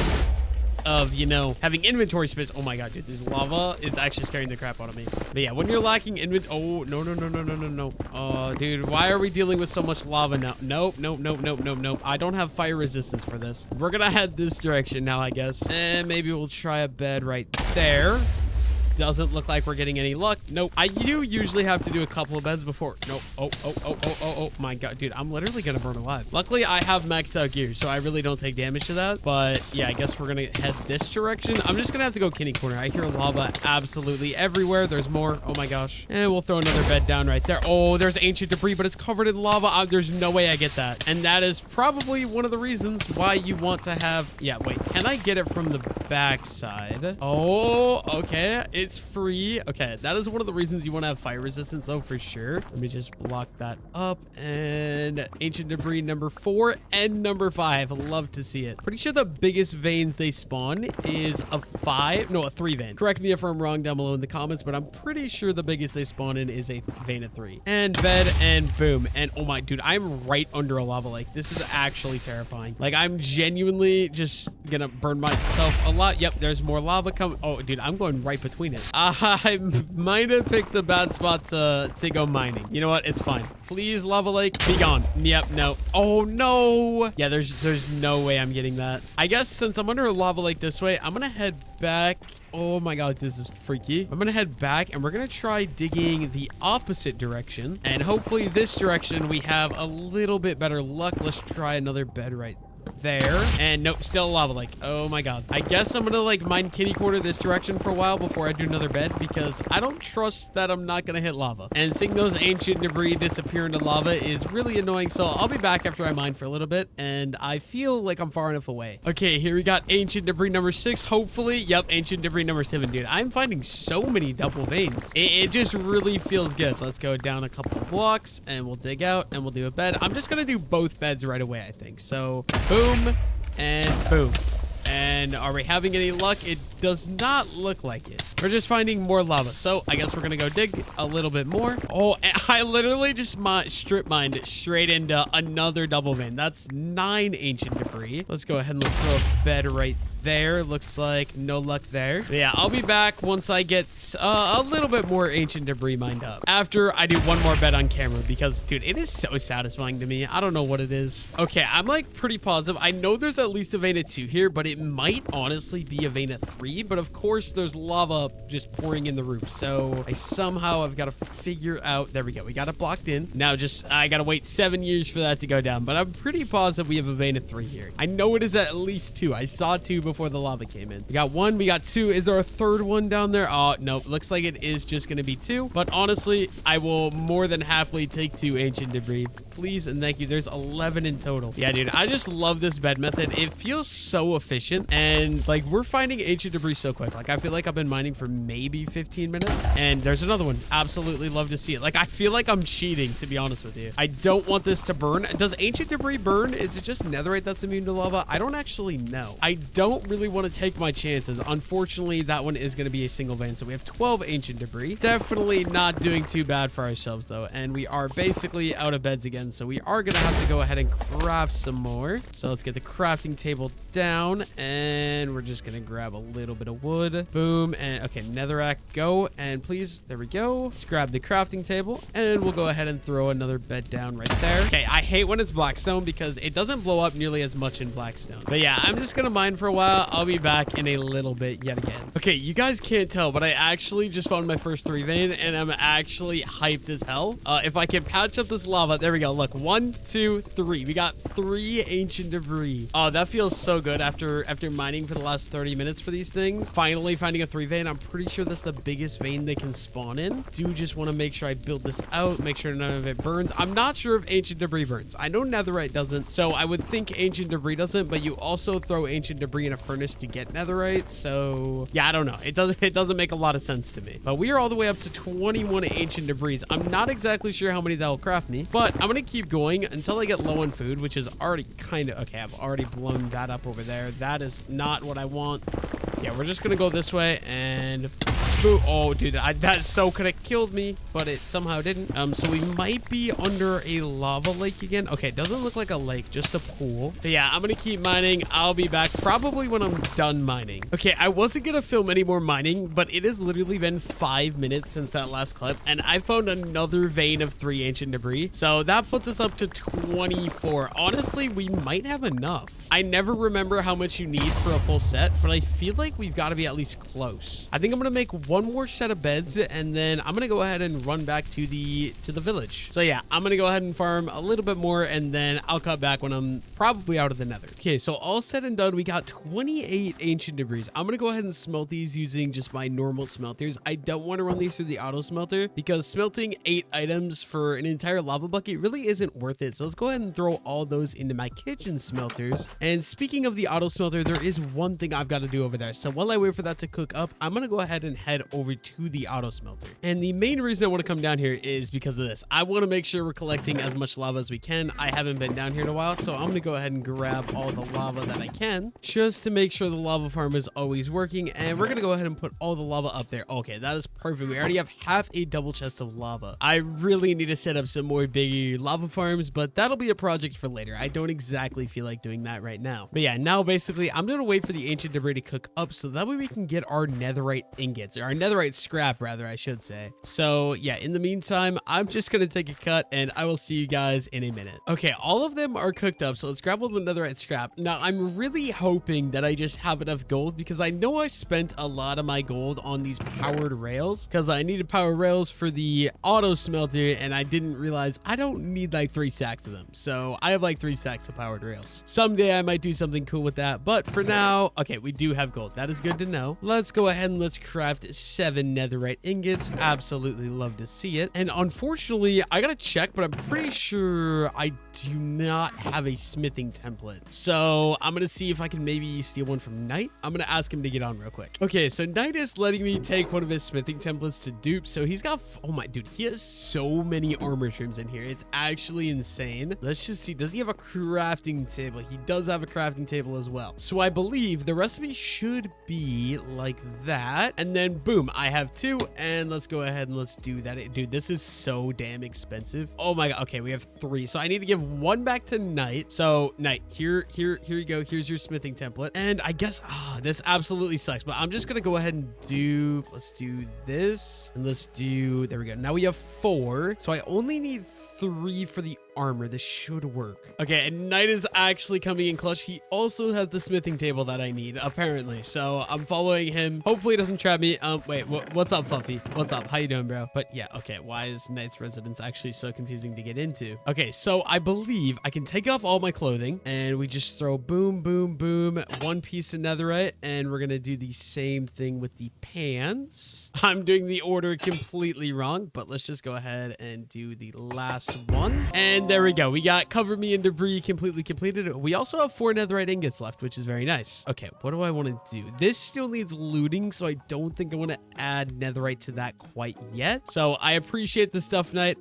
of, you know, having inventory space. Oh my god, dude, this lava is actually scaring the crap out of me. But yeah, when you're lacking oh no. Oh dude, why are we dealing with so much lava now? Nope. I don't have fire resistance for this. We're gonna head this direction now, I guess, and maybe we'll try a bed right there. Doesn't look like we're getting any luck. Nope. I do usually have to do a couple of beds before. Nope. Oh my god, dude, I'm literally gonna burn alive. Luckily, I have maxed out gear, so I really don't take damage to that. But yeah, I guess we're gonna head this direction. I'm just gonna have to go kitty corner. I hear lava absolutely everywhere. There's more. Oh my gosh. And we'll throw another bed down right there. Oh, there's ancient debris, but it's covered in lava. There's no way I get that. And that is probably one of the reasons why you want to have... Yeah, wait. Can I get it from the backside? Oh, okay. It's free. Okay, that is one of the reasons you want to have fire resistance though, for sure. Let me just block that up. And ancient debris number 4 and number 5. Love to see it. Pretty sure the biggest veins they spawn is a 3 vein. Correct me if I'm wrong down below in the comments, but I'm pretty sure the biggest they spawn in is a vein of 3. And bed, and boom. And oh my, dude, I'm right under a lava lake. This is actually terrifying. Like, I'm genuinely just gonna burn myself a lot. Yep, there's more lava coming. Oh, dude, I'm going right between it. it. I might have picked a bad spot to go mining. You know what? It's fine. Please, lava lake, be gone. Yep, no. Oh, no. Yeah, there's no way I'm getting that. I guess since I'm under a lava lake this way, I'm gonna head back. Oh my god, this is freaky. I'm gonna head back and we're gonna try digging the opposite direction. And hopefully this direction we have a little bit better luck. Let's try another bed right there. And nope, still a lava lake. Oh my god. I guess I'm gonna like mine kitty corner this direction for a while before I do another bed, because I don't trust that I'm not gonna hit lava. And seeing those ancient debris disappear into lava is really annoying. So I'll be back after I mine for a little bit, and I feel like I'm far enough away. Okay, here we got ancient debris number 6. Hopefully, yep, ancient debris number 7, dude. I'm finding so many double veins. It just really feels good. Let's go down a couple of blocks and we'll dig out and we'll do a bed. I'm just gonna do both beds right away, I think. So boom and boom. And are we having any luck? It does not look like it. We're just finding more lava. So I guess we're gonna go dig a little bit more. Oh, I literally just strip mined straight into another double vein. That's 9 ancient debris. Let's go ahead and let's throw a bed right there. Looks like no luck there. But yeah, I'll be back once I get a little bit more ancient debris mined up, after I do one more bed on camera, because dude, it is so satisfying to me. I don't know what it is. Okay, I'm like pretty positive. I know there's at least a vein of 2 here, but it might honestly be a vein of 3. But of course there's lava just pouring in the roof, so I somehow have got to figure out. There we go, we got it blocked in. Now just I gotta wait 7 years for that to go down, but I'm pretty positive we have a vein of 3 here. I know it is at least 2. I saw 2 before the lava came in. We got 1, we got 2. Is there a third one down there? Oh no, looks like it is just gonna be 2, but honestly I will more than happily take 2 ancient debris, please and thank you. There's 11 in total. Yeah dude, I just love this bed method. It feels so efficient, and like we're finding ancient debris so quick. Like I feel like I've been mining for maybe 15 minutes, and there's another one. Absolutely love to see it. Like I feel like I'm cheating, to be honest with you. I don't want this to burn. Does ancient debris burn? Is it just netherite that's immune to lava? I don't actually know. I don't really want to take my chances. Unfortunately, that one is going to be a single vein, so we have 12 ancient debris. Definitely not doing too bad for ourselves though, and we are basically out of beds again, so we are going to have to go ahead and craft some more. So let's get the crafting table down, and we're just going to grab a little bit of wood. Boom. And okay, netherrack, go. And please, there we go. Let's grab the crafting table, and we'll go ahead and throw another bed down right there. Okay, I hate when it's blackstone because it doesn't blow up nearly as much in blackstone. But yeah, I'm just gonna mine for a while. I'll be back in a little bit yet again. Okay, you guys can't tell, but I actually just found my first 3 vein, and I'm actually hyped as hell. If I can patch up this lava, there we go. Look, 1, 2, 3. We got 3 ancient debris. Oh, that feels so good after mining for the last 30 minutes for these things. Finally finding a 3 vein. I'm pretty sure that's the biggest vein they can spawn in. Do just want to make sure I build this out, make sure none of it burns. I'm not sure if ancient debris burns. I know netherite doesn't, so I would think ancient debris doesn't, but you also throw ancient debris in a furnace to get netherite, so yeah, I don't know. It doesn't make a lot of sense to me. But we are all the way up to 21 ancient debris. I'm not exactly sure how many that will craft me, but I'm gonna keep going until I get low on food, which is already kind of okay. I've already blown that up over there. That is not what I want. Yeah, we're just gonna go this way and boo. Oh dude, that so could have killed me, but it somehow didn't. So we might be under a lava lake again. Okay, it doesn't look like a lake, just a pool. But yeah, I'm gonna keep mining. I'll be back probably when I'm done mining. Okay, I wasn't gonna film any more mining, but it has literally been 5 minutes since that last clip, and I found another vein of 3 ancient debris. So that puts us up to 24. Honestly, we might have enough. I never remember how much you need for a full set, but I feel like we've got to be at least close. I think I'm gonna make one more set of beds, and then I'm gonna go ahead and run back to the village. So yeah, I'm gonna go ahead and farm a little bit more, and then I'll cut back when I'm probably out of the nether. Okay, so all said and done, we got 28 ancient debris. I'm gonna go ahead and smelt these using just my normal smelters. I don't want to run these through the auto smelter because smelting 8 items for an entire lava bucket really isn't worth it. So let's go ahead and throw all those into my kitchen smelters. And speaking of the auto smelter, there is one thing I've got to do over there. So while I wait for that to cook up, I'm gonna go ahead and head over to the auto smelter. And the main reason I want to come down here is because of this. I want to make sure we're collecting as much lava as we can. I haven't been down here in a while, so I'm gonna go ahead and grab all the lava that I can just to make sure the lava farm is always working. And we're gonna go ahead and put all the lava up there. Okay, that is perfect. We already have half a double chest of lava. I really need to set up some more bigger lava farms, but that'll be a project for later. I don't exactly feel like doing that right now. But yeah, now basically I'm gonna wait for the ancient debris to cook up so that way we can get our netherite ingots, or our netherite scrap, rather, I should say. So yeah, in the meantime, I'm just going to take a cut and I will see you guys in a minute. Okay, all of them are cooked up. So let's grab all the netherite scrap. Now, I'm really hoping that I just have enough gold because I know I spent a lot of my gold on these powered rails because I needed power rails for the auto smelter and I didn't realize I don't need like 3 stacks of them. So I have like 3 stacks of powered rails. Someday I might do something cool with that. But for now, okay, we do have gold. That is good to know. Let's go ahead and let's craft 7 netherite ingots. Absolutely love to see it. And unfortunately, I gotta check, but I'm pretty sure I do not have a smithing template. So I'm gonna see if I can maybe steal one from Knight. I'm gonna ask him to get on real quick. Okay, so Knight is letting me take one of his smithing templates to dupe. So he's got, oh my dude, he has so many armor trims in here. It's actually insane. Let's just see. Does he have a crafting table? He does have a crafting table as well. So I believe the recipe should be like that. And then boom, I have 2. And let's go ahead and let's do that. Dude, this is so damn expensive. Oh my god. Okay, we have 3. So I need to give 1 back to Knight. So Knight, here you go. Here's your smithing template. And I guess this absolutely sucks, but I'm just gonna go ahead and let's do this, and let's do, there we go. Now we have 4, so I only need 3 for the armor. This should work. Okay, and Knight is actually coming in clutch. He also has the smithing table that I need, apparently. So I'm following him. Hopefully he doesn't trap me. Wait, what's up, Fluffy? What's up? How you doing, bro? But yeah, okay. Why is Knight's residence actually so confusing to get into? Okay, so I believe I can take off all my clothing and we just throw boom, boom, boom, 1 piece of netherite, and we're gonna do the same thing with the pants. I'm doing the order completely wrong, but let's just go ahead and do the last one. And there we go. We got cover me in debris completely completed. We also have 4 netherite ingots left, which is very nice. Okay, what do I want to do? This still needs looting, so I don't think I want to add netherite to that quite yet. So I appreciate the stuff, Knight.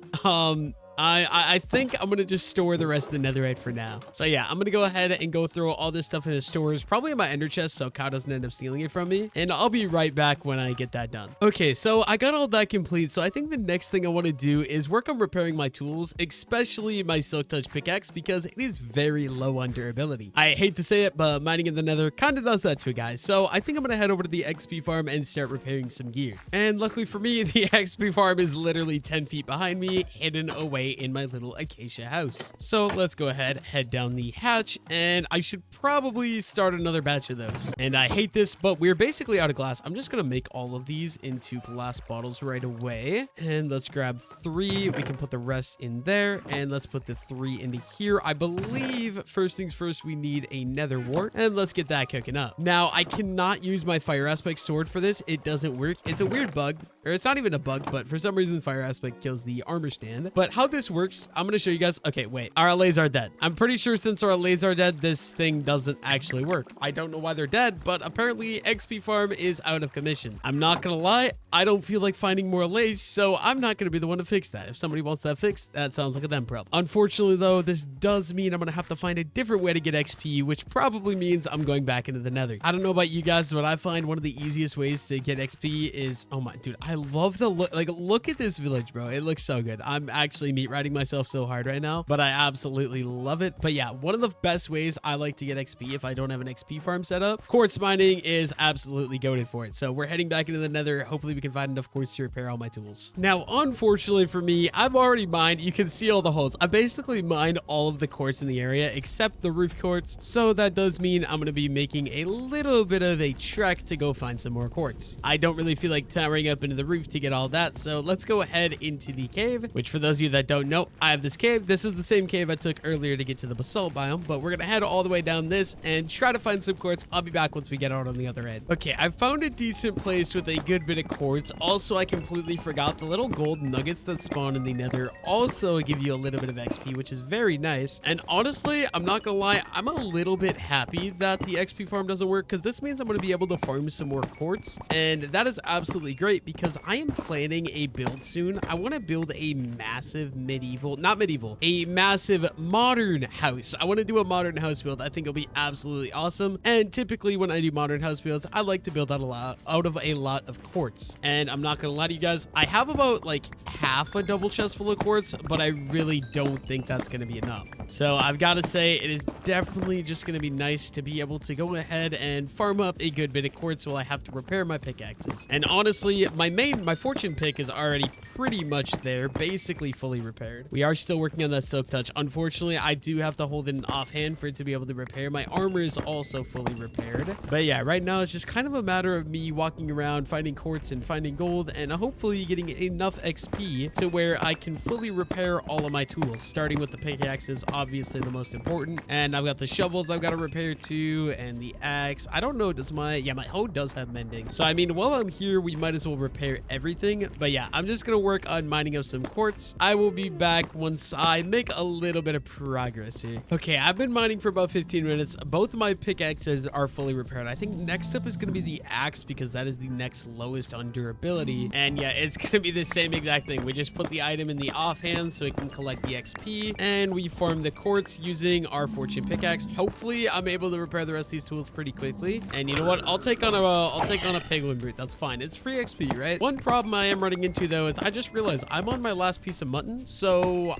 I think I'm going to just store the rest of the netherite for now. So yeah, I'm going to go ahead and go throw all this stuff in the stores, probably in my ender chest so Cow doesn't end up stealing it from me. And I'll be right back when I get that done. Okay, so I got all that complete. So I think the next thing I want to do is work on repairing my tools, especially my Silk Touch pickaxe, because it is very low on durability. I hate to say it, but mining in the nether kind of does that to a guy. So I think I'm going to head over to the XP farm and start repairing some gear. And luckily for me, the XP farm is literally 10 feet behind me, hidden away in my little acacia house. So let's go ahead, head down the hatch, and I should probably start another batch of those. And I hate this, but we're basically out of glass. I'm just gonna make all of these into glass bottles right away. And let's grab 3. We can put the rest in there, and let's put the 3 into here. I believe first things first, we need a nether wart, and let's get that cooking up. Now I cannot use my fire aspect sword for this. It doesn't work. It's a weird bug, or it's not even a bug, but for some reason fire aspect kills the armor stand. But how this works, I'm going to show you guys. Okay, wait. Our LAs are dead. I'm pretty sure since our LAs are dead, this thing doesn't actually work. I don't know why they're dead, but apparently XP farm is out of commission. I'm not going to lie. I don't feel like finding more LAs, so I'm not going to be the one to fix that. If somebody wants that fixed, that sounds like a them problem. Unfortunately, though, this does mean I'm going to have to find a different way to get XP, which probably means I'm going back into the nether. I don't know about you guys, but I find one of the easiest ways to get XP is, oh my, dude, I love the look. Like, look at this village, bro. It looks so good. I'm actually meat riding myself so hard right now, but I absolutely love it. But yeah, one of the best ways I like to get XP if I don't have an XP farm set up, quartz mining is absolutely goated for it. So we're heading back into the nether. Hopefully we can find enough quartz to repair all my tools. Now, unfortunately for me, I've already mined. You can see all the holes. I basically mined all of the quartz in the area except the roof quartz. So that does mean I'm going to be making a little bit of a trek to go find some more quartz. I don't really feel like towering up into the roof to get all that. So let's go ahead into the cave, which for those of you that don't know, I have this cave. This is the same cave I took earlier to get to the basalt biome, but we're going to head all the way down this and try to find some quartz. I'll be back once we get out on the other end. Okay, I found a decent place with a good bit of quartz. Also, I completely forgot the little gold nuggets that spawn in the nether also give you a little bit of XP, which is very nice. And honestly, I'm not going to lie, I'm a little bit happy that the XP farm doesn't work because this means I'm going to be able to farm some more quartz. And that is absolutely great because I am planning a build soon. I want to build a massive a massive modern house. I want to do a modern house build. I think it'll be absolutely awesome. And typically when I do modern house builds, I like to build out of a lot of quartz. And I'm not going to lie to you guys, I have about like half a double chest full of quartz, but I really don't think that's going to be enough. So I've got to say it is definitely just going to be nice to be able to go ahead and farm up a good bit of quartz while I have to repair my pickaxes. And honestly, my fortune pick is already pretty much there, basically fully repaired. We are still working on that silk touch. Unfortunately, I do have to hold it in offhand for it to be able to repair. My armor is also fully repaired. But yeah, right now it's just kind of a matter of me walking around, finding quartz and finding gold, and hopefully getting enough XP to where I can fully repair all of my tools, starting with the pickaxes, obviously the most important. And I've got the shovels I've got to repair too, and the axe. I don't know, my hoe does have mending. So I mean, while I'm here, we might as well repair everything. But yeah, I'm just gonna work on mining up some quartz. I will be back once I make a little bit of progress here. Okay, I've been mining for about 15 minutes. Both of my pickaxes are fully repaired. I think next up is gonna be the axe because that is the next lowest on durability. And yeah, it's gonna be the same exact thing. We just put the item in the offhand so it can collect the XP, and we farm the quartz using our fortune pickaxe. Hopefully, I'm able to repair the rest of these tools pretty quickly. And you know what? I'll take on a piglin brute. That's fine. It's free XP, right? One problem I am running into though is I just realized I'm on my last piece of mutton, so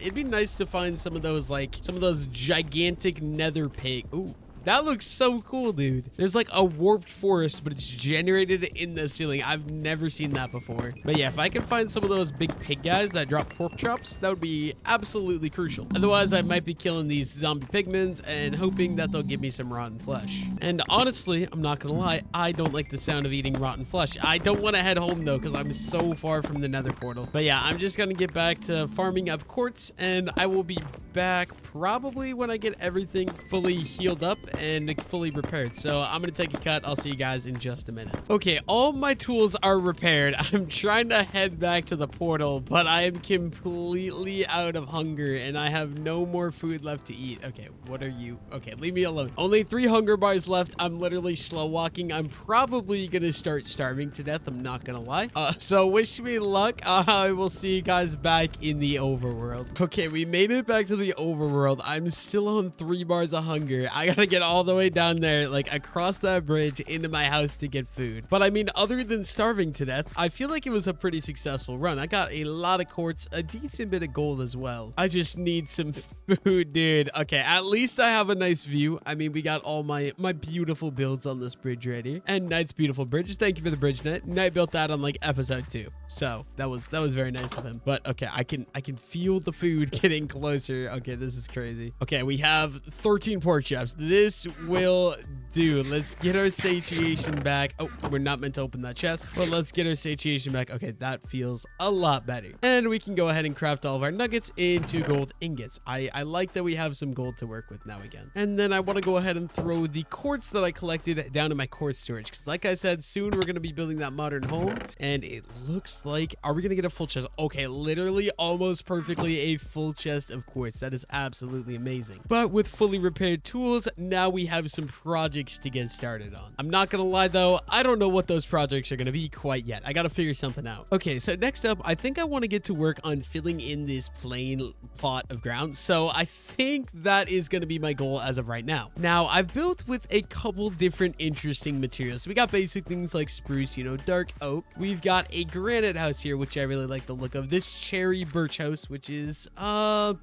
it'd be nice to find some of those gigantic nether pig. Ooh. That looks so cool, dude. There's like a warped forest, but it's generated in the ceiling. I've never seen that before. But yeah, if I could find some of those big pig guys that drop pork chops, that would be absolutely crucial. Otherwise, I might be killing these zombie pigments and hoping that they'll give me some rotten flesh. And honestly, I'm not gonna lie, I don't like the sound of eating rotten flesh. I don't want to head home though, because I'm so far from the nether portal. But yeah, I'm just gonna get back to farming up quartz, and I will be back probably when I get everything fully healed up and fully repaired. So I'm gonna take a cut. I'll see you guys in just a minute. Okay, all my tools are repaired. I'm trying to head back to the portal, but I am completely out of hunger and I have no more food left to eat. Okay, what are you? Okay, leave me alone. Only 3 hunger bars left. I'm literally slow walking. I'm probably gonna start starving to death. I'm not gonna lie. So wish me luck. I will see you guys back in the overworld. Okay, we made it back to the overworld. I'm still on 3 bars of hunger. I gotta get all the way down there, like across that bridge into my house to get food. But I mean, other than starving to death, I feel like it was a pretty successful run. I got a lot of quartz, a decent bit of gold as well. I just need some food, dude. Okay, at least I have a nice view. I mean, we got all my beautiful builds on this bridge right here. And Knight's beautiful bridge. Thank you for the bridge, Knight. Knight built that on like episode 2. So that was very nice of him. But okay, I can feel the food getting closer. Okay, this is crazy. Okay, we have 13 pork chops. This will do. Let's get our satiation back. Oh, we're not meant to open that chest, but let's get our satiation back. Okay, that feels a lot better. And we can go ahead and craft all of our nuggets into gold ingots. I like that we have some gold to work with now again. And then I want to go ahead and throw the quartz that I collected down in my quartz storage, because like I said, soon we're going to be building that modern home, and it looks like, are we going to get a full chest? Okay, literally almost perfectly a full chest of quartz. That is absolutely amazing. But with fully repaired tools, now we have some projects to get started on. I'm not gonna lie though, I don't know what those projects are gonna be quite yet. I gotta figure something out. Okay, so next up, I think I want to get to work on filling in this plain plot of ground. So I think that is gonna be my goal as of right now. Now, I've built with a couple different interesting materials. We got basic things like spruce, you know, dark oak. We've got a granite house here, which I really like the look of. This cherry birch house, which is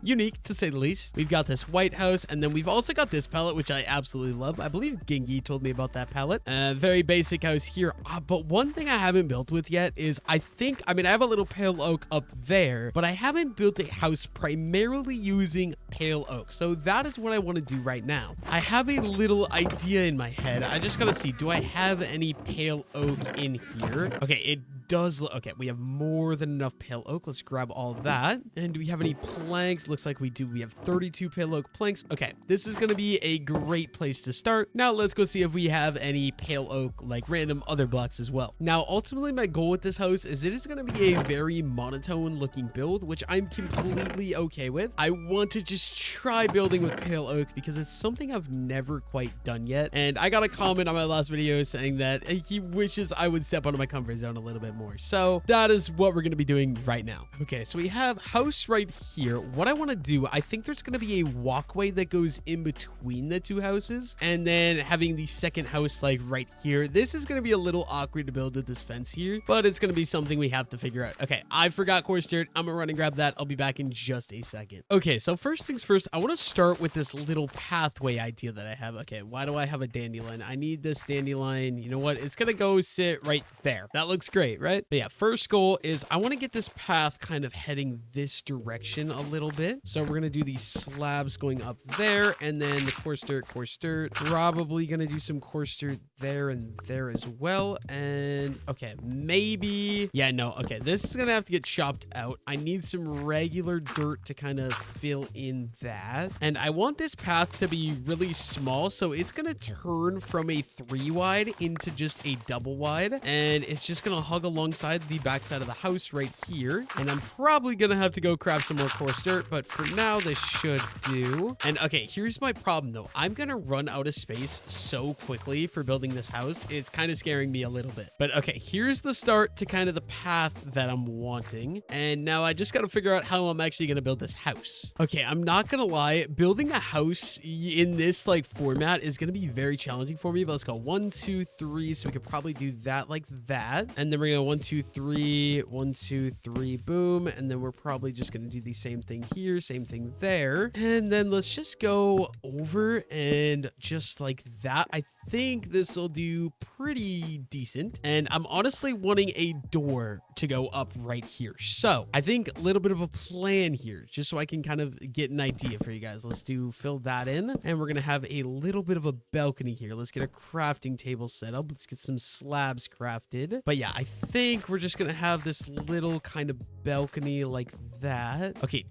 unique to say the least. We've got this white house, and then we've also got this pallet, which I absolutely love. I believe Gengi told me about that pallet. Very basic house here. But one thing I haven't built with yet is I have a little pale oak up there, but I haven't built a house primarily using pale oak. So that is what I want to do right now. I have a little idea in my head. I just gotta see, do I have any pale oak in here? Okay, it does look okay. We have more than enough pale oak. Let's grab all that. And do we have any planks? Looks like we do. We have 32 pale oak planks. Okay, this is gonna be a great place to start. Now let's go see if we have any pale oak, like random other blocks as well. Now ultimately my goal with this house is it is gonna be a very monotone looking build, which I'm completely okay with. I want to just try building with pale oak because it's something I've never quite done yet. And I got a comment on my last video saying that he wishes I would step out of my comfort zone a little bit more. more. So that is what we're going to be doing right now. Okay, so we have house right here. What I want to do, I think there's going to be a walkway that goes in between the two houses, and then having the second house like right here. This is going to be a little awkward to build with this fence here, but it's going to be something we have to figure out. Okay, I forgot coarse dirt. I'm gonna run and grab that. I'll be back in just a second. Okay, so first things first, I want to start with this little pathway idea that I have. Okay, why do I have a dandelion? I need this dandelion. You know what? It's gonna go sit right there. That looks great, right? But yeah, first goal is I want to get this path kind of heading this direction a little bit. So we're gonna do these slabs going up there, and then the coarse dirt, probably gonna do some coarse dirt there and there as well. And okay, maybe, yeah, no, okay, this is gonna have to get chopped out. I need some regular dirt to kind of fill in that, and I want this path to be really small, so it's gonna turn from a 3 wide into just a double wide, and it's just gonna hug alongside the backside of the house right here. And I'm probably gonna have to go grab some more coarse dirt, but for now this should do. And okay, here's my problem though. I'm gonna run out of space so quickly for building this house. It's kind of scaring me a little bit, but okay, here's the start to kind of the path that I'm wanting. And now I just got to figure out how I'm actually going to build this house. Okay, I'm not going to lie. Building a house in this like format is going to be very challenging for me, but let's go 1, 2, 3. So we could probably do that like that. And then we're going to 1, 2, 3, 1, 2, 3, boom. And then we're probably just going to do the same thing here, same thing there. And then let's just go over and just like that. I think this will do pretty decent. And I'm honestly wanting a door to go up right here. So I think a little bit of a plan here, just so I can kind of get an idea for you guys. Let's fill that in, and we're gonna have a little bit of a balcony here. Let's get a crafting table set up. Let's get some slabs crafted. But yeah, I think we're just gonna have this little kind of balcony like that. Okay,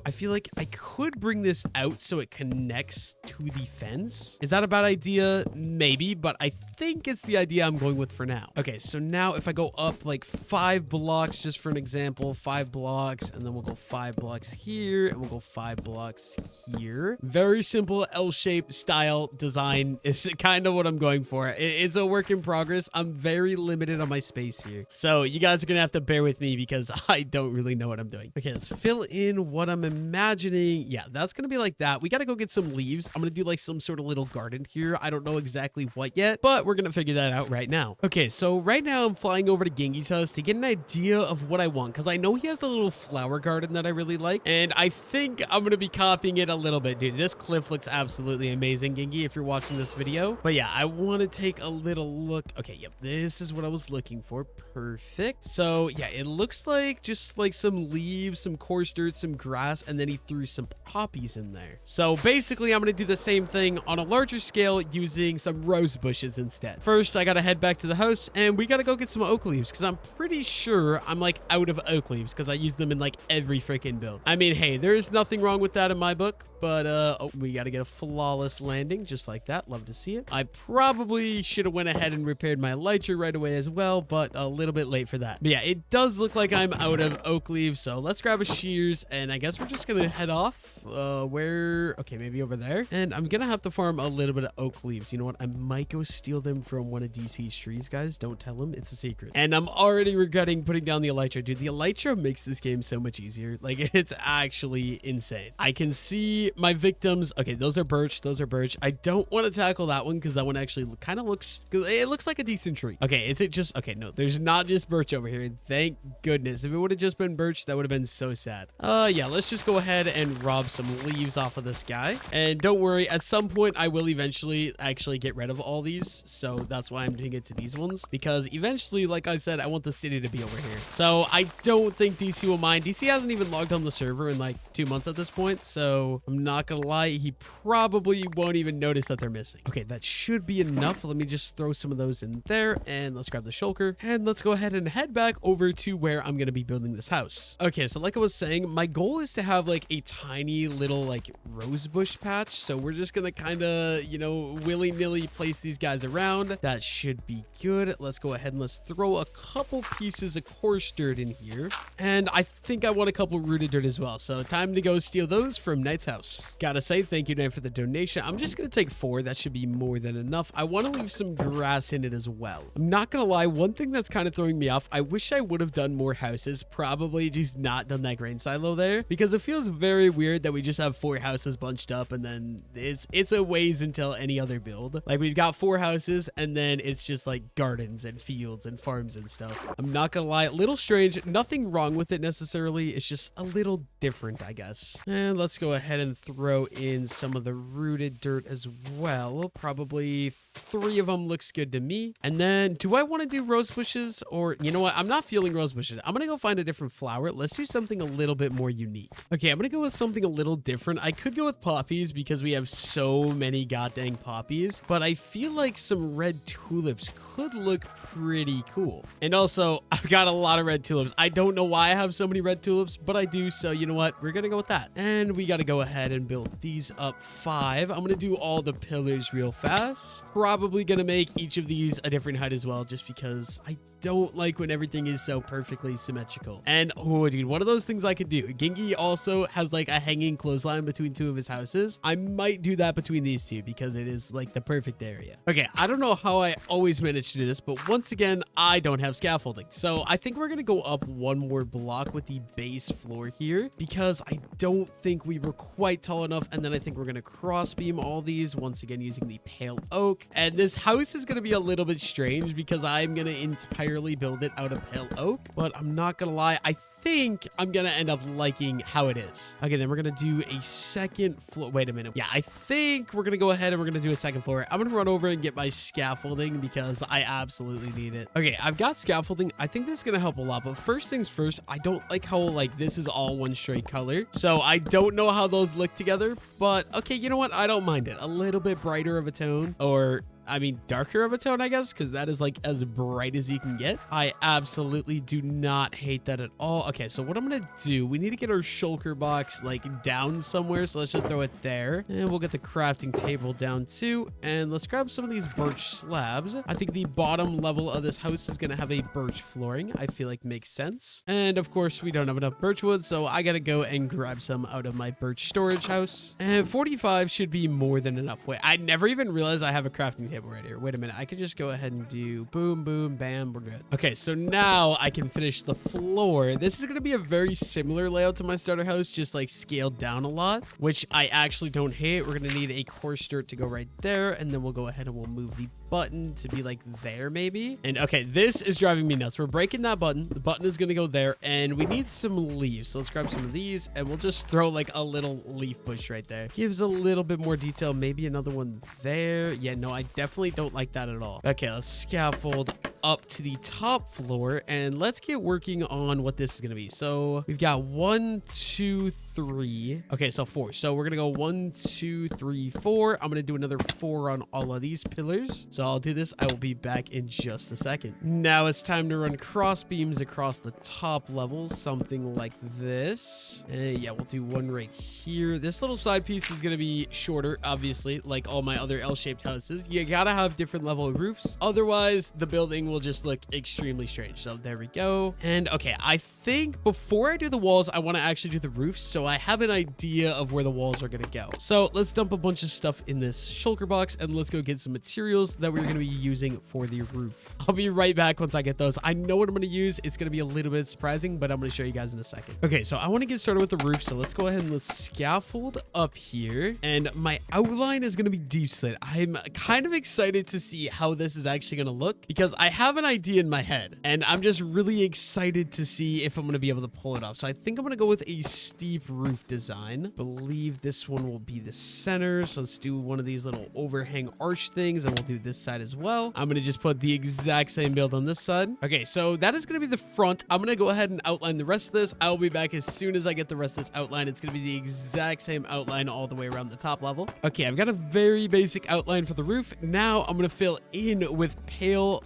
I feel like I could bring this out so it connects to the fence. Is that a bad idea? Maybe, but I think it's the idea I'm going with for now. Okay, so now if I go up like 5 blocks, just for an example, 5 blocks, and then we'll go 5 blocks here, and we'll go 5 blocks here. Very simple L-shape style design is kind of what I'm going for. It's a work in progress. I'm very limited on my space here, so you guys are gonna have to bear with me because I don't really know what I'm doing. Okay, let's fill in what I'm imagining. Yeah, that's gonna be like that. We gotta go get some leaves. I'm gonna do like some sort of little garden here. I don't know exactly what yet, but we're gonna figure that out right now. Okay, so right now I'm flying over to Gengi's house to get an idea of what I want, because I know he has a little flower garden that I really like, and I think I'm gonna be copying it a little bit. Dude, this cliff looks absolutely amazing, Gengi, if you're watching this video. But yeah, I want to take a little look. Okay, yep, this is what I was looking for. Perfect. So yeah, it looks like just like some leaves, some coarse dirt, some grass, and then he threw some poppies in there. So basically I'm gonna do the same thing on a larger scale using some rose bushes instead. First, I gotta head back to the house, and we gotta go get some oak leaves, because I'm pretty sure I'm like out of oak leaves because I use them in like every freaking build. I mean, hey, there's nothing wrong with that in my book, but oh, we gotta get a flawless landing just like that. Love to see it. I probably should have went ahead and repaired my elytra right away as well, but a little bit late for that. But yeah, it does look like I'm out of oak leaves, so let's grab a shears, and I guess we're just gonna head off. Okay, maybe over there. And I'm gonna have to farm a little bit of oak leaves. You know what? I might go steal them from one of DC's trees, guys. Don't tell him. It's a secret. And I'm already regretting putting down the elytra. Dude, the elytra makes this game so much easier. Like, it's actually insane. I can see my victims. Okay, those are birch. Those are birch. I don't want to tackle that one because that one actually kind of looks, it looks like a decent tree. Okay, is it just, okay, no, there's not just birch over here. Thank goodness. If it would have just been birch, that would have been so sad. Yeah, let's just go ahead and rob some leaves off of this guy. And don't worry, at some point I will eventually actually get rid of all these. So that's why I'm doing it to these ones, because eventually, like I said, I want the city to be over here. So I don't think DC will mind. DC hasn't even logged on the server in like 2 months at this point, so I'm not gonna lie, he probably won't even notice that they're missing. Okay, that should be enough. Let me just throw some of those in there, and let's grab the shulker, and let's go ahead and head back over to where I'm gonna be building this house. Okay, so like I was saying, my goal is to have like a tiny little like rose bush patch. So we're just gonna kind of, you know, willy-nilly place these guys around. That should be good. Let's go ahead and let's throw a couple pieces of coarse dirt in here. And I think I want a couple rooted dirt as well. So time to go steal those from Knight's house. Gotta say thank you, Knight, for the donation. I'm just gonna take 4. That should be more than enough. I want to leave some grass in it as well. I'm not gonna lie, one thing that's kind of throwing me off, I wish I would have done more houses, probably just not done that grain silo there, because it feels very weird that we just have 4 houses bunched up and then it's a ways until any other build. Like we've got 4 houses and then it's just like gardens and fields and farms and stuff. I'm not gonna lie, a little strange, nothing wrong with it necessarily, it's just a little different, I guess. And let's go ahead and throw in some of the rooted dirt as well. Probably 3 of them looks good to me. And then do I want to do rose bushes, or you know what, I'm not feeling rose bushes. I'm gonna go find a different flower. Let's do something a little bit more unique. Okay, I'm gonna go with something a little different. I could go with poppies because we have so many goddamn poppies, but I feel like some red tulips could look pretty cool. And also, I've got a lot of red tulips. I don't know why I have so many red tulips, but I do, so you know what, we're gonna go with that. And we gotta go ahead and build these up 5. I'm gonna do all the pillars real fast. Probably gonna make each of these a different height as well, just because I don't like when everything is so perfectly symmetrical. And oh dude, one of those things I could do, Gengi also has like a hanging clothesline between 2 of his houses. I might do that between these 2 because it is like the perfect area. Okay, I don't know how I always manage to do this, but once again, I don't have scaffolding. So I think we're gonna go up 1 more block with the base floor here because I don't think we were quite tall enough. And then I think we're gonna cross beam all these once again using the pale oak. And this house is gonna be a little bit strange because I'm gonna entirely build it out of pale oak, but I'm not gonna lie, I think I'm gonna end up liking how it is. Okay, then we're gonna do a second floor. Wait a minute. Yeah, I think we're gonna go ahead and we're gonna do a second floor. I'm gonna run over and get my scaffolding because I absolutely need it. Okay, I've got scaffolding. I think this is gonna help a lot, but first things first, I don't like how like this is all one straight color, so I don't know how those look together, but okay, you know what, I don't mind it. A little bit brighter of a tone, or I mean, darker of a tone, I guess, because that is like as bright as you can get. I absolutely do not hate that at all. Okay, so what I'm gonna do, we need to get our shulker box like down somewhere, so let's just throw it there, and we'll get the crafting table down too, and let's grab some of these birch slabs. I think the bottom level of this house is gonna have a birch flooring. I feel like makes sense, and of course we don't have enough birch wood, so I gotta go and grab some out of my birch storage house, and 45 should be more than enough. Wait, I never even realized I have a crafting table right here. Wait a minute, I could just go ahead and do boom, boom, bam, we're good. Okay, so now I can finish the floor. This is gonna be a very similar layout to my starter house, just like scaled down a lot, which I actually don't hate. We're gonna need a coarse dirt to go right there, and then we'll go ahead and we'll move the button to be like there maybe. And okay, this is driving me nuts. We're breaking that button. The button is gonna go there, and we need some leaves. So let's grab some of these, and we'll just throw like a little leaf bush right there. Gives a little bit more detail. Maybe another one there. Yeah, no, I definitely don't like that at all. Okay, let's scaffold up to the top floor, and let's get working on what this is gonna be. So we've got 1, 2, 3. Okay, so 4. So we're gonna go 1, 2, 3, 4. I'm gonna do another 4 on all of these pillars. So I'll do this. I will be back in just a second. Now it's time to run cross beams across the top levels, something like this. And yeah, we'll do one right here. This little side piece is gonna be shorter, obviously, like all my other L-shaped houses. You gotta have different level roofs, otherwise the building will just look extremely strange. So there we go. And okay, I think before I do the walls, I want to actually do the roofs, so I have an idea of where the walls are gonna go. So let's dump a bunch of stuff in this shulker box, and let's go get some materials that we're going to be using for the roof. I'll be right back once I get those. I know what I'm going to use. It's going to be a little bit surprising, but I'm going to show you guys in a second. Okay, so I want to get started with the roof, so let's go ahead and let's scaffold up here, and my outline is going to be deep slit. I'm kind of excited to see how this is actually going to look because I have an idea in my head, and I'm just really excited to see if I'm going to be able to pull it off. So I think I'm going to go with a steep roof design. Believe this one will be the center. So let's do one of these little overhang arch things, and we'll do this side as well. I'm going to just put the exact same build on this side. Okay, so that is going to be the front. I'm going to go ahead and outline the rest of this. I'll be back as soon as I get the rest of this outline. It's going to be the exact same outline all the way around the top level. Okay, I've got a very basic outline for the roof. Now I'm going to fill in with pale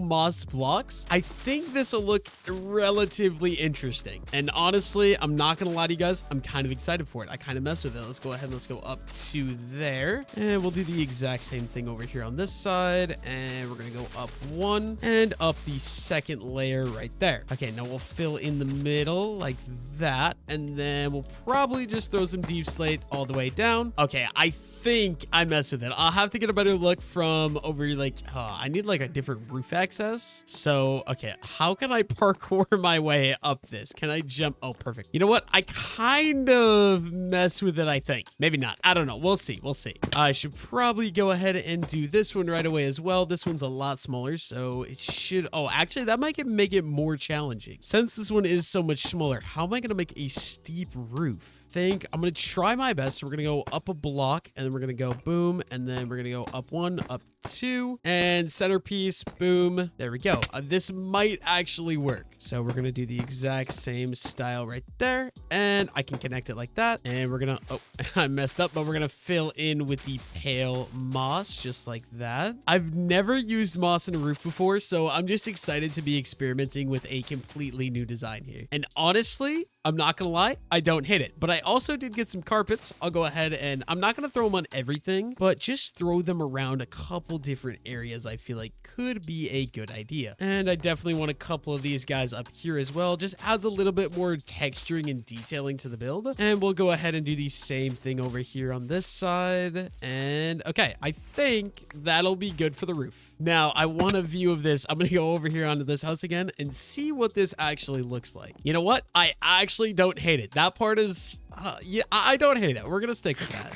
moss blocks. I think this will look relatively interesting. And honestly, I'm not going to lie to you guys. I'm kind of excited for it. I kind of mess with it. Let's go ahead and let's go up to there. And we'll do the exact same thing over here on this side. And we're going to go up one and up the second layer right there. Okay, now we'll fill in the middle like that. And then we'll probably just throw some deep slate all the way down. Okay, I think I messed with it. I'll have to get a better look from over like, I need like a different roof access. So, okay, how can I parkour my way up this? Can I jump? Oh, perfect. You know what? I kind of messed with it, I think. Maybe not. I don't know. We'll see. We'll see. I should probably go ahead and do this one right away as well. This one's a lot smaller, so it should... Oh, actually, that might make it more challenging. Since this one is so much smaller, how am I going to make a steep roof? I'm going to try my best. So we're going to go up a block, and then we're going to go boom, and then we're going to go up one, up two, and centerpiece, boom. There we go. This might actually work. So we're going to do the exact same style right there, and I can connect it like that. And we're going to, oh, I messed up, but we're going to fill in with the pale moss just like that. I've never used moss in a roof before, so I'm just excited to be experimenting with a completely new design here. And honestly, I'm not going to lie, I don't hate it, but I also did get some carpets. I'll go ahead and I'm not going to throw them on everything, but just throw them around a couple different areas I feel like could be a good idea. And I definitely want a couple of these guys up here as well. Just adds a little bit more texturing and detailing to the build. And we'll go ahead and do the same thing over here on this side. And okay, I think that'll be good for the roof. Now, I want a view of this. I'm going to go over here onto this house again and see what this actually looks like. You know what? I actually don't hate it. That part is, yeah, I don't hate it. We're going to stick with that.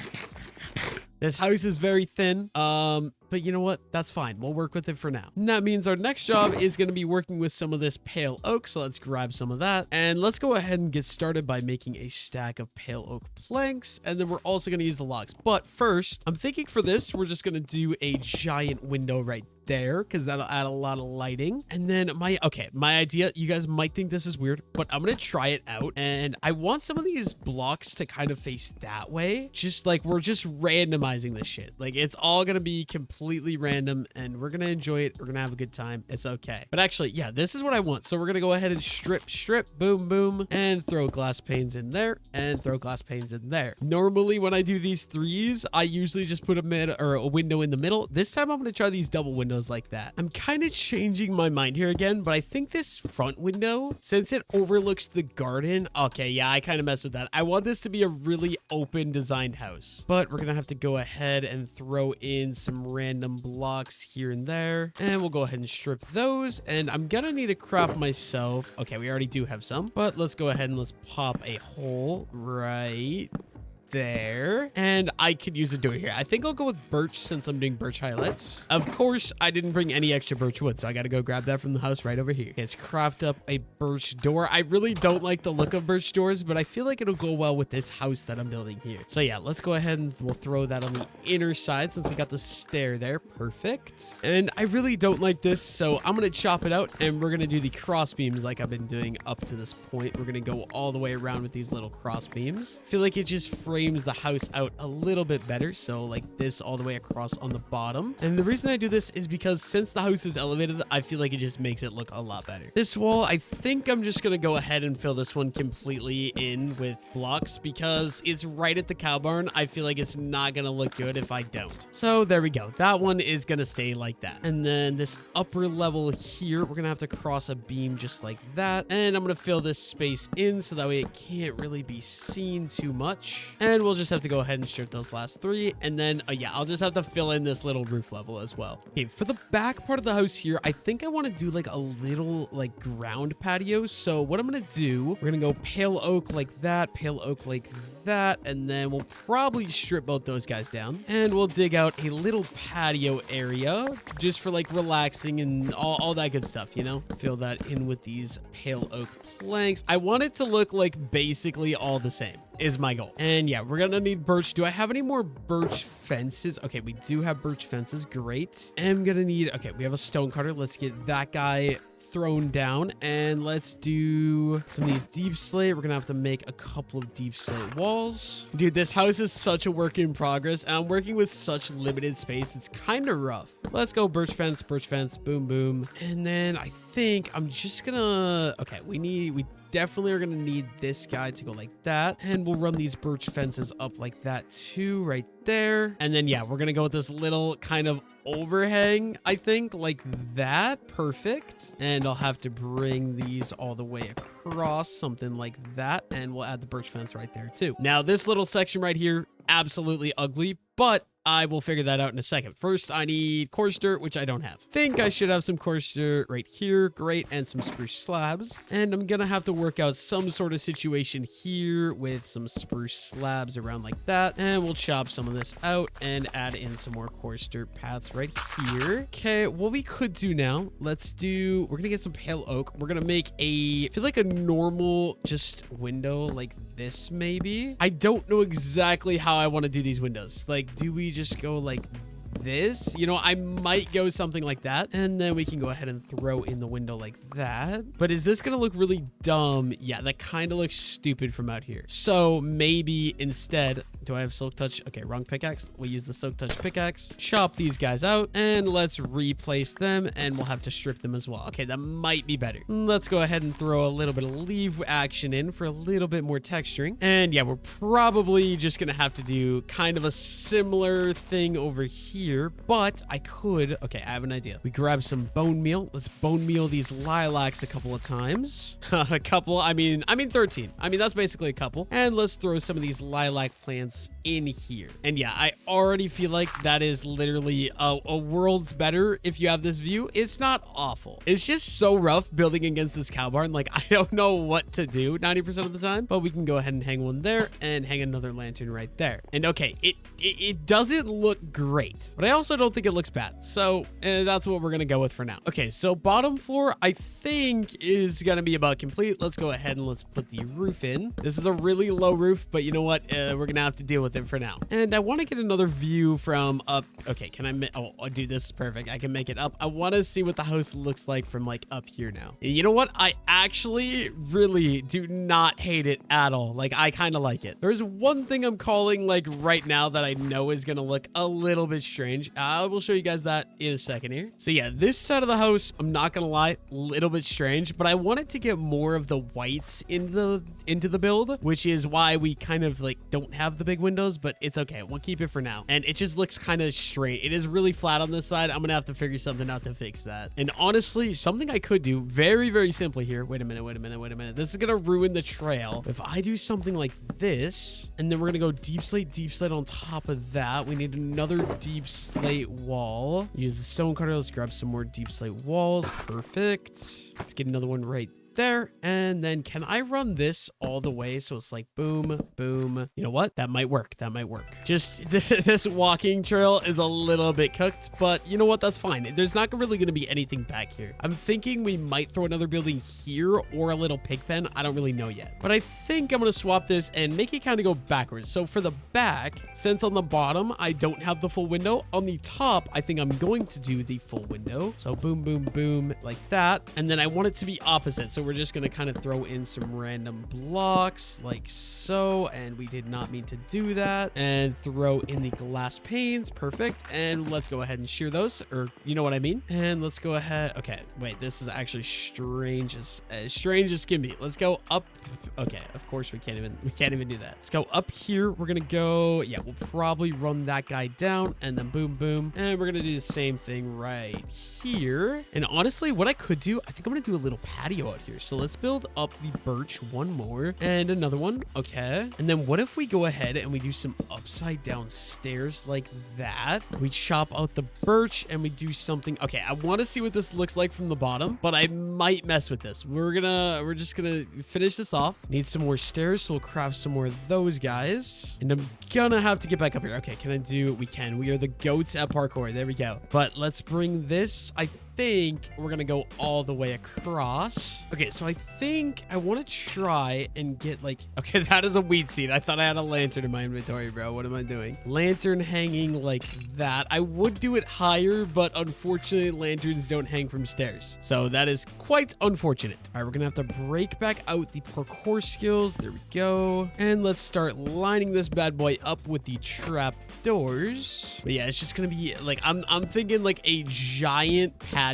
This house is very thin, but you know what? That's fine. We'll work with it for now. And that means our next job is going to be working with some of this pale oak, so let's grab some of that. And let's go ahead and get started by making a stack of pale oak planks, and then we're also going to use the logs. But first, I'm thinking for this, we're just going to do a giant window right there, because that'll add a lot of lighting. And then my idea, you guys might think this is weird, but I'm gonna try it out, and I want some of these blocks to kind of face that way, just like we're just randomizing this shit. Like, it's all gonna be completely random, and we're gonna enjoy it. We're gonna have a good time. It's okay. But actually, yeah, this is what I want. So we're gonna go ahead and strip, boom, boom, and throw glass panes in there, and throw glass panes in there. Normally, when I do these threes, I usually just put a window in the middle. This time, I'm gonna try these double windows like that. I'm kind of changing my mind here again, but I think this front window, since it overlooks the garden, okay, yeah, I kind of messed with that. I want this to be a really open designed house, but we're gonna have to go ahead and throw in some random blocks here and there, and we'll go ahead and strip those. And I'm gonna need to craft myself, okay, we already do have some, but let's go ahead and let's pop a hole right there, and I could use a door here. I think I'll go with birch since I'm doing birch highlights. Of course, I didn't bring any extra birch wood, so I got to go grab that from the house right over here. Okay, let's craft up a birch door. I really don't like the look of birch doors, but I feel like it'll go well with this house that I'm building here. So yeah, let's go ahead and we'll throw that on the inner side since we got the stair there. Perfect. And I really don't like this, so I'm going to chop it out, and we're going to do the cross beams like I've been doing up to this point. We're going to go all the way around with these little cross beams. I feel like it just frames the house out a little bit better, so like this all the way across on the bottom. And the reason I do this is because since the house is elevated, I feel like it just makes it look a lot better. This wall, I think I'm just gonna go ahead and fill this one completely in with blocks because it's right at the cow barn. I feel like it's not gonna look good if I don't. So there we go. That one is gonna stay like that. And then this upper level here, we're gonna have to cross a beam just like that, and I'm gonna fill this space in so that way it can't really be seen too much. And And we'll just have to go ahead and strip those last 3. And then, yeah, I'll just have to fill in this little roof level as well. Okay, for the back part of the house here, I think I want to do like a little like ground patio. So what I'm going to do, we're going to go pale oak like that, pale oak like that. And then we'll probably strip both those guys down. And we'll dig out a little patio area just for like relaxing and all that good stuff, you know? Fill that in with these pale oak planks. I want it to look like basically all the same is my goal. And yeah, we're gonna need birch. Do I have any more birch fences? Okay, we do have birch fences. Great. I'm gonna need, okay, we have a stone cutter. Let's get that guy thrown down, and let's do some of these deep slate. We're gonna have to make a couple of deep slate walls. Dude, this house is such a work in progress, and I'm working with such limited space. It's kind of rough. Let's go birch fence, boom, boom. And then I think I'm just gonna, okay, we definitely are gonna need this guy to go like that, and we'll run these birch fences up like that too, right there. And then yeah, we're gonna go with this little kind of overhang, I think, like that. Perfect. And I'll have to bring these all the way across, something like that, and we'll add the birch fence right there too. Now this little section right here, absolutely ugly, but I will figure that out in a second. First, I need coarse dirt, which I don't have. Think I should have some coarse dirt right here. Great. And some spruce slabs. And I'm gonna have to work out some sort of situation here with some spruce slabs around like that. And we'll chop some of this out and add in some more coarse dirt paths right here. Okay, what we could do now, we're gonna get some pale oak. We're gonna make I feel like a normal just window like this maybe. I don't know exactly how I want to do these windows. Like, do we just go like this? You know, I might go something like that, and then we can go ahead and throw in the window like that. But is this gonna look really dumb? Yeah, that kind of looks stupid from out here. So maybe instead, do I have silk touch? Okay, wrong pickaxe. We'll use the silk touch pickaxe, chop these guys out, and let's replace them, and we'll have to strip them as well. Okay, that might be better. Let's go ahead and throw a little bit of leaf action in for a little bit more texturing. And yeah, we're probably just gonna have to do kind of a similar thing over here, but I could, okay, I have an idea. We grab some bone meal. Let's bone meal these lilacs a couple of times. A couple, I mean 13. I mean, that's basically a couple. And let's throw some of these lilac plants in here. And yeah, I already feel like that is literally a world's better if you have this view. It's not awful. It's just so rough building against this cow barn. Like, I don't know what to do 90% of the time, but we can go ahead and hang one there and hang another lantern right there. And okay, it doesn't look great, but I also don't think it looks bad. So that's what we're gonna go with for now. Okay, so bottom floor I think is gonna be about complete. Let's go ahead and let's put the roof in. This is a really low roof, but you know what? We're gonna have to deal with it for now. And I want to get another view from up. Okay, can I oh dude, this is perfect. I can make it up. I want to see what the house looks like from like up here now. And you know what? I actually really do not hate it at all. Like, I kind of like it. There's one thing I'm calling like right now that I know is gonna look a little bit strange. I will show you guys that in a second here. So yeah, this side of the house, I'm not gonna lie, a little bit strange, but I wanted to get more of the whites into the build, which is why we kind of like don't have the big windows, but it's okay. We'll keep it for now. And it just looks kind of straight. It is really flat on this side. I'm gonna have to figure something out to fix that. And honestly, something I could do very, very simply here. Wait a minute. This is gonna ruin the trail. If I do something like this, and then we're gonna go deep slate on top of that. We need another deep slate wall. Use the stone cutter. Let's grab some more deep slate walls. Perfect. Let's get another one right there. And then can I run this all the way so it's like boom, boom? You know what? That might work. Just this walking trail is a little bit cooked, but you know what? That's fine. There's not really going to be anything back here. I'm thinking we might throw another building here or a little pig pen. I don't really know yet, but I think I'm going to swap this and make it kind of go backwards. So for the back, since on the bottom I don't have the full window, on the top I think I'm going to do the full window. So boom, boom, boom, like that. And then I want it to be opposite. So we're just going to kind of throw in some random blocks like so. And we did not mean to do that. And throw in the glass panes. Perfect. And let's go ahead and shear those, or you know what I mean. And let's go ahead. Okay, wait, this is actually strange as can be. Let's go up. Okay, of course we can't even do that. Let's go up here. We're gonna go, yeah, we'll probably run that guy down and then boom, boom. And we're gonna do the same thing right here. And honestly, what I could do, I think I'm gonna do a little patio out here. here. So let's build up the birch one more and another one. Okay. And then what if we go ahead and we do some upside down stairs like that? We chop out the birch and we do something. Okay, I want to see what this looks like from the bottom, but I might mess with this. We're just gonna finish this off. Need some more stairs, so we'll craft some more of those guys. And I'm gonna have to get back up here. Okay, can I do? We can. We are the goats at parkour. There we go. But let's bring this. I think we're gonna go all the way across. Okay, so I think I want to try and get like, okay, that is a weed seed. I thought I had a lantern in my inventory, bro. What am I doing? Lantern hanging like that. I would do it higher, but unfortunately lanterns don't hang from stairs, so that is quite unfortunate. All right, we're gonna have to break back out the parkour skills. There we go. And let's start lining this bad boy up with the trap doors. But yeah, it's just gonna be like, I'm thinking like a giant patio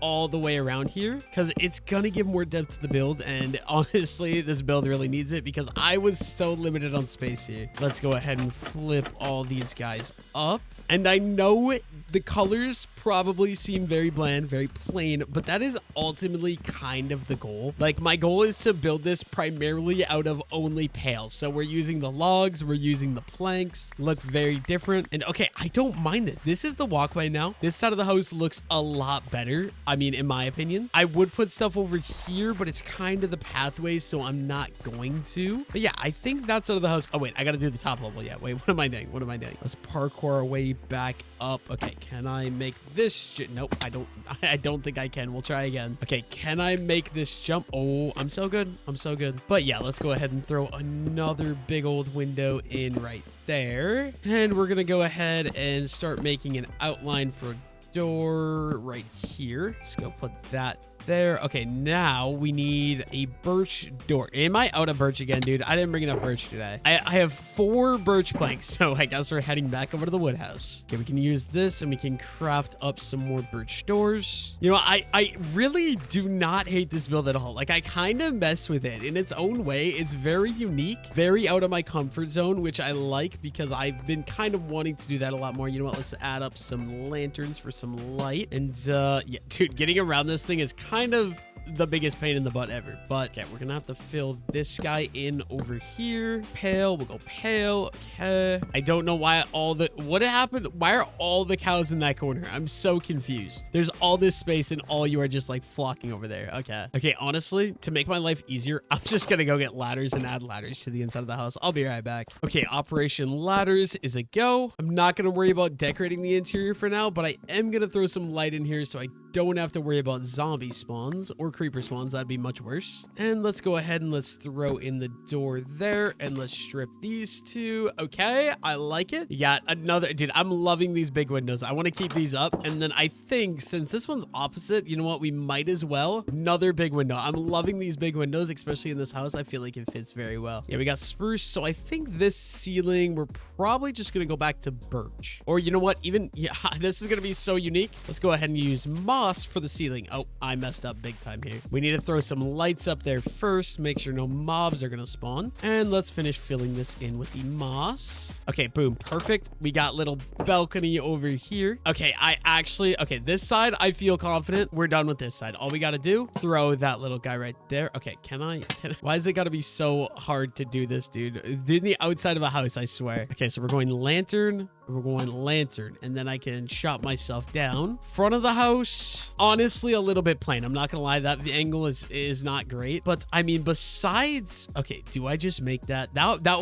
all the way around here, because it's gonna give more depth to the build. And honestly, this build really needs it because I was so limited on space here. Let's go ahead and flip all these guys up. And I know the colors probably seem very bland, very plain, but that is ultimately kind of the goal. Like, my goal is to build this primarily out of only pails. So we're using the logs, we're using the planks, look very different. And okay, I don't mind this. This is the walkway now. This side of the house looks a lot better. I mean, in my opinion, I would put stuff over here, but it's kind of the pathway, so I'm not going to. But yeah, I think that side of the house. Oh wait, I gotta do the top level. Yeah, wait, what am I doing? What am I doing? Let's parkour our way back up. Okay, can I make this? Nope, I don't think I can. We'll try again. Okay, can I make this jump? Oh, I'm so good. I'm so good. But yeah, let's go ahead and throw another big old window in right there. And we're gonna go ahead and start making an outline for a door right here. Let's go put that there. Okay, now we need a birch door. Am I out of birch again, dude? I didn't bring enough birch today. I have 4 birch planks, so I guess we're heading back over to the wood house. Okay, we can use this and we can craft up some more birch doors. You know, I really do not hate this build at all. Like, I kind of mess with it in its own way. It's very unique, very out of my comfort zone, which I like because I've been kind of wanting to do that a lot more. You know what? Let's add up some lanterns for some light. And yeah, dude, getting around this thing is kind of the biggest pain in the butt ever. But okay, we're gonna have to fill this guy in over here. Pale, we'll go pale. Okay, I don't know why what happened. Why are all the cows in that corner? I'm so confused. There's all this space and all you are just like flocking over there. Okay, honestly, to make my life easier, I'm just gonna go get ladders and add ladders to the inside of the house. I'll be right back. Okay, Operation Ladders is a go. I'm not gonna worry about decorating the interior for now, but I am gonna throw some light in here so I don't have to worry about zombie spawns or creeper spawns. That'd be much worse. And let's go ahead and let's throw in the door there, and let's strip these 2. Okay, I like it. You got another, dude, I'm loving these big windows. I want to keep these up. And then I think since this one's opposite, you know what, we might as well another big window. I'm loving these big windows, especially in this house. I feel like it fits very well. Yeah, we got spruce, so I think this ceiling we're probably just gonna go back to birch. Or you know what, even, yeah, this is gonna be so unique. Let's go ahead and use moss for the ceiling. Oh, I messed up big time here. We need to throw some lights up there first, make sure no mobs are gonna spawn. And let's finish filling this in with the moss. Okay, boom, perfect. We got little balcony over here. Okay, okay, this side, I feel confident. We're done with this side. All we gotta do, throw that little guy right there. Okay, can I why is it gotta be so hard to do this, dude? Doing the outside of a house, I swear. Okay, so we're going lantern, and then I can chop myself down. Front of the house, honestly, a little bit plain. I'm not gonna lie, that the angle is not great. But I mean, besides, okay, do I just make that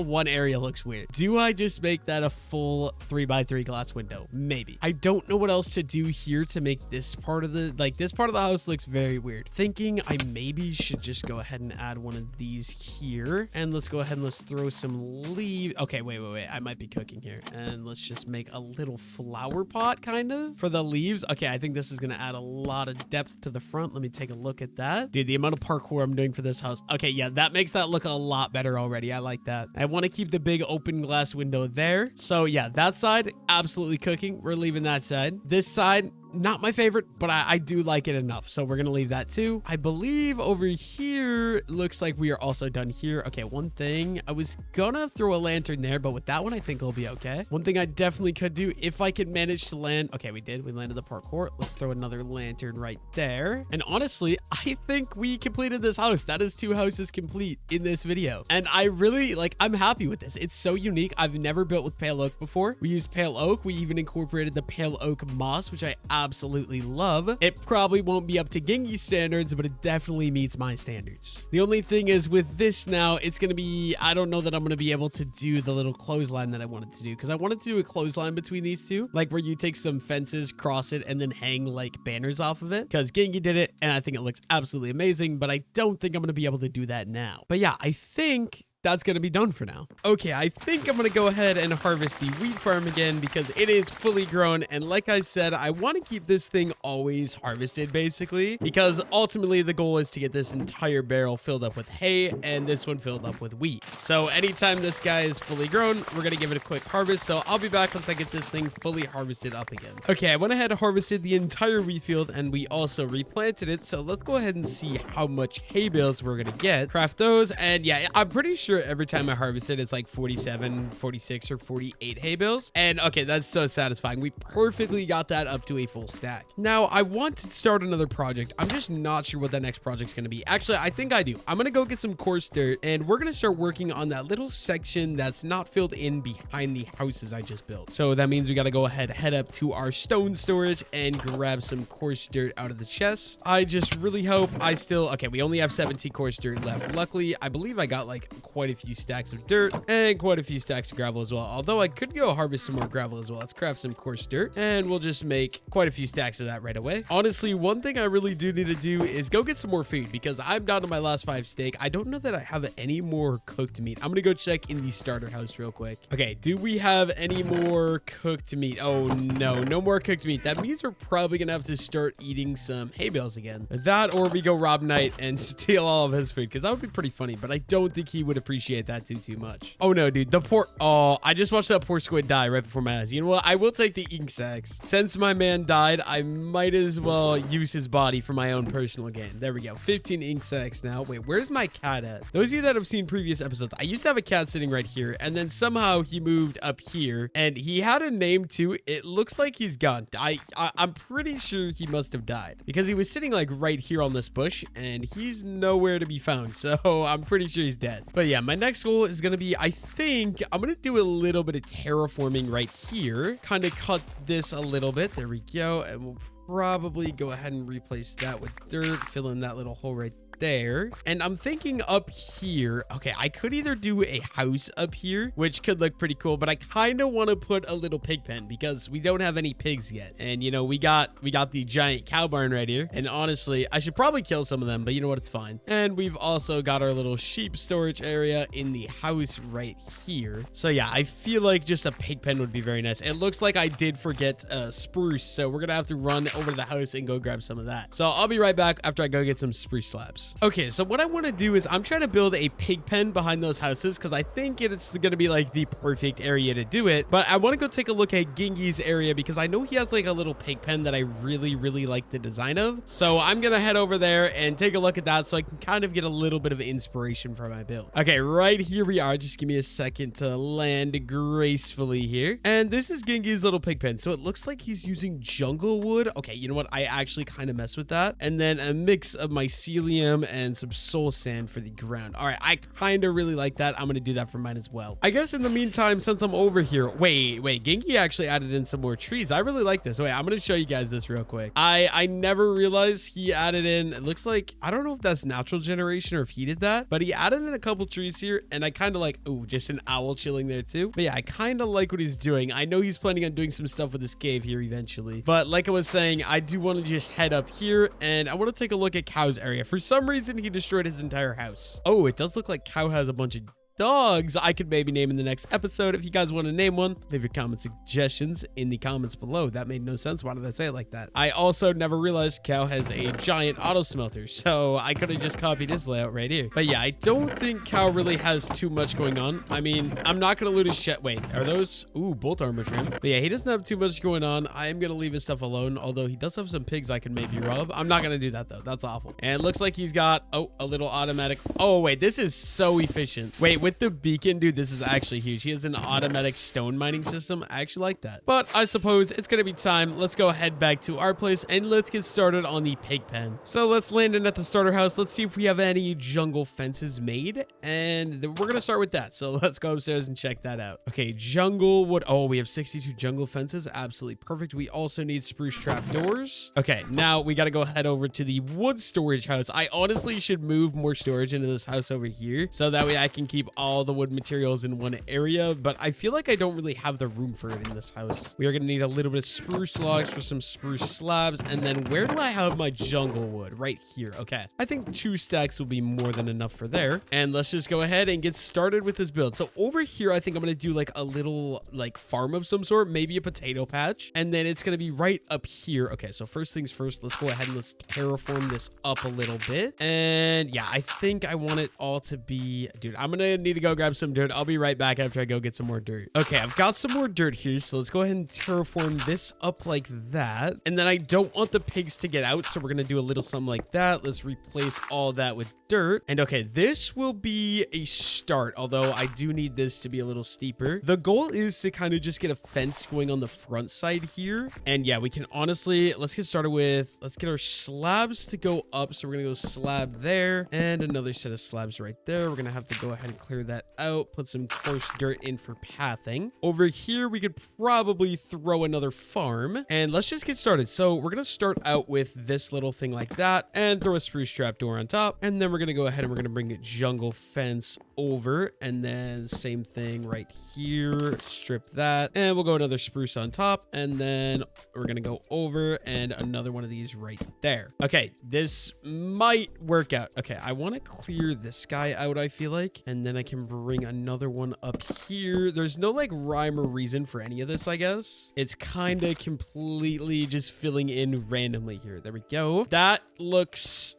one area looks weird? Do I just make that a full 3x3 glass window? Maybe. I don't know what else to do here to make this part of the, like, this part of the house looks very weird. Thinking I maybe should just go ahead and add one of these here. And let's go ahead and let's throw some leaves. Okay, wait. I might be cooking here. And let's just make a little flower pot kind of for the leaves. Okay, I think this is gonna add a lot of depth to the front. Let me take a look at that. Dude, the amount of parkour I'm doing for this house. Okay, yeah, that makes that look a lot better already. I like that. I want to keep the big open glass window there. So yeah, that side, absolutely cooking. We're leaving that side. This side, Not my favorite, but I do like it enough. So we're going to leave that too. I believe over here, looks like we are also done here. Okay, one thing. I was going to throw a lantern there, but with that one, I think it'll be okay. One thing I definitely could do if I could manage to land. Okay, we did. We landed the parkour. Let's throw another lantern right there. And honestly, I think we completed this house. That is 2 houses complete in this video. And I really, like, I'm happy with this. It's so unique. I've never built with pale oak before. We used pale oak. We even incorporated the pale oak moss, which I absolutely love. It probably won't be up to Gengi's standards, but it definitely meets my standards. The only thing is with this now, it's going to be, I don't know that I'm going to be able to do the little clothesline that I wanted to do, because I wanted to do a clothesline between these two, like where you take some fences, cross it, and then hang like banners off of it, because Gengi did it, and I think it looks absolutely amazing, but I don't think I'm going to be able to do that now. But yeah, I think that's going to be done for now. Okay, I think I'm going to go ahead and harvest the wheat farm again because it is fully grown. And like I said, I want to keep this thing always harvested basically, because ultimately the goal is to get this entire barrel filled up with hay and this one filled up with wheat. So anytime this guy is fully grown, we're going to give it a quick harvest. So I'll be back once I get this thing fully harvested up again. Okay, I went ahead and harvested the entire wheat field and we also replanted it. So let's go ahead and see how much hay bales we're going to get. Craft those. And yeah, I'm pretty sure every time I harvest it, it's like 47, 46, or 48 hay bales. And okay, that's so satisfying. We perfectly got that up to a full stack. Now, I want to start another project. I'm just not sure what that next project's going to be. Actually, I think I do. I'm going to go get some coarse dirt, and we're going to start working on that little section that's not filled in behind the houses I just built. So that means we got to go ahead, head up to our stone storage, and grab some coarse dirt out of the chest. I just really hope I still... Okay, we only have 17 coarse dirt left. Luckily, I believe I got like quite a few stacks of dirt and quite a few stacks of gravel as well. Although I could go harvest some more gravel as well. Let's craft some coarse dirt and we'll just make quite a few stacks of that right away. Honestly, one thing I really do need to do is go get some more food because I'm down to my last 5 steak. I don't know that I have any more cooked meat. I'm gonna go check in the starter house real quick. Okay, do we have any more cooked meat? Oh no, no more cooked meat. That means we're probably gonna have to start eating some hay bales again. That, or we go rob Knight and steal all of his food, because that would be pretty funny, but I don't think he would appreciate that too much. Oh no, dude, I just watched that poor squid die right before my eyes. You know what? I will take the ink sacks. Since my man died, I might as well use his body for my own personal gain. There we go. 15 ink sacks now. Wait, where's my cat at? Those of you that have seen previous episodes, I used to have a cat sitting right here, and then somehow he moved up here, and he had a name too. It looks like he's gone. I'm pretty sure he must have died because he was sitting like right here on this bush, and he's nowhere to be found. So I'm pretty sure he's dead. But yeah, my next goal is going to be, I think I'm going to do a little bit of terraforming right here. Kind of cut this a little bit. There we go. And we'll probably go ahead and replace that with dirt. Fill in that little hole right there. And I'm thinking up here, okay, I could either do a house up here, which could look pretty cool, but I kind of want to put a little pig pen because we don't have any pigs yet. And you know, we got the giant cow barn right here. And honestly, I should probably kill some of them, but you know what? It's fine. And we've also got our little sheep storage area in the house right here. So yeah, I feel like just a pig pen would be very nice. It looks like I did forget spruce, so we're gonna have to run over to the house and go grab some of that. So I'll be right back after I go get some spruce slabs. Okay, so what I want to do is I'm trying to build a pig pen behind those houses because I think it's going to be like the perfect area to do it. But I want to go take a look at Gengi's area because I know he has like a little pig pen that I really, really like the design of. So I'm going to head over there and take a look at that so I can kind of get a little bit of inspiration for my build. Okay, right here we are. Just give me a second to land gracefully here. And this is Gengi's little pig pen. So it looks like he's using jungle wood. Okay, you know what? I actually kind of mess with that. And then a mix of mycelium and some soul sand for the ground. All right, I kind of really like that. I'm going to do that for mine as well. I guess in the meantime, since I'm over here, wait, Gengi actually added in some more trees. I really like this. Wait, I'm going to show you guys this real quick. I never realized he added in, it looks like, I don't know if that's natural generation or if he did that, but he added in a couple trees here and I kind of like, oh, just an owl chilling there too. But yeah, I kind of like what he's doing. I know he's planning on doing some stuff with this cave here eventually, but like I was saying, I do want to just head up here and I want to take a look at Cow's area. For some reason, he destroyed his entire house. Oh, it does look like Cow has a bunch of dogs I could maybe name in the next episode. If you guys want to name one, leave your comment suggestions in the comments below. That made no sense. Why did I say it like that? I also never realized Cow has a giant auto smelter, so I could have just copied his layout right here. But yeah, I don't think Cow really has too much going on. I mean, I'm not going to loot his chest. Wait, are those? Ooh, bolt armor trim. But yeah, he doesn't have too much going on. I am going to leave his stuff alone, although he does have some pigs I can maybe rob. I'm not going to do that though. That's awful. And it looks like he's got, oh, a little automatic. Oh, wait, this is so efficient. Wait, with the beacon, dude, this is actually huge. He has an automatic stone mining system. I actually like that. But I suppose it's going to be time. Let's go head back to our place and let's get started on the pig pen. So let's land in at the starter house. Let's see if we have any jungle fences made. And we're going to start with that. So let's go upstairs and check that out. Okay, jungle wood. Oh, we have 62 jungle fences. Absolutely perfect. We also need spruce trap doors. Okay, now we got to go head over to the wood storage house. I honestly should move more storage into this house over here so that way I can keep all the wood materials in one area, but I feel like I don't really have the room for it in this house. We are going to need a little bit of spruce logs for some spruce slabs, and then where do I have my jungle wood? Right here. Okay, I think 2 stacks will be more than enough for there, and let's just go ahead and get started with this build. So over here, I think I'm going to do like a little like farm of some sort, maybe a potato patch, and then it's going to be right up here. Okay, so first things first, let's go ahead and let's terraform this up a little bit. And yeah, I think I want it all to be, dude, I'm gonna need to go grab some dirt. I'll be right back after I go get some more dirt. Okay, I've got some more dirt here, so let's go ahead and terraform this up like that. And then I don't want the pigs to get out, so we're gonna do a little something like that. Let's replace all that with dirt. And okay, this will be a start, although I do need this to be a little steeper. The goal is to kind of just get a fence going on the front side here. And yeah, we can honestly, let's get started with, let's get our slabs to go up. So we're gonna go slab there and another set of slabs right there. We're gonna have to go ahead and clear that out, put some coarse dirt in for pathing. Over here, we could probably throw another farm, and let's just get started. So we're gonna start out with this little thing like that and throw a spruce trap door on top, and then we're gonna go ahead and we're gonna bring a jungle fence over, and then same thing right here, strip that, and we'll go another spruce on top, and then we're gonna go over and another one of these right there. Okay, this might work out. Okay, I want to clear this guy out, I feel like, and then I can bring another one up here. There's no like rhyme or reason for any of this, I guess. It's kind of completely just filling in randomly here. There we go. That looks,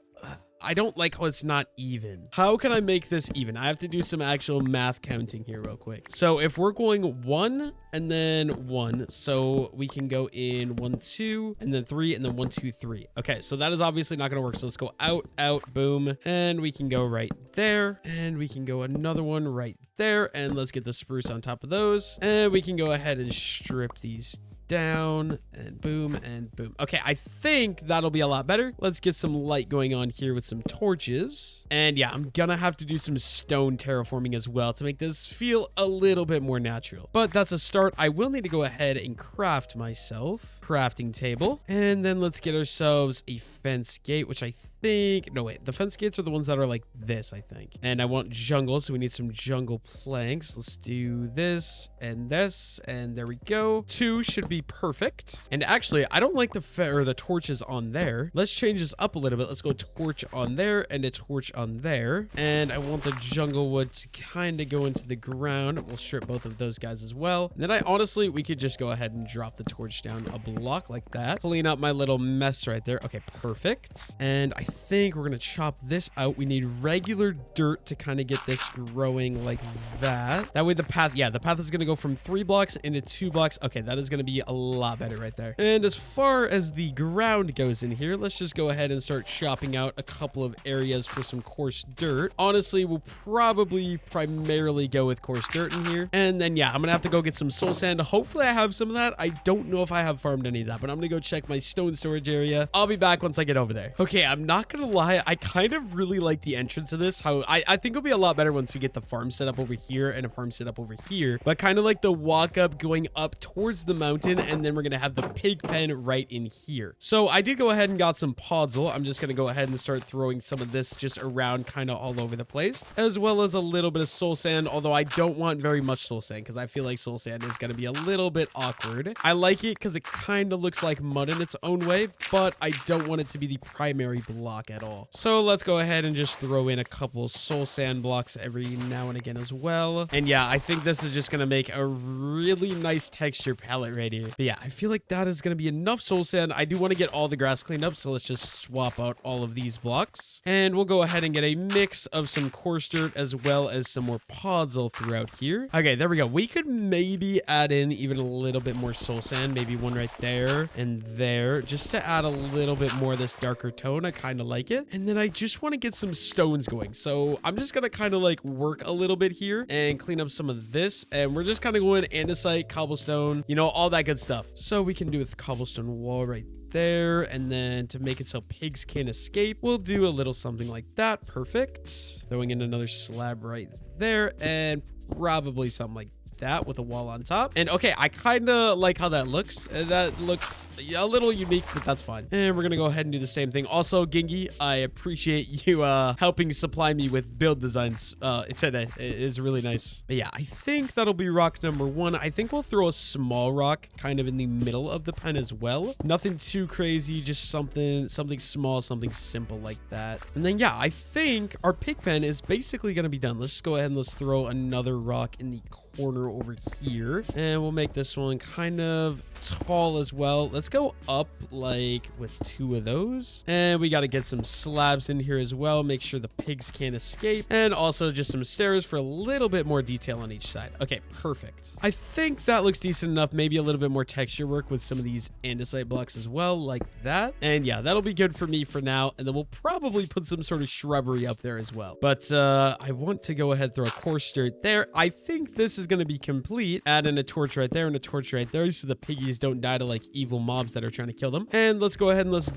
I don't like how it's not even. How can I make this even? I have to do some actual math counting here real quick. So if we're going 1 and then 1, so we can go in 1, 2, and then 3, and then 1, 2, 3. Okay, so that is obviously not going to work. So let's go out, out, boom, and we can go right there, and we can go another one right there, and let's get the spruce on top of those, and we can go ahead and strip these down and boom and boom. Okay, I think that'll be a lot better. Let's get some light going on here with some torches. And yeah, I'm gonna have to do some stone terraforming as well to make this feel a little bit more natural. But that's a start. I will need to go ahead and craft myself crafting table. And then let's get ourselves a fence gate, which I think, no wait, the fence gates are the ones that are like this, I think. And I want jungle, so we need some jungle planks. Let's do this, and there we go. 2 should be perfect. And actually, I don't like the torches on there. Let's change this up a little bit. Let's go torch on there and a torch on there. And I want the jungle wood to kind of go into the ground. We'll strip both of those guys as well. And then honestly, we could just go ahead and drop the torch down a block like that. Clean up my little mess right there. Okay, perfect. And I think we're going to chop this out. We need regular dirt to kind of get this growing like that. That way the path, yeah, the path is going to go from 3 blocks into 2 blocks. Okay, that is going to be a lot better right there. And as far as the ground goes in here, let's just go ahead and start chopping out a couple of areas for some coarse dirt. Honestly, we'll probably primarily go with coarse dirt in here. And then, yeah, I'm going to have to go get some soul sand. Hopefully I have some of that. I don't know if I have farmed any of that, but I'm going to go check my stone storage area. I'll be back once I get over there. Okay, I'm not going to lie. I kind of really like the entrance of this. How I think it'll be a lot better once we get the farm set up over here and a farm set up over here. But kind of like the walk up going up towards the mountain, and then we're going to have the pig pen right in here. So I did go ahead and got some podzol. I'm just going to go ahead and start throwing some of this just around kind of all over the place, as well as a little bit of soul sand, although I don't want very much soul sand because I feel like soul sand is going to be a little bit awkward. I like it because it kind of looks like mud in its own way, but I don't want it to be the primary block. block at all. So let's go ahead and just throw in a couple soul sand blocks every now and again as well. And yeah, I think this is just going to make a really nice texture palette right here. But yeah, I feel like that is going to be enough soul sand. I do want to get all the grass cleaned up, so let's just swap out all of these blocks. And we'll go ahead and get a mix of some coarse dirt as well as some more pods all throughout here. Okay, there we go. We could maybe add in even a little bit more soul sand, maybe one right there and there, just to add a little bit more of this darker tone. I kind of like it. And then I just want to get some stones going. So I'm just going to kind of like work a little bit here and clean up some of this. And we're just kind of going andesite, cobblestone, you know, all that good stuff. So we can do with cobblestone wall right there, and then to make it so pigs can't escape, we'll do a little something like that. Perfect. Throwing in another slab right there, and probably something like that with a wall on top. And okay, I kind of like how that looks. That looks a little unique, but that's fine. And we're gonna go ahead and do the same thing. Also, Gingy, I appreciate you helping supply me with build designs today. It is really nice. But yeah, I think that'll be rock number one. I think we'll throw a small rock kind of in the middle of the pen as well. Nothing too crazy, just something small, something simple like that. And then yeah, I think our pig pen is basically gonna be done. Let's just go ahead and let's throw another rock in the corner over here, and we'll make this one kind of tall as well. Let's go up like with two of those, and we got to get some slabs in here as well, make sure the pigs can't escape, and also just some stairs for a little bit more detail on each side. Okay, perfect. I think that looks decent enough. Maybe a little bit more texture work with some of these andesite blocks as well, like that. And yeah, that'll be good for me for now, and then we'll probably put some sort of shrubbery up there as well. But I want to go ahead, throw a coarse dirt there. I think this is going to be complete. Add in a torch right there and a torch right there so the piggies don't die to like evil mobs that are trying to kill them. And let's go ahead and let's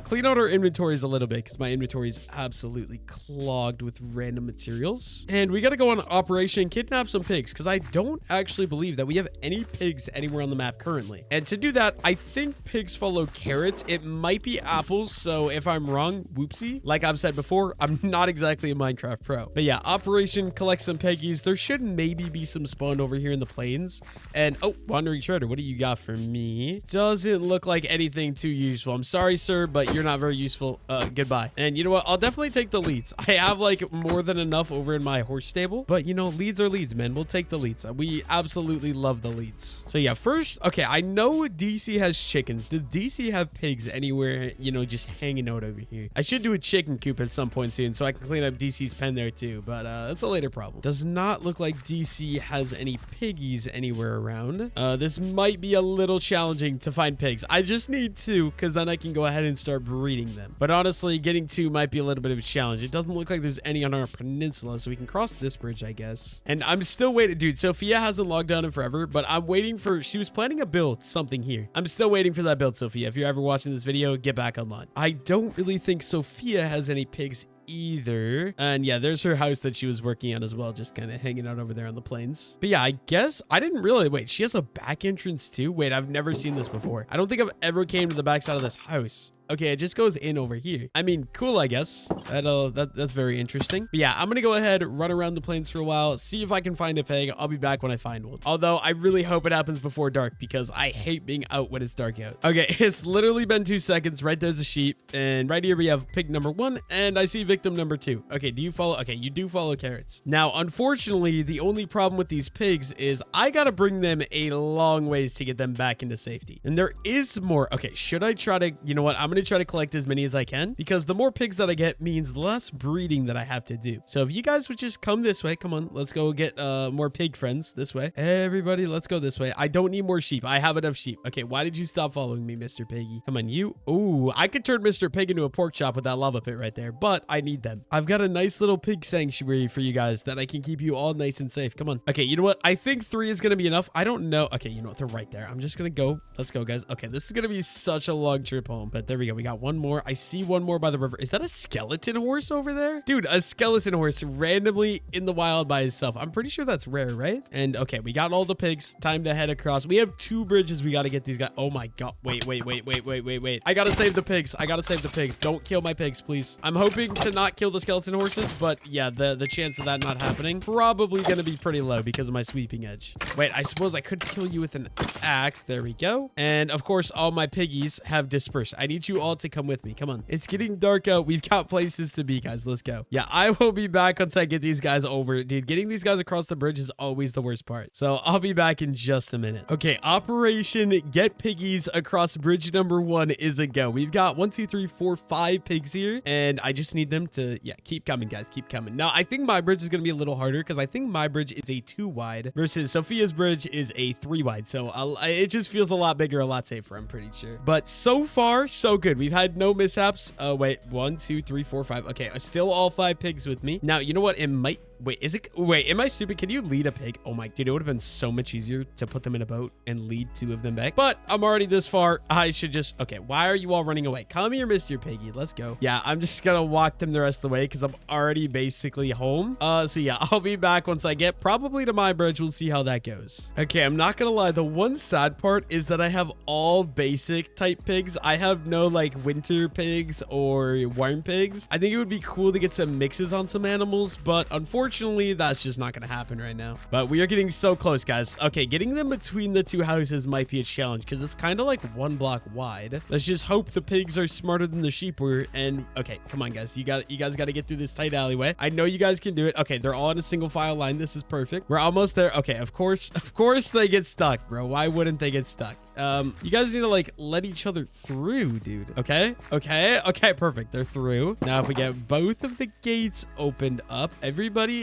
clean out our inventories a little bit, because my inventory is absolutely clogged with random materials. And we got to go on Operation Kidnap some pigs, because I don't actually believe that we have any pigs anywhere on the map currently. And to do that, I think pigs follow carrots. It might be apples, so if I'm wrong, whoopsie. Like I've said before, I'm not exactly a Minecraft pro. But yeah, Operation collect some piggies. There should maybe be some spawned over here in the plains. And oh, Wandering Shredder, what do you got for me? Doesn't look like anything too useful. I'm sorry, sir, but you're not very useful. Goodbye. And you know what? I'll definitely take the leads. I have like more than enough over in my horse stable, but you know, leads are leads, man. We'll take the leads. We absolutely love the leads. So yeah, first, okay, I know DC has chickens. Does DC have pigs anywhere, you know, just hanging out over here? I should do a chicken coop at some point soon so I can clean up DC's pen there too, but that's a later problem. Does not look like DC has any piggies anywhere around. This might be a little challenging to find pigs. I just need two, because then I can go ahead and start breeding them. But honestly, getting two might be a little bit of a challenge. It doesn't look like there's any on our peninsula, so we can cross this bridge, I guess. And I'm still waiting. Dude, Sophia hasn't logged on in forever, but I'm waiting for... She was planning a build, something here. I'm still waiting for that build, Sophia. If you're ever watching this video, get back online. I don't really think Sophia has any pigs either. And yeah, there's her house that she was working on as well, just kind of hanging out over there on the plains. But yeah, I guess I didn't really... Wait, she has a back entrance too? Wait, I've never seen this before. I don't think I've ever came to the backside of this house. Okay, it just goes in over here. I mean, cool, I guess. That's very interesting. But yeah, I'm gonna go ahead, run around the plains for a while, see if I can find a pig. I'll be back when I find one. Although, I really hope it happens before dark, because I hate being out when it's dark out. Okay, it's literally been 2 seconds. Right there's a sheep. And right here we have pig number 1, and I see victim number 2. Okay, do you follow? Okay, you do follow carrots. Now, unfortunately, the only problem with these pigs is I gotta bring them a long ways to get them back into safety. And there is more. Okay, should I try to... You know what? I'm gonna try to collect as many as I can, because the more pigs that I get means less breeding that I have to do. So if you guys would just come this way, come on, let's go get more pig friends this way. Everybody, let's go this way. I don't need more sheep. I have enough sheep. Okay, why did you stop following me, Mr. Piggy? Come on, you. Ooh, I could turn Mr. Pig into a pork chop with that lava pit right there, but I need them. I've got a nice little pig sanctuary for you guys that I can keep you all nice and safe. Come on. Okay, you know what? I think 3 is gonna be enough. I don't know. Okay, you know what? They're right there. I'm just gonna go. Let's go, guys. Okay, this is gonna be such a long trip home, but there we go. We got one more. I see one more by the river. Is that a skeleton horse over there? Dude, a skeleton horse randomly in the wild by itself. I'm pretty sure that's rare, right? And okay, we got all the pigs. Time to head across. We have 2 bridges. We got to get these guys. Oh my god. Wait. I gotta save the pigs. I gotta save the pigs. Don't kill my pigs, please. I'm hoping to not kill the skeleton horses, but yeah, the chance of that not happening probably gonna be pretty low because of my sweeping edge. Wait, I suppose I could kill you with an axe. There we go. And of course, all my piggies have dispersed. I need you you all to come with me. Come on. It's getting dark out. We've got places to be, guys. Let's go. Yeah, I will be back once I get these guys over. Dude, getting these guys across the bridge is always the worst part. So I'll be back in just a minute. Okay, Operation Get Piggies across bridge number 1 is a go. We've got 1, 2, 3, 4, 5 pigs here, and I just need them to, yeah, keep coming, guys. Keep coming. Now, I think my bridge is going to be a little harder because I think my bridge is a 2 wide versus Sophia's bridge is a 3 wide. So it just feels a lot bigger, a lot safer, I'm pretty sure. But so far, so good. We've had no mishaps. Wait, 1, 2, 3, 4, 5. Okay, still all 5 pigs with me. Now, you know what? It might... Wait, am I stupid? Can you lead a pig? Oh my, dude, it would have been so much easier to put them in a boat and lead 2 of them back. But I'm already this far. I should just, okay, why are you all running away? Come here, Mr. Piggy. Let's go. Yeah, I'm just gonna walk them the rest of the way because I'm already basically home. So yeah, I'll be back once I get probably to my bridge. We'll see how that goes. Okay, I'm not gonna lie. The one sad part is that I have all basic type pigs. I have no like winter pigs or worm pigs. I think it would be cool to get some mixes on some animals, but unfortunately, that's just not going to happen right now. But we are getting so close, guys. Okay, getting them between the 2 houses might be a challenge because it's kind of like 1 block wide. Let's just hope the pigs are smarter than the sheep were. And okay, come on, guys. You guys got to get through this tight alleyway. I know you guys can do it. Okay, they're all in a single file line. This is perfect. We're almost there. Okay, of course they get stuck, bro. Why wouldn't they get stuck? You guys need to like let each other through, dude. Okay, perfect. They're through. Now, if we get both of the gates opened up, everybody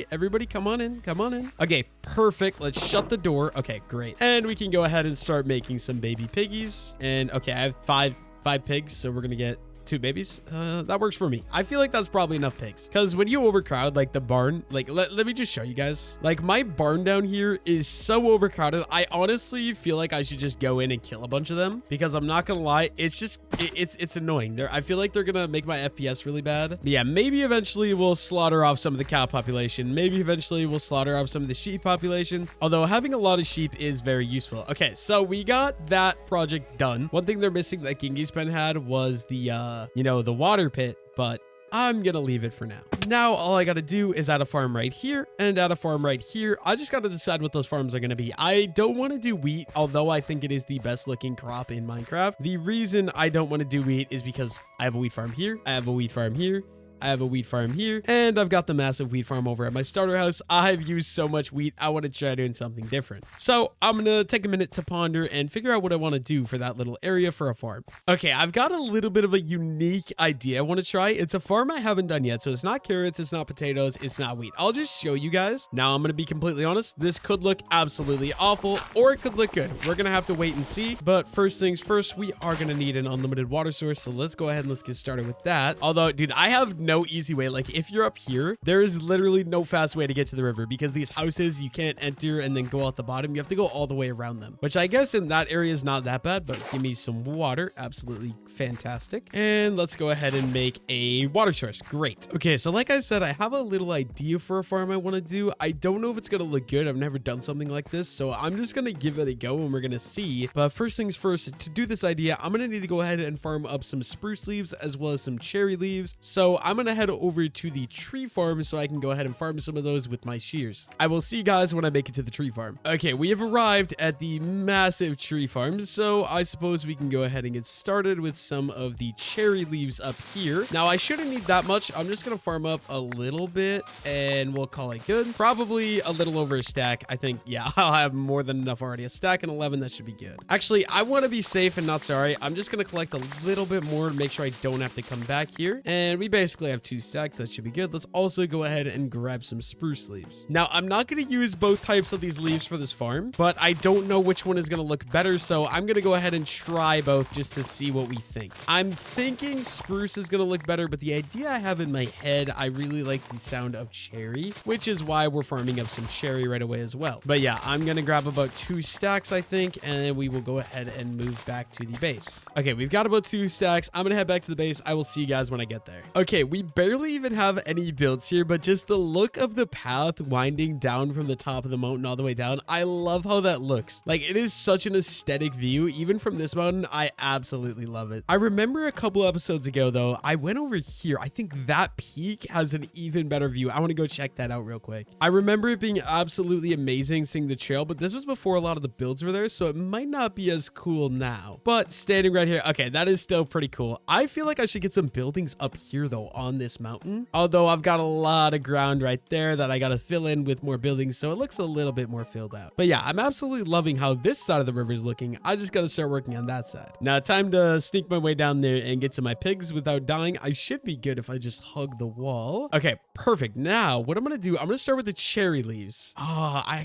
come on in. Okay, perfect. Let's shut the door. Okay, great. And we can go ahead and start making some baby piggies. And okay, I have five pigs, so we're gonna get 2 babies. That works for me. I feel like that's probably enough pigs because when you overcrowd like the barn, like let me just show you guys, like my barn down here is so overcrowded. I honestly feel like I should just go in and kill a bunch of them because I'm not gonna lie, it's just it's annoying. I feel like they're gonna make my FPS really bad. But yeah, maybe eventually we'll slaughter off some of the cow population. Maybe eventually we'll slaughter off some of the sheep population, although having a lot of sheep is very useful. Okay, so we got that project done. One thing they're missing that Gingy's pen had was the the water pit, but I'm gonna leave it for now. Now, all I gotta do is add a farm right here and add a farm right here. I just gotta decide what those farms are gonna be. I don't want to do wheat, although I think it is the best looking crop in Minecraft. The reason I don't want to do wheat is because I have a wheat farm here, I have a wheat farm here, I have a wheat farm here, and I've got the massive wheat farm over at my starter house. I've used so much wheat, I want to try doing something different. So I'm going to take a minute to ponder and figure out what I want to do for that little area for a farm. Okay, I've got a little bit of a unique idea I want to try. It's a farm I haven't done yet, so it's not carrots, it's not potatoes, it's not wheat. I'll just show you guys. Now, I'm going to be completely honest, this could look absolutely awful, or it could look good. We're going to have to wait and see, but first things first, we are going to need an unlimited water source, so let's go ahead and let's get started with that. Although, dude, I have no easy way. Like, if you're up here, there is literally no fast way to get to the river because these houses, you can't enter and then go out the bottom. You have to go all the way around them, which I guess in that area is not that bad, but give me some water. Absolutely fantastic. And let's go ahead and make a water source. Great. Okay, so like I said, I have a little idea for a farm I want to do. I don't know if it's going to look good. I've never done something like this, so I'm just going to give it a go and we're going to see. But first things first, to do this idea, I'm going to need to go ahead and farm up some spruce leaves as well as some cherry leaves. So I'm going to head over to the tree farm so I can go ahead and farm some of those with my shears. I will see you guys when I make it to the tree farm. Okay, we have arrived at the massive tree farm, so I suppose we can go ahead and get started with some of the cherry leaves up here. Now, I shouldn't need that much. I'm just going to farm up a little bit and we'll call it good. Probably a little over a stack. I think, yeah, I'll have more than enough already. A stack and 11, that should be good. Actually, I want to be safe and not sorry. I'm just going to collect a little bit more to make sure I don't have to come back here. And we basically have 2 stacks. That should be good. Let's also go ahead and grab some spruce leaves. Now, I'm not going to use both types of these leaves for this farm, but I don't know which one is going to look better, so I'm going to go ahead and try both just to see what we think. I'm thinking spruce is going to look better, but the idea I have in my head, I really like the sound of cherry, which is why we're farming up some cherry right away as well. But yeah, I'm going to grab about 2 stacks, I think, and then we will go ahead and move back to the base. Okay, we've got about 2 stacks. I'm going to head back to the base. I will see you guys when I get there. Okay, we barely even have any builds here, but just the look of the path winding down from the top of the mountain all the way down. I love how that looks. Like, it is such an aesthetic view. Even from this mountain, I absolutely love it. I remember a couple episodes ago, though, I went over here. I think that peak has an even better view. I want to go check that out real quick. I remember it being absolutely amazing seeing the trail, but this was before a lot of the builds were there, so it might not be as cool now. But standing right here, okay, that is still pretty cool. I feel like I should get some buildings up here, though, on this mountain. Although I've got a lot of ground right there that I got to fill in with more buildings, so it looks a little bit more filled out. But yeah, I'm absolutely loving how this side of the river is looking. I just got to start working on that side. Now, time to sneak my way down there and get to my pigs without dying. I should be good if I just hug the wall. Okay, perfect. Now, what I'm going to do, I'm going to start with the cherry leaves. I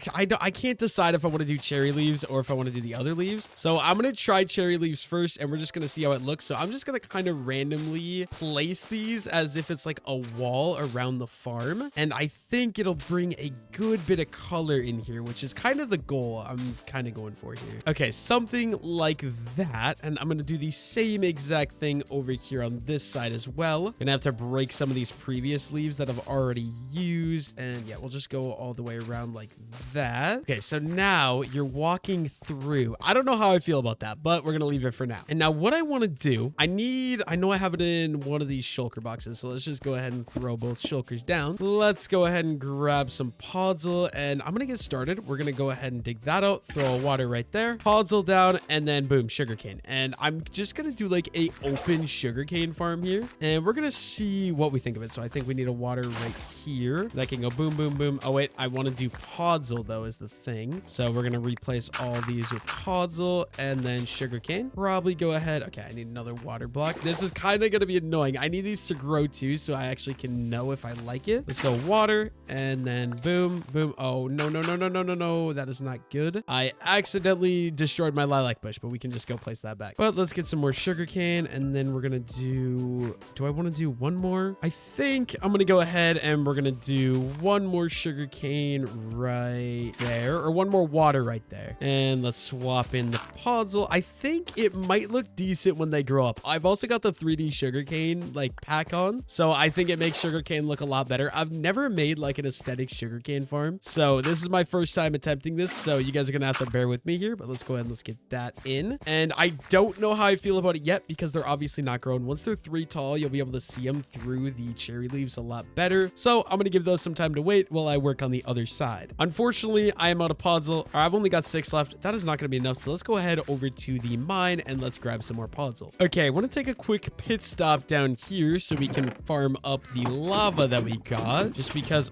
can't decide if I want to do cherry leaves or if I want to do the other leaves. So I'm going to try cherry leaves first, and we're just going to see how it looks. So I'm just going to kind of randomly place these as if it's like a wall around the farm. And I think it'll bring a good bit of color in here, which is kind of the goal I'm kind of going for here. Okay, something like that. And I'm going to do the same exact thing over here on this side as well. Gonna have to break some of these previous leaves that I've already used. And yeah, we'll just go all the way around like that. Okay, so now you're walking through. I don't know how I feel about that, but we're gonna leave it for now. And now what I want to do, I know I have it in one of these shulker boxes, so let's just go ahead and throw both shulkers down. Let's go ahead and grab some podzol, and I'm gonna get started. We're gonna go ahead and dig that out, throw a water right there, podzol down, and then boom, sugarcane. And I'm just gonna do like a open sugarcane farm here, and we're gonna see what we think of it. So I think we need a water right here that can go boom, boom, boom. Oh wait, I want to do podzol though is the thing. So we're gonna replace all these with podzol and then sugarcane. Probably go ahead. Okay, I need another water block. This is kind of gonna be annoying. I need these to grow too, so I actually can know if I like it. Let's go water and then boom, boom. Oh no, no, no, no, no, no, no. That is not good. I accidentally destroyed my lilac bush, but we can just go place that back. But let's get some more sugarcane, and then we're gonna do I want to do one more? I think I'm gonna go ahead and we're gonna do one more sugarcane right there, or one more water right there. And let's swap in the podzol. I think it might look decent when they grow up. I've also got the 3D sugarcane like pack on, so I think it makes sugarcane look a lot better. I've never made like an aesthetic sugarcane farm, so this is my first time attempting this, so you guys are gonna have to bear with me here. But let's go ahead and let's get that in. And I don't know how I feel about it yet because they're obviously not grown. Once they're 3 tall, you'll be able to see them through the cherry leaves a lot better. So I'm gonna give those some time to wait while I work on the other side. Unfortunately, I am out of podzol, or I've only got 6 left. That is not gonna be enough, so let's go ahead over to the mine and let's grab some more podzol. Okay, I want to take a quick pit stop down here so we can farm up the lava that we got, just because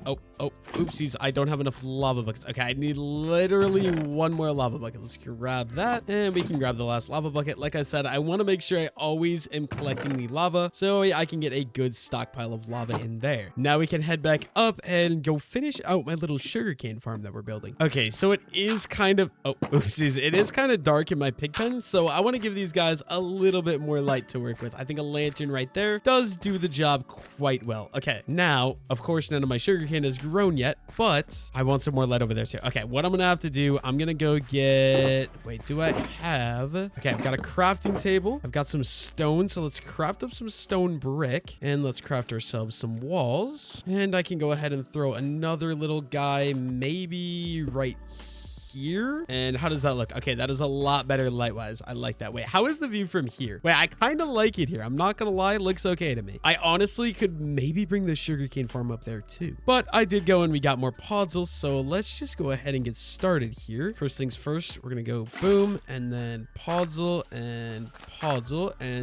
oopsies, I don't have enough lava buckets. Okay, I need literally one more lava bucket. Let's grab that, and we can grab the last lava bucket. Like I said, I want to make sure I always am collecting the lava so I can get a good stockpile of lava in there. Now we can head back up and go finish out my little sugarcane farm that we're building. Okay, so it is kind of oopsies, it is kind of dark in my pig pen, so I want to give these guys a little bit more light to work with. I think a lantern right there does do the job quite well. Okay, now of course none of my sugarcane has grown yet, but I want some more light over there too. Okay, what I'm gonna have to do, I'm gonna go get, wait, do I have, okay, I've got a crafting table, I've got some stone, so let's craft up some stone brick, and let's craft ourselves some walls, and I can go ahead and throw another little guy maybe right here. And how does that look? Okay, that is a lot better light wise. I like that. Wait, how is the view from here? Wait, I kind of like it here. I'm not gonna lie, it looks okay to me. I honestly could maybe bring the sugarcane farm up there too, but I did go and we got more podzol, so let's just go ahead and get started here. First things first, we're gonna go boom, and then podzol and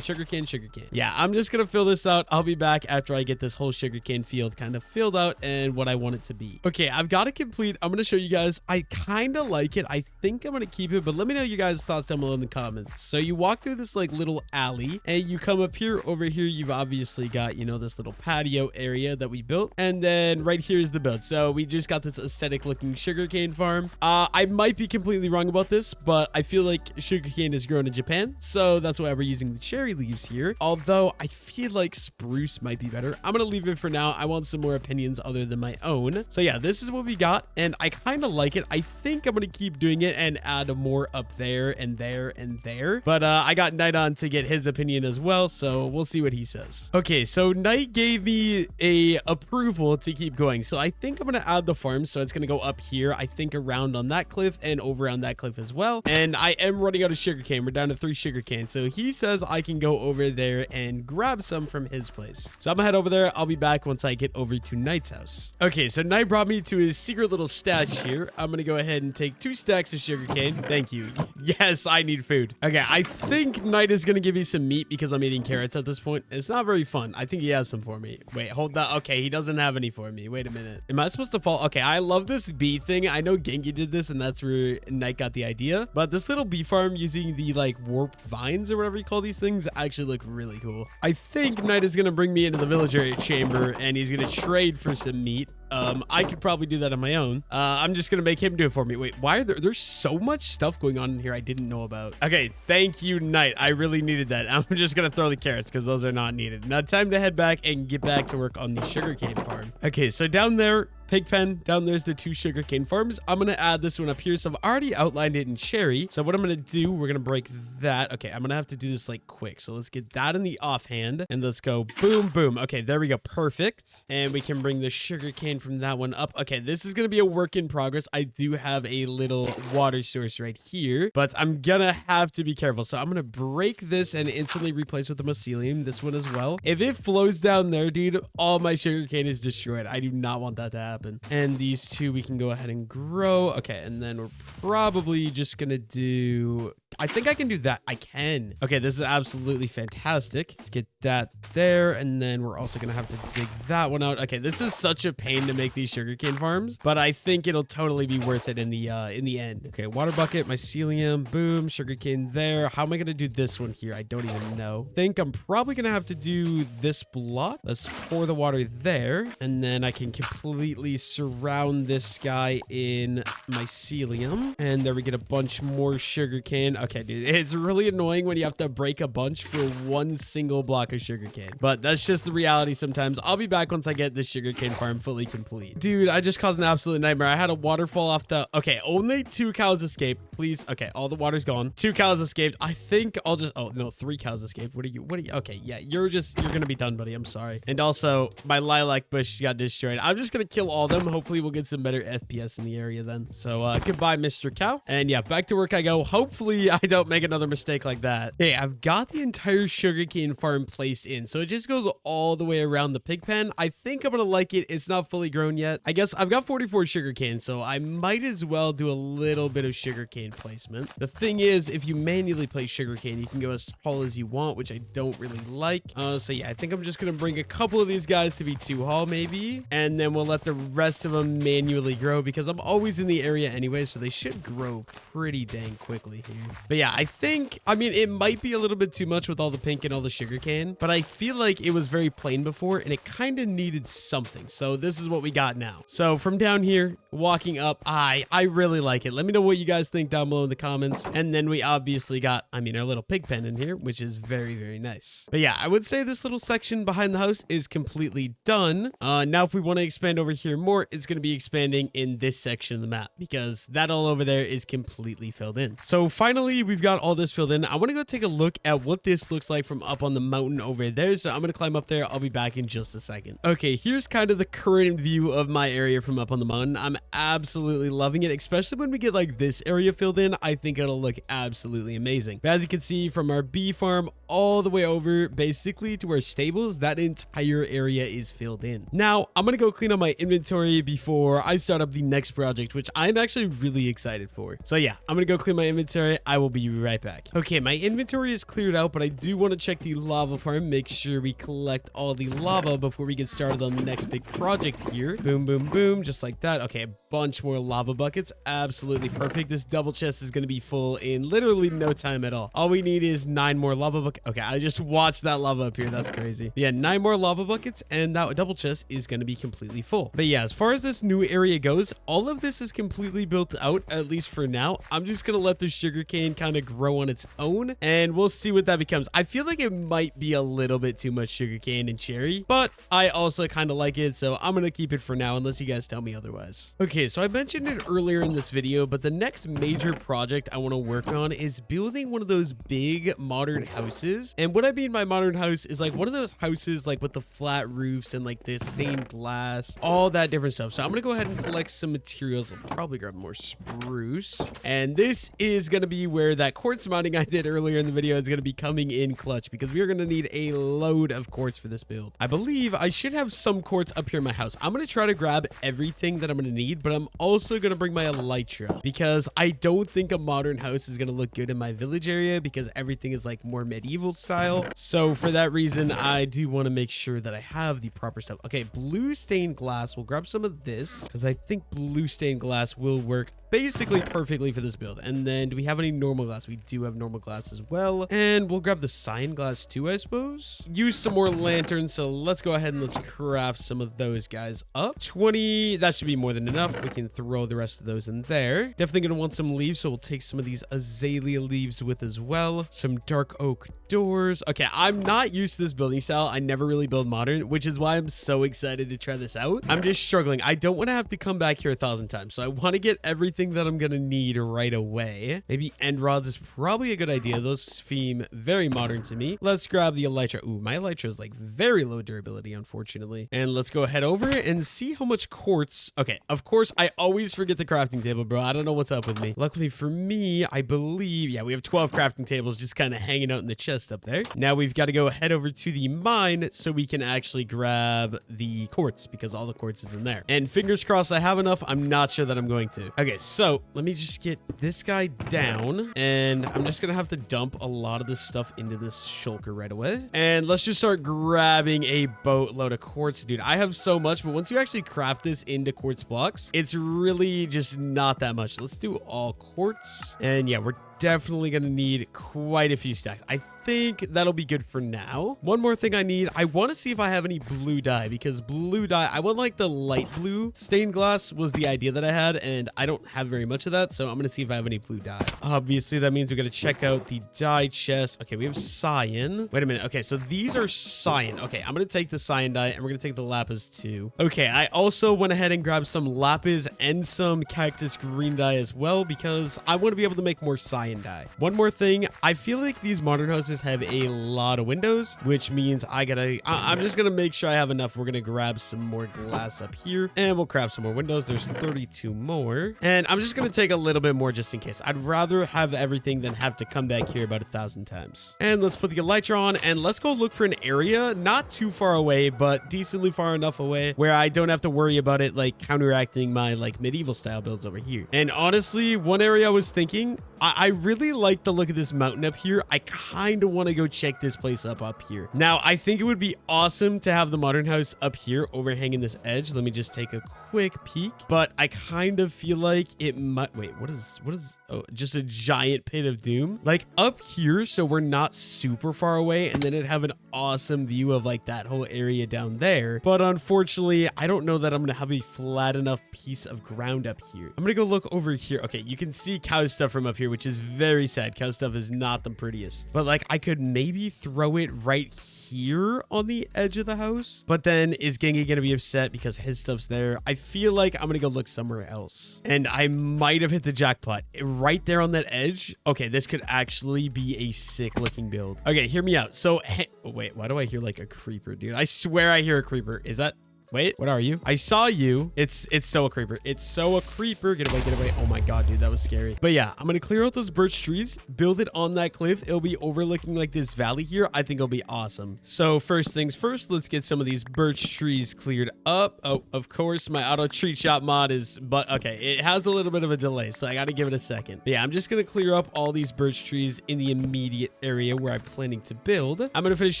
sugarcane. Yeah, I'm just gonna fill this out. I'll be back after I get this whole sugarcane field kind of filled out and what I want it to be. Okay, I've got it complete. I'm gonna show you guys. I kind of like it. I think I'm gonna keep it, but let me know your guys' thoughts down below in the comments. So you walk through this like little alley and you come up here. Over here you've obviously got, you know, this little patio area that we built, and then right here is the build. So we just got this aesthetic looking sugarcane farm. I might be completely wrong about this, but I feel like sugarcane is grown in Japan, so that's why we're using the cherry leaves here, although I feel like spruce might be better. I'm gonna leave it for now. I want some more opinions other than my own. So yeah, this is what we got, and I kind of like it. I think I'm gonna going to keep doing it and add more up there and there and there. But I got Knight on to get his opinion as well, so we'll see what he says. Okay, so Knight gave me a approval to keep going. So I think I'm going to add the farm. So it's going to go up here, I think around on that cliff and over on that cliff as well. And I am running out of sugarcane. We're down to 3 sugarcane. So he says I can go over there and grab some from his place. So I'm gonna head over there. I'll be back once I get over to Knight's house. Okay, so Knight brought me to his secret little stash here. I'm gonna go ahead and take 2 stacks of sugarcane. Thank you. Yes, I need food. Okay, I think Knight is gonna give me some meat because I'm eating carrots at this point. It's not very fun. I think he has some for me. Wait, hold that. Okay, he doesn't have any for me. Wait a minute. Am I supposed to fall? Okay, I love this bee thing. I know Genki did this and that's where Knight got the idea. But this little bee farm using the like warped vines or whatever you call these things actually look really cool. I think Knight is gonna bring me into the villager chamber and he's gonna trade for some meat. I could probably do that on my own. I'm just gonna make him do it for me. Wait, why are there's so much stuff going on in here I didn't know about? Okay, thank you, Knight. I really needed that. I'm just gonna throw the carrots because those are not needed. Now time to head back and get back to work on the sugarcane farm. Okay, so down there, pig pen, down there's the 2 sugarcane farms. I'm gonna add this one up here. So I've already outlined it in cherry. So what I'm gonna do, we're gonna break that. Okay, I'm gonna have to do this like quick. So let's get that in the offhand and let's go boom, boom. Okay, there we go. Perfect. And we can bring the sugarcane from that one up. Okay, this is gonna be a work in progress. I do have a little water source right here, but I'm gonna have to be careful. So I'm gonna break this and instantly replace with the mycelium, this one as well. If it flows down there, dude, all my sugarcane is destroyed. I do not want that to happen. And these 2 we can go ahead and grow. Okay, and then we're probably just gonna do, I think I can do that. I can. Okay, this is absolutely fantastic. Let's get that there, and then we're also gonna have to dig that one out. Okay, this is such a pain to make these sugarcane farms, but I think it'll totally be worth it in the end. Okay, water bucket, mycelium, boom, sugarcane there. How am I gonna do this one here? I don't even know. I think I'm probably gonna have to do this block. Let's pour the water there, and then I can completely surround this guy in mycelium, and there we get a bunch more sugarcane. Okay, dude, it's really annoying when you have to break a bunch for 1 single block of sugarcane, but that's just the reality sometimes. I'll be back once I get this sugarcane farm fully complete. Dude, I just caused an absolute nightmare. I had a waterfall off the, okay, only 2 cows escaped, please. Okay, all the water's gone. 2 cows escaped. I think I'll just, oh no, 3 cows escaped. What are you, okay, yeah, you're gonna be done, buddy. I'm sorry. And also my lilac bush got destroyed. I'm just gonna kill all them. Hopefully we'll get some better FPS in the area then. So goodbye, Mr. Cow. And yeah, back to work I go. Hopefully I don't make another mistake like that. Okay, I've got the entire sugarcane farm placed in, so it just goes all the way around the pig pen. I think I'm gonna like it. It's not fully grown yet. I guess I've got 44 sugarcane, so I might as well do a little bit of sugarcane placement. The thing is, if you manually place sugarcane, you can go as tall as you want, which I don't really like. So yeah, I think I'm just gonna bring a couple of these guys to be 2 tall maybe, and then we'll let the rest of them manually grow because I'm always in the area anyway, so they should grow pretty dang quickly here. But yeah, I think, I mean, it might be a little bit too much with all the pink and all the sugarcane, but I feel like it was very plain before and it kind of needed something. So this is what we got now. So from down here, walking up, I really like it. Let me know what you guys think down below in the comments. And then we obviously got, I mean, our little pig pen in here, which is very, very nice. But yeah, I would say this little section behind the house is completely done. Now, if we want to expand over here more, it's going to be expanding in this section of the map because that all over there is completely filled in. So finally, we've got all this filled in. I want to go take a look at what this looks like from up on the mountain over there. So I'm going to climb up there. I'll be back in just a second. Okay, here's kind of the current view of my area from up on the mountain. I'm absolutely loving it, especially when we get like this area filled in. I think it'll look absolutely amazing. But as you can see from our bee farm all the way over basically to our stables, that entire area is filled in. Now, I'm going to go clean up my inventory before I start up the next project, which I'm actually really excited for. So yeah, I'm going to go clean my inventory. I will be right back. Okay, my inventory is cleared out, but I do want to check the lava farm, make sure we collect all the lava before we get started on the next big project here. Boom, boom, boom, just like that. Okay, a bunch more lava buckets. Absolutely perfect. This double chest is going to be full in literally no time at all. All we need is 9 more lava buckets. Okay, I just watched that lava up here. That's crazy. Yeah, 9 more lava buckets and that double chest is going to be completely full. But yeah, as far as this new area goes, all of this is completely built out, at least for now. I'm just going to let the sugarcane sugarcane kind of grow on its own, and we'll see what that becomes. I feel like it might be a little bit too much sugarcane and cherry, but I also kind of like it, so I'm gonna keep it for now unless you guys tell me otherwise. Okay, so I mentioned it earlier in this video, but the next major project I want to work on is building one of those big modern houses. And what I mean by modern house is like one of those houses like with the flat roofs and like the stained glass, all that different stuff. So I'm gonna go ahead and collect some materials. I'll probably grab more spruce, and this is gonna be where that quartz mining I did earlier in the video is gonna be coming in clutch, because we are gonna need a load of quartz for this build. I believe I should have some quartz up here in my house. I'm gonna try to grab everything that I'm gonna need, but I'm also gonna bring my elytra, because I don't think a modern house is gonna look good in my village area, because everything is like more medieval style. So for that reason, I do want to make sure that I have the proper stuff. Okay, blue stained glass. We'll grab some of this, because I think blue stained glass will work basically perfectly for this build. And then do we have any normal glass? We do have normal glass as well, and we'll grab the cyan glass too, I suppose. Use some more lanterns, so let's go ahead and let's craft some of those guys up. 20, that should be more than enough. We can throw the rest of those in there. Definitely gonna want some leaves, so we'll take some of these azalea leaves with as well. Some dark oak doors. Okay, I'm not used to this building style. I never really build modern, which is why I'm so excited to try this out. I'm just struggling. I don't want to have to come back here 1,000 times, so I want to get everything that I'm gonna need right away. Maybe end rods is probably a good idea. Those seem very modern to me. Let's grab the elytra. Ooh, my elytra is like very low durability, unfortunately. And let's go ahead over it and see how much quartz. Okay, of course, I always forget the crafting table, bro. I don't know what's up with me. Luckily for me, I believe, yeah, we have 12 crafting tables just kind of hanging out in the chest up there. Now we've got to go head over to the mine so we can actually grab the quartz, because all the quartz is in there. And fingers crossed I have enough. I'm not sure that I'm going to. Okay, so let me just get this guy down, and I'm just gonna have to dump a lot of this stuff into this shulker right away. And let's just start grabbing a boatload of quartz. Dude, I have so much, but once you actually craft this into quartz blocks, it's really just not that much. Let's do all quartz. And yeah, we're definitely gonna need quite a few stacks. I think that'll be good for now. One more thing I need, I want to see if I have any blue dye, because blue dye, I want like the light blue stained glass was the idea that I had, and I don't have very much of that, so I'm gonna see if I have any blue dye. Obviously that means we gotta check out the dye chest. Okay, we have cyan. Wait a minute. Okay, so these are cyan. Okay, I'm gonna take the cyan dye, and we're gonna take the lapis too. Okay, I also went ahead and grabbed some lapis and some cactus green dye as well, because I want to be able to make more cyan dye. One more thing, I feel like these modern houses have a lot of windows, which means I'm just gonna make sure I have enough. We're gonna grab some more glass up here, and we'll craft some more windows. There's 32 more, and I'm just gonna take a little bit more just in case. I'd rather have everything than have to come back here about 1,000 times. And let's put the elytra on, and let's go look for an area not too far away, but decently far enough away where I don't have to worry about it like counteracting my like medieval style builds over here. And honestly, one area I was thinking, I really like the look of this mountain up here. I kind of want to go check this place up here. Now, I think it would be awesome to have the modern house up here overhanging this edge. Let me just take a quick peek, but I kind of feel like it might, wait, what is, oh, just a giant pit of doom, like up here. So we're not super far away, and then it'd have an awesome view of like that whole area down there. But unfortunately, I don't know that I'm going to have a flat enough piece of ground up here. I'm going to go look over here. Okay, you can see cow stuff from up here, which is very sad. Cow stuff is not the prettiest, but like I could maybe throw it right here on the edge of the house, but then is Gengi gonna be upset because his stuff's there? I feel like I'm gonna go look somewhere else, and I might have hit the jackpot right there on that edge. Okay, this could actually be a sick looking build. Okay, hear me out. So wait, why do I hear like a creeper, dude? I swear I hear a creeper. Is that, wait, what are you? I saw you. It's so a creeper. It's so a creeper. Get away, get away. Oh my god, dude, that was scary. But yeah, I'm gonna clear out those birch trees, build it on that cliff. It'll be overlooking like this valley here. I think it'll be awesome. So first things first, let's get some of these birch trees cleared up. Oh, of course, my auto tree chop mod is, but okay, it has a little bit of a delay, so I gotta give it a second. But yeah, I'm just gonna clear up all these birch trees in the immediate area where I'm planning to build. I'm gonna finish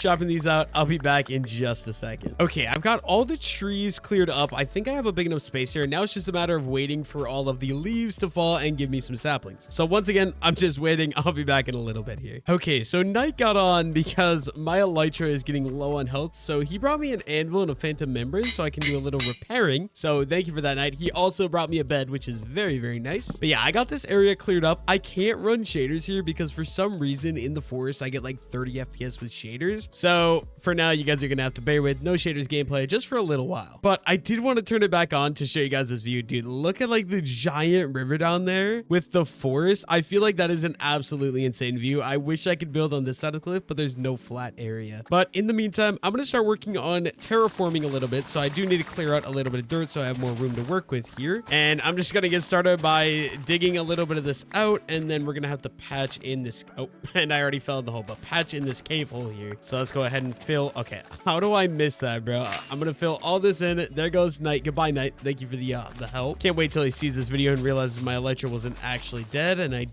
chopping these out. I'll be back in just a second. Okay, I've got all the trees trees cleared up. I think I have a big enough space here. Now it's just a matter of waiting for all of the leaves to fall and give me some saplings. So once again, I'm just waiting. I'll be back in a little bit here. Okay, so night got on because my elytra is getting low on health. So he brought me an anvil and a phantom membrane so I can do a little repairing. So thank you for that, Night. He also brought me a bed, which is very, very nice. But yeah, I got this area cleared up. I can't run shaders here because for some reason in the forest, I get like 30 FPS with shaders. So for now, you guys are going to have to bear with no shaders gameplay just for a little while. But I did want to turn it back on to show you guys this view. Dude, look at like the giant river down there with the forest. I feel like that is an absolutely insane view. I wish I could build on this side of the cliff, but there's no flat area. But in the meantime, I'm going to start working on terraforming a little bit. So I do need to clear out a little bit of dirt so I have more room to work with here. And I'm just going to get started by digging a little bit of this out. And then we're going to have to patch in this. Oh, and I already fell in the hole, but patch in this cave hole here. So let's go ahead and fill. Okay. How do I miss that, bro? I'm going to fill all this in. There goes Night. Goodbye, Night. Thank you for the help. Can't wait till he sees this video and realizes my elytra wasn't actually dead. And I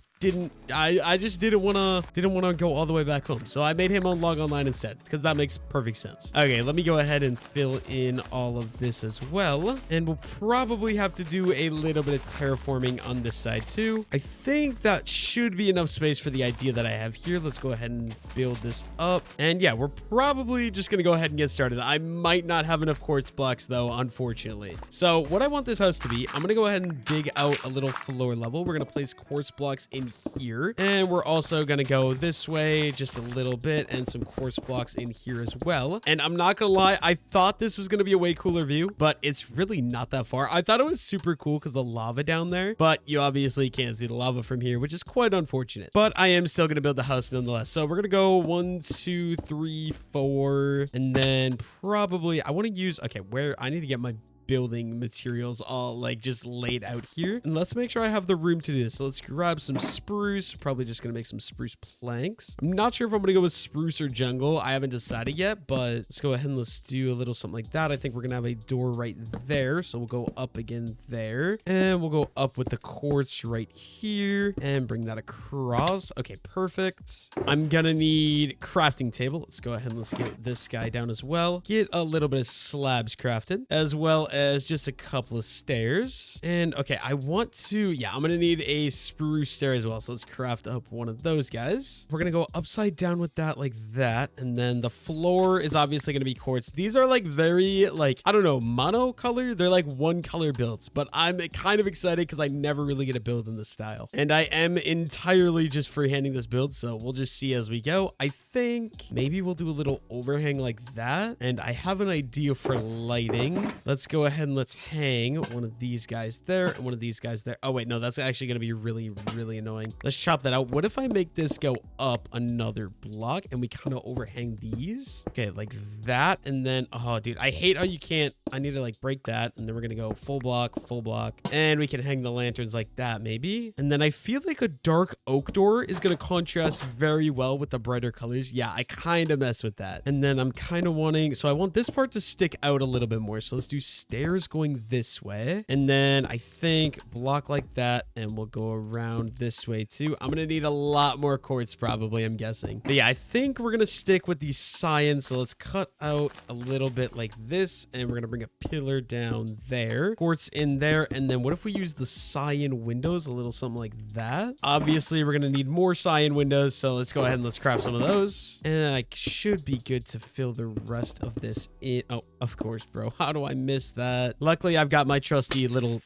just didn't want to go all the way back home. So I made him unlog online instead because that makes perfect sense. Okay, let me go ahead and fill in all of this as well. And we'll probably have to do a little bit of terraforming on this side too. I think that should be enough space for the idea that I have here. Let's go ahead and build this up. And yeah, we're probably just going to go ahead and get started. I might not have enough quartz blocks though, unfortunately. So what I want this house to be, I'm going to go ahead and dig out a little floor level. We're going to place quartz blocks in here, and we're also gonna go this way just a little bit and some quartz blocks in here as well. And I'm not gonna lie, I thought this was gonna be a way cooler view, but it's really not that far. I thought it was super cool because the lava down there, but you obviously can't see the lava from here, which is quite unfortunate. But I am still gonna build the house nonetheless. So we're gonna go 1, 2, 3, 4, and then probably I want to use, okay, where I need to get my building materials all like just laid out here, and let's make sure I have the room to do this. So let's grab some spruce. Probably just gonna make some spruce planks. I'm not sure if I'm gonna go with spruce or jungle. I haven't decided yet, but let's go ahead and let's do a little something like that. I think we're gonna have a door right there, so we'll go up again there, and we'll go up with the quartz right here and bring that across. Okay, perfect. I'm gonna need crafting table. Let's go ahead and let's get this guy down as well. Get a little bit of slabs crafted, as well as just a couple of stairs. And okay, I want to, yeah, I'm gonna need a spruce stair as well. So let's craft up one of those guys. We're gonna go upside down with that like that. And then the floor is obviously gonna be quartz. These are like very like, I don't know, mono color. They're like one color builds, but I'm kind of excited because I never really get a build in this style. And I am entirely just freehanding this build. So we'll just see as we go. I think maybe we'll do a little overhang like that. And I have an idea for lighting. Let's go ahead and let's hang one of these guys there and one of these guys there. Oh wait, no, that's actually going to be really, really annoying. Let's chop that out. What if I make this go up another block and we kind of overhang these? Okay, like that. And then, oh dude, I hate how you can't, I need to like break that. And then we're going to go full block, and we can hang the lanterns like that maybe. And then I feel like a dark oak door is going to contrast very well with the brighter colors. Yeah, I kind of mess with that. And then I'm kind of wanting, so I want this part to stick out a little bit more. So let's do stairs going this way, and then I think block like that, and we'll go around this way too. I'm gonna need a lot more quartz probably, I'm guessing. But yeah, I think we're gonna stick with the cyan. So let's cut out a little bit like this, and we're gonna bring a pillar down there, quartz in there, and then what if we use the cyan windows, a little something like that? Obviously we're gonna need more cyan windows, so let's go ahead and let's craft some of those, and I should be good to fill the rest of this in. Oh, of course, bro, how do I miss that? Luckily, I've got my trusty little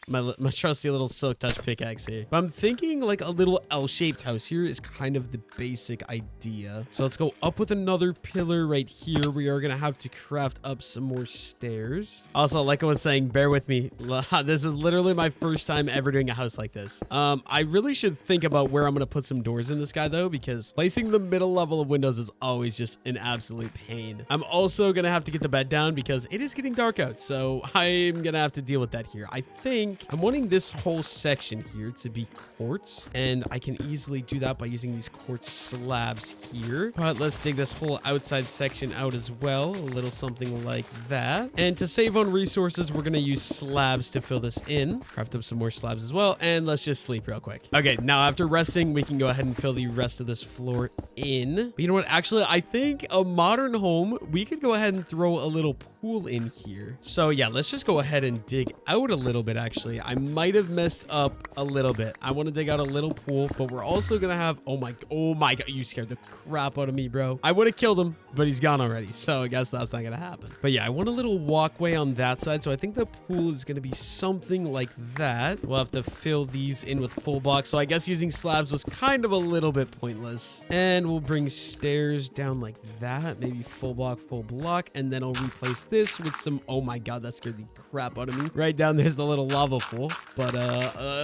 silk touch pickaxe here. But I'm thinking like a little L-shaped house here is kind of the basic idea. So let's go up with another pillar right here. We are gonna have to craft up some more stairs. Also, like I was saying, bear with me. This is literally my first time ever doing a house like this. I really should think about where I'm gonna put some doors in this guy though, because placing the middle level of windows is always just an absolute pain. I'm also gonna have to get the bed down because it is getting dark out. So I'm gonna have to deal with that here. I think I'm wanting this whole section here to be quartz, and I can easily do that by using these quartz slabs here. But let's dig this whole outside section out as well, a little something like that. And to save on resources, we're gonna use slabs to fill this in. Craft up some more slabs as well, and let's just sleep real quick. Okay, now after resting, we can go ahead and fill the rest of this floor in. But you know what? Actually, I think a modern home, we could go ahead and throw a little pool in here. So yeah, let's just go ahead and dig out a little bit. Actually, I might have messed up a little bit. I want to dig out a little pool, but we're also gonna have, oh my god, you scared the crap out of me, bro. I would have killed him, but he's gone already, so I guess that's not gonna happen. But yeah, I want a little walkway on that side, so I think the pool is gonna be something like that. We'll have to fill these in with full blocks, so I guess using slabs was kind of a little bit pointless. And we'll bring stairs down like that, maybe full block, and then I'll replace this with some, oh my god, that scared the crap out of me. Right down there's the little lava pool, but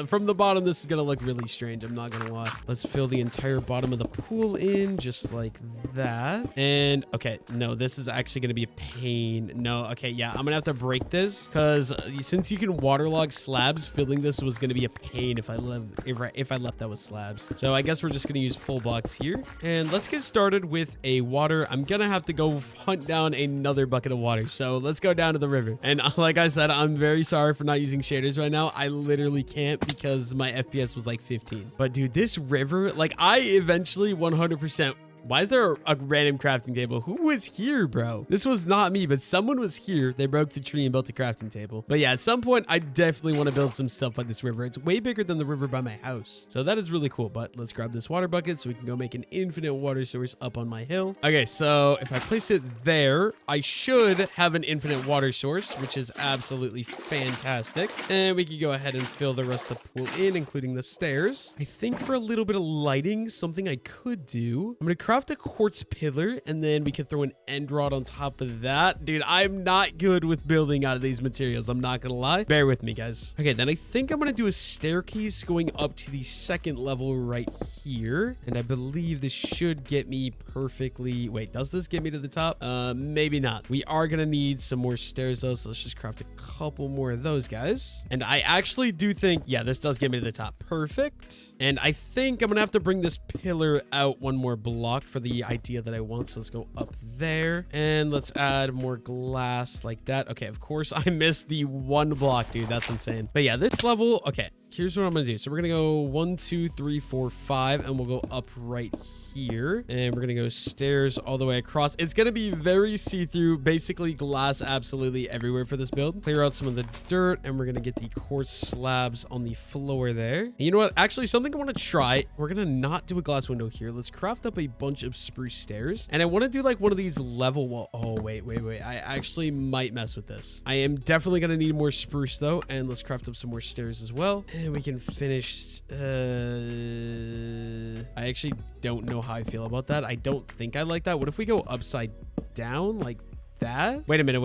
from the bottom this is gonna look really strange, I'm not gonna lie. Let's fill the entire bottom of the pool in just like that. And okay, no, this is actually gonna be a pain. No, okay, yeah, I'm gonna have to break this because since you can waterlog slabs, filling this was gonna be a pain if I left that with slabs. So I guess we're just gonna use full blocks here, and let's get started with a water. I'm gonna have to go hunt down another bucket of water, so let's go down to the river. And like I said, I'm very sorry for not using shaders right now. I literally can't because my FPS was like 15. But dude, this river, like I eventually 100%. Why is there a random crafting table? Who was here, bro? This was not me, but someone was here. They broke the tree and built a crafting table. But yeah, at some point, I definitely want to build some stuff by this river. It's way bigger than the river by my house. So that is really cool. But let's grab this water bucket so we can go make an infinite water source up on my hill. Okay, so if I place it there, I should have an infinite water source, which is absolutely fantastic. And we can go ahead and fill the rest of the pool in, including the stairs. I think for a little bit of lighting, something I could do, I'm going to craft a quartz pillar, and then we could throw an end rod on top of that. Dude, I'm not good with building out of these materials, I'm not gonna lie. Bear with me, guys. Okay, then I think I'm gonna do a staircase going up to the second level right here, and I believe this should get me perfectly. Wait, does this get me to the top? Maybe not. We are gonna need some more stairs though, so let's just craft a couple more of those, guys. And I actually do think, yeah, this does get me to the top. Perfect. And I think I'm gonna have to bring this pillar out one more block for the idea that I want. So let's go up there and let's add more glass like that. Okay, of course I missed the one block, dude. That's insane. But yeah, this level, okay, here's what I'm gonna do. So we're gonna go 1, 2, 3, 4, 5, and we'll go up right here, and we're gonna go stairs all the way across. It's gonna be very see-through, basically glass absolutely everywhere for this build. Clear out some of the dirt, and we're gonna get the quartz slabs on the floor there. And you know what, actually something I want to try, we're gonna not do a glass window here. Let's craft up a bunch of spruce stairs, and I want to do like one of these level wall. Oh wait, I actually might mess with this. I am definitely gonna need more spruce though, and let's craft up some more stairs as well. And we can finish. I actually don't know how I feel about that. I don't think I like that. What if we go upside down like that? Wait a minute.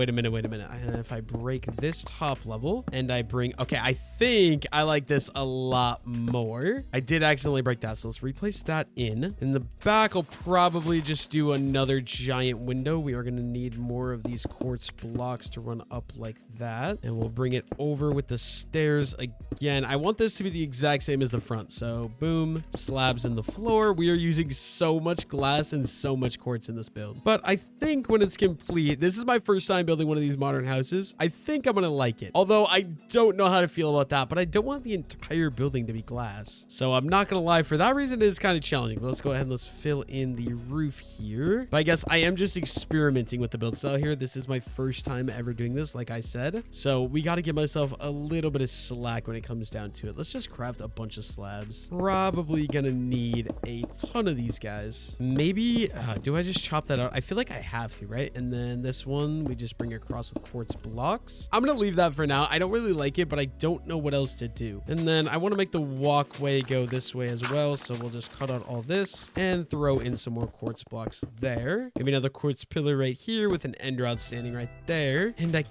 If I break this top level and I bring, okay, I think I like this a lot more. I did accidentally break that, so let's replace that in the back. I'll probably just do another giant window. We are going to need more of these quartz blocks to run up like that, and we'll bring it over with the stairs again. I want this to be the exact same as the front, so boom, slabs in the floor. We are using so much glass and so much quartz in this build, but I think when it's complete, this is my first time building one of these modern houses, I think I'm gonna like it. Although I don't know how to feel about that, but I don't want the entire building to be glass. So I'm not gonna lie, for that reason it is kind of challenging. But let's go ahead and let's fill in the roof here. But I guess I am just experimenting with the build style here. This is my first time ever doing this, like I said. So we got to give myself a little bit of slack when it comes down to it. Let's just craft a bunch of slabs. Probably gonna need a ton of these guys. Maybe, do I just chop that out? I feel like I have to, right? And then this one we just bring across with quartz blocks. I'm gonna leave that for now. I don't really like it, but I don't know what else to do. And then I want to make the walkway go this way as well, so we'll just cut out all this and throw in some more quartz blocks there. Maybe another quartz pillar right here with an end rod standing right there. And I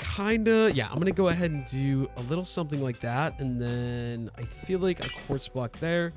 yeah, I'm gonna go ahead and do a little something like that, and then I feel like a quartz block there,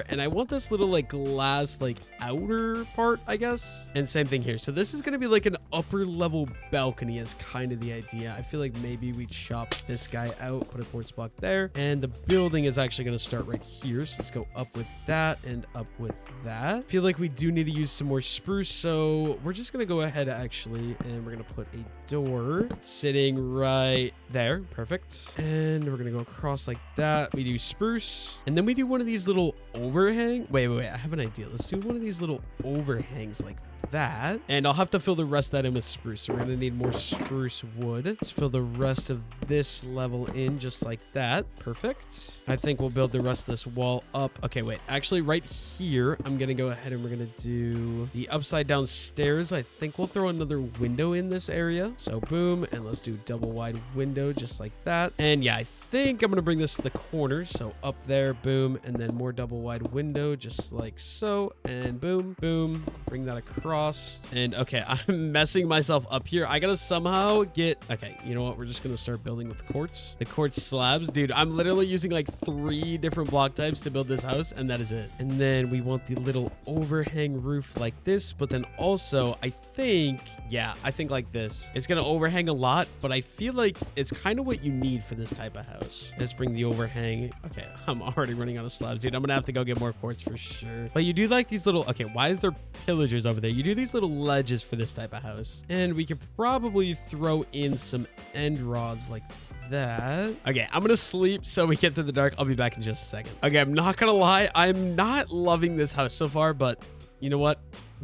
and I want this little like glass like outer part, I guess. And same thing here. So this is gonna be like an upper level balcony is kind of the idea. I feel like maybe we chop this guy out, put a quartz block there, and the building is actually going to start right here. So let's go up with that and up with that. I feel like we do need to use some more spruce, so we're just going to go ahead actually, and we're going to put a door sitting right there. Perfect. And we're going to go across like that. We do spruce, and then we do one of these little overhang. Wait, I have an idea. Let's do one of these little overhangs like that, and I'll have to fill the rest of that in with spruce. spruce. So we're going to need more spruce wood. Let's fill the rest of this level in just like that. Perfect. I think we'll build the rest of this wall up. Okay, wait. Actually, right here, I'm going to go ahead and we're going to do the upside down stairs. I think we'll throw another window in this area. So boom, and let's do double wide window just like that. And yeah, I think I'm going to bring this to the corner. So up there, boom, and then more double wide window just like so. And boom, boom, bring that across. And okay, I'm messing myself up here. I got to somehow get, okay, you know what? We're just going to start building with quartz. The quartz slabs, dude, I'm literally using like 3 different block types to build this house, and that is it. And then we want the little overhang roof like this, but then also I think, yeah, I think like this. It's going to overhang a lot, but I feel like it's kind of what you need for this type of house. Let's bring the overhang. Okay, I'm already running out of slabs, dude. I'm going to have to go get more quartz for sure. But you do like these little, okay, why is there pillagers over there? You do these little ledges for this type of house. And we could probably throw in some end rods like that. Okay, I'm gonna sleep so we get through the dark. I'll be back in just a second. Okay, I'm not gonna lie, I'm not loving this house so far, but you know what?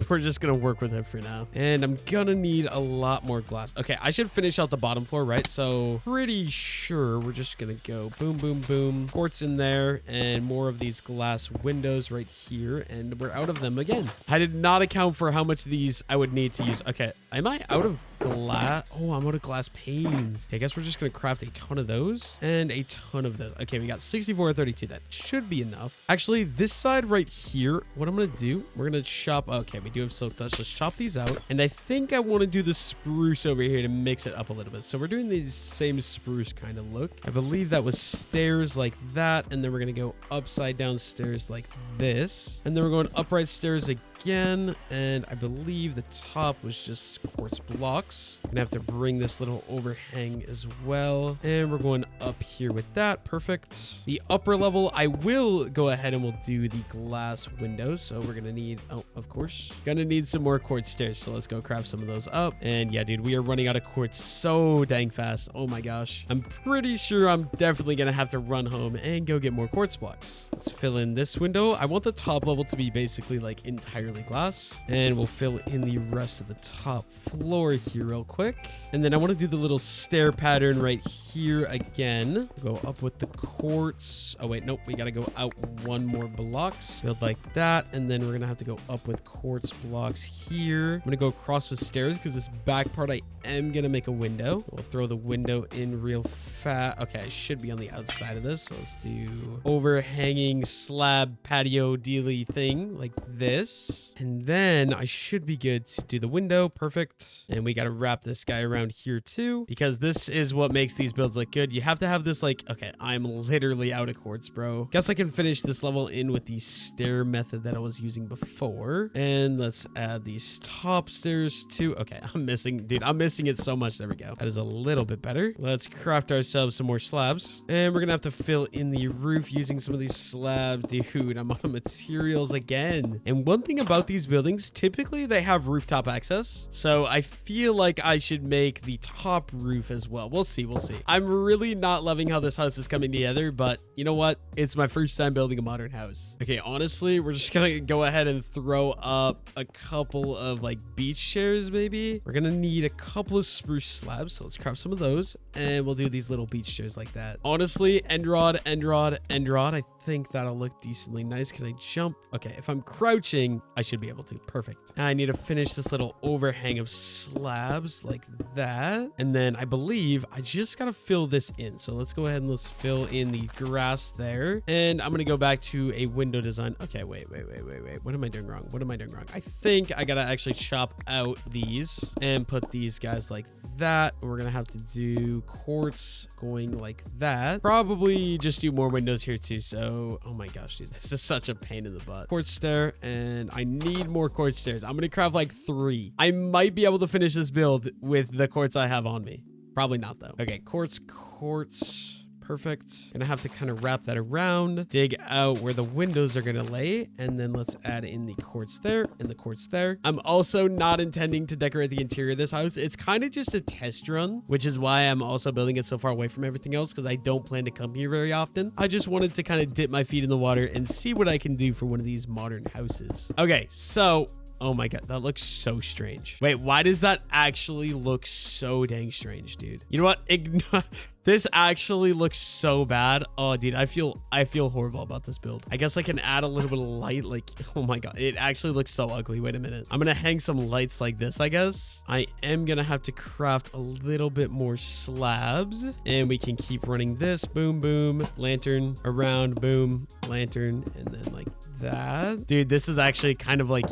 We're just gonna work with it for now. And I'm gonna need a lot more glass. Okay, I should finish out the bottom floor, right? So pretty sure we're just gonna go boom, boom, boom. Quartz in there and more of these glass windows right here. And we're out of them again. I did not account for how much of these I would need to use. Okay, am I out of glass? Oh, I'm out of glass panes. Okay, I guess we're just gonna craft a ton of those and a ton of those. Okay, we got 64 or 32. That should be enough. Actually, this side right here, what I'm gonna do, we're gonna chop. Okay, we do have silk touch. Let's chop these out. And I think I want to do the spruce over here to mix it up a little bit. So we're doing the same spruce kind of look. I believe that was stairs like that. And then we're going to go upside down stairs like this. And then we're going upright stairs again. And I believe the top was just quartz blocks. Gonna have to bring this little overhang as well. And we're going up here with that. Perfect. The upper level, I will go ahead and we'll do the glass windows. So we're gonna need, oh, of course, gonna need some more quartz stairs. So let's go craft some of those up. And yeah, dude, we are running out of quartz so dang fast. Oh my gosh. I'm pretty sure I'm definitely gonna have to run home and go get more quartz blocks. Let's fill in this window. I want the top level to be basically like entirely glass, and we'll fill in the rest of the top floor here real quick. And then I want to do the little stair pattern right here again. Go up with the quartz. Oh wait, nope, we got to go out 1 more blocks. Build like that, and then we're gonna have to go up with quartz blocks here. I'm gonna go across with stairs because this back part I am gonna make a window. We'll throw the window in real fast. Okay, I should be on the outside of this, so let's do overhanging slab patio dealy thing like this. And then I should be good to do the window. Perfect. And we got to wrap this guy around here too, because this is what makes these builds look good. You have to have this like, okay, I'm literally out of quartz, bro. Guess I can finish this level in with the stair method that I was using before. And let's add these top stairs too. Okay, I'm missing it so much. There we go. That is a little bit better. Let's craft ourselves some more slabs. And we're gonna have to fill in the roof using some of these slabs. Dude, I'm out of materials again. And one thing about these buildings, typically they have rooftop access. So I feel like I should make the top roof as well. We'll see. We'll see. I'm really not loving how this house is coming together, but you know what? It's my first time building a modern house. Okay, honestly, we're just gonna go ahead and throw up a couple of like beach chairs maybe. We're gonna need a couple of spruce slabs, so let's craft some of those, and we'll do these little beach chairs like that. Honestly, end rod, end rod, end rod. I think that'll look decently nice. Can I jump? Okay, if I'm crouching, I should be able to. Perfect. I need to finish this little overhang of slabs like that. And then I believe I just gotta fill this in. So let's go ahead and let's fill in the grass there. And I'm gonna go back to a window design. Okay, wait. What am I doing wrong? What am I doing wrong? I think I gotta actually chop out these and put these guys like that. We're gonna have to do quartz going like that. Probably just do more windows here too. So, oh my gosh, dude, this is such a pain in the butt. Quartz stair, and I need more quartz stairs. I'm gonna craft like 3. I might be able to finish this build with the quartz I have on me. Probably not though. Okay, quartz. Perfect. Gonna have to kind of wrap that around, dig out where the windows are gonna lay, and then let's add in the quartz there and the quartz there. I'm also not intending to decorate the interior of this house. It's kind of just a test run, which is why I'm also building it so far away from everything else, because I don't plan to come here very often. I just wanted to kind of dip my feet in the water and see what I can do for one of these modern houses. Okay, so Oh my God, that looks so strange. Wait, why does that actually look so dang strange, dude? You know what? Ignore. This actually looks so bad. Oh, dude, I feel horrible about this build. I guess I can add a little bit of light. Like, oh my God, it actually looks so ugly. Wait a minute. I'm gonna hang some lights like this, I guess. I am gonna have to craft a little bit more slabs, and we can keep running this. Boom, boom, lantern around, boom, lantern, and then like that. Dude, this is actually kind of like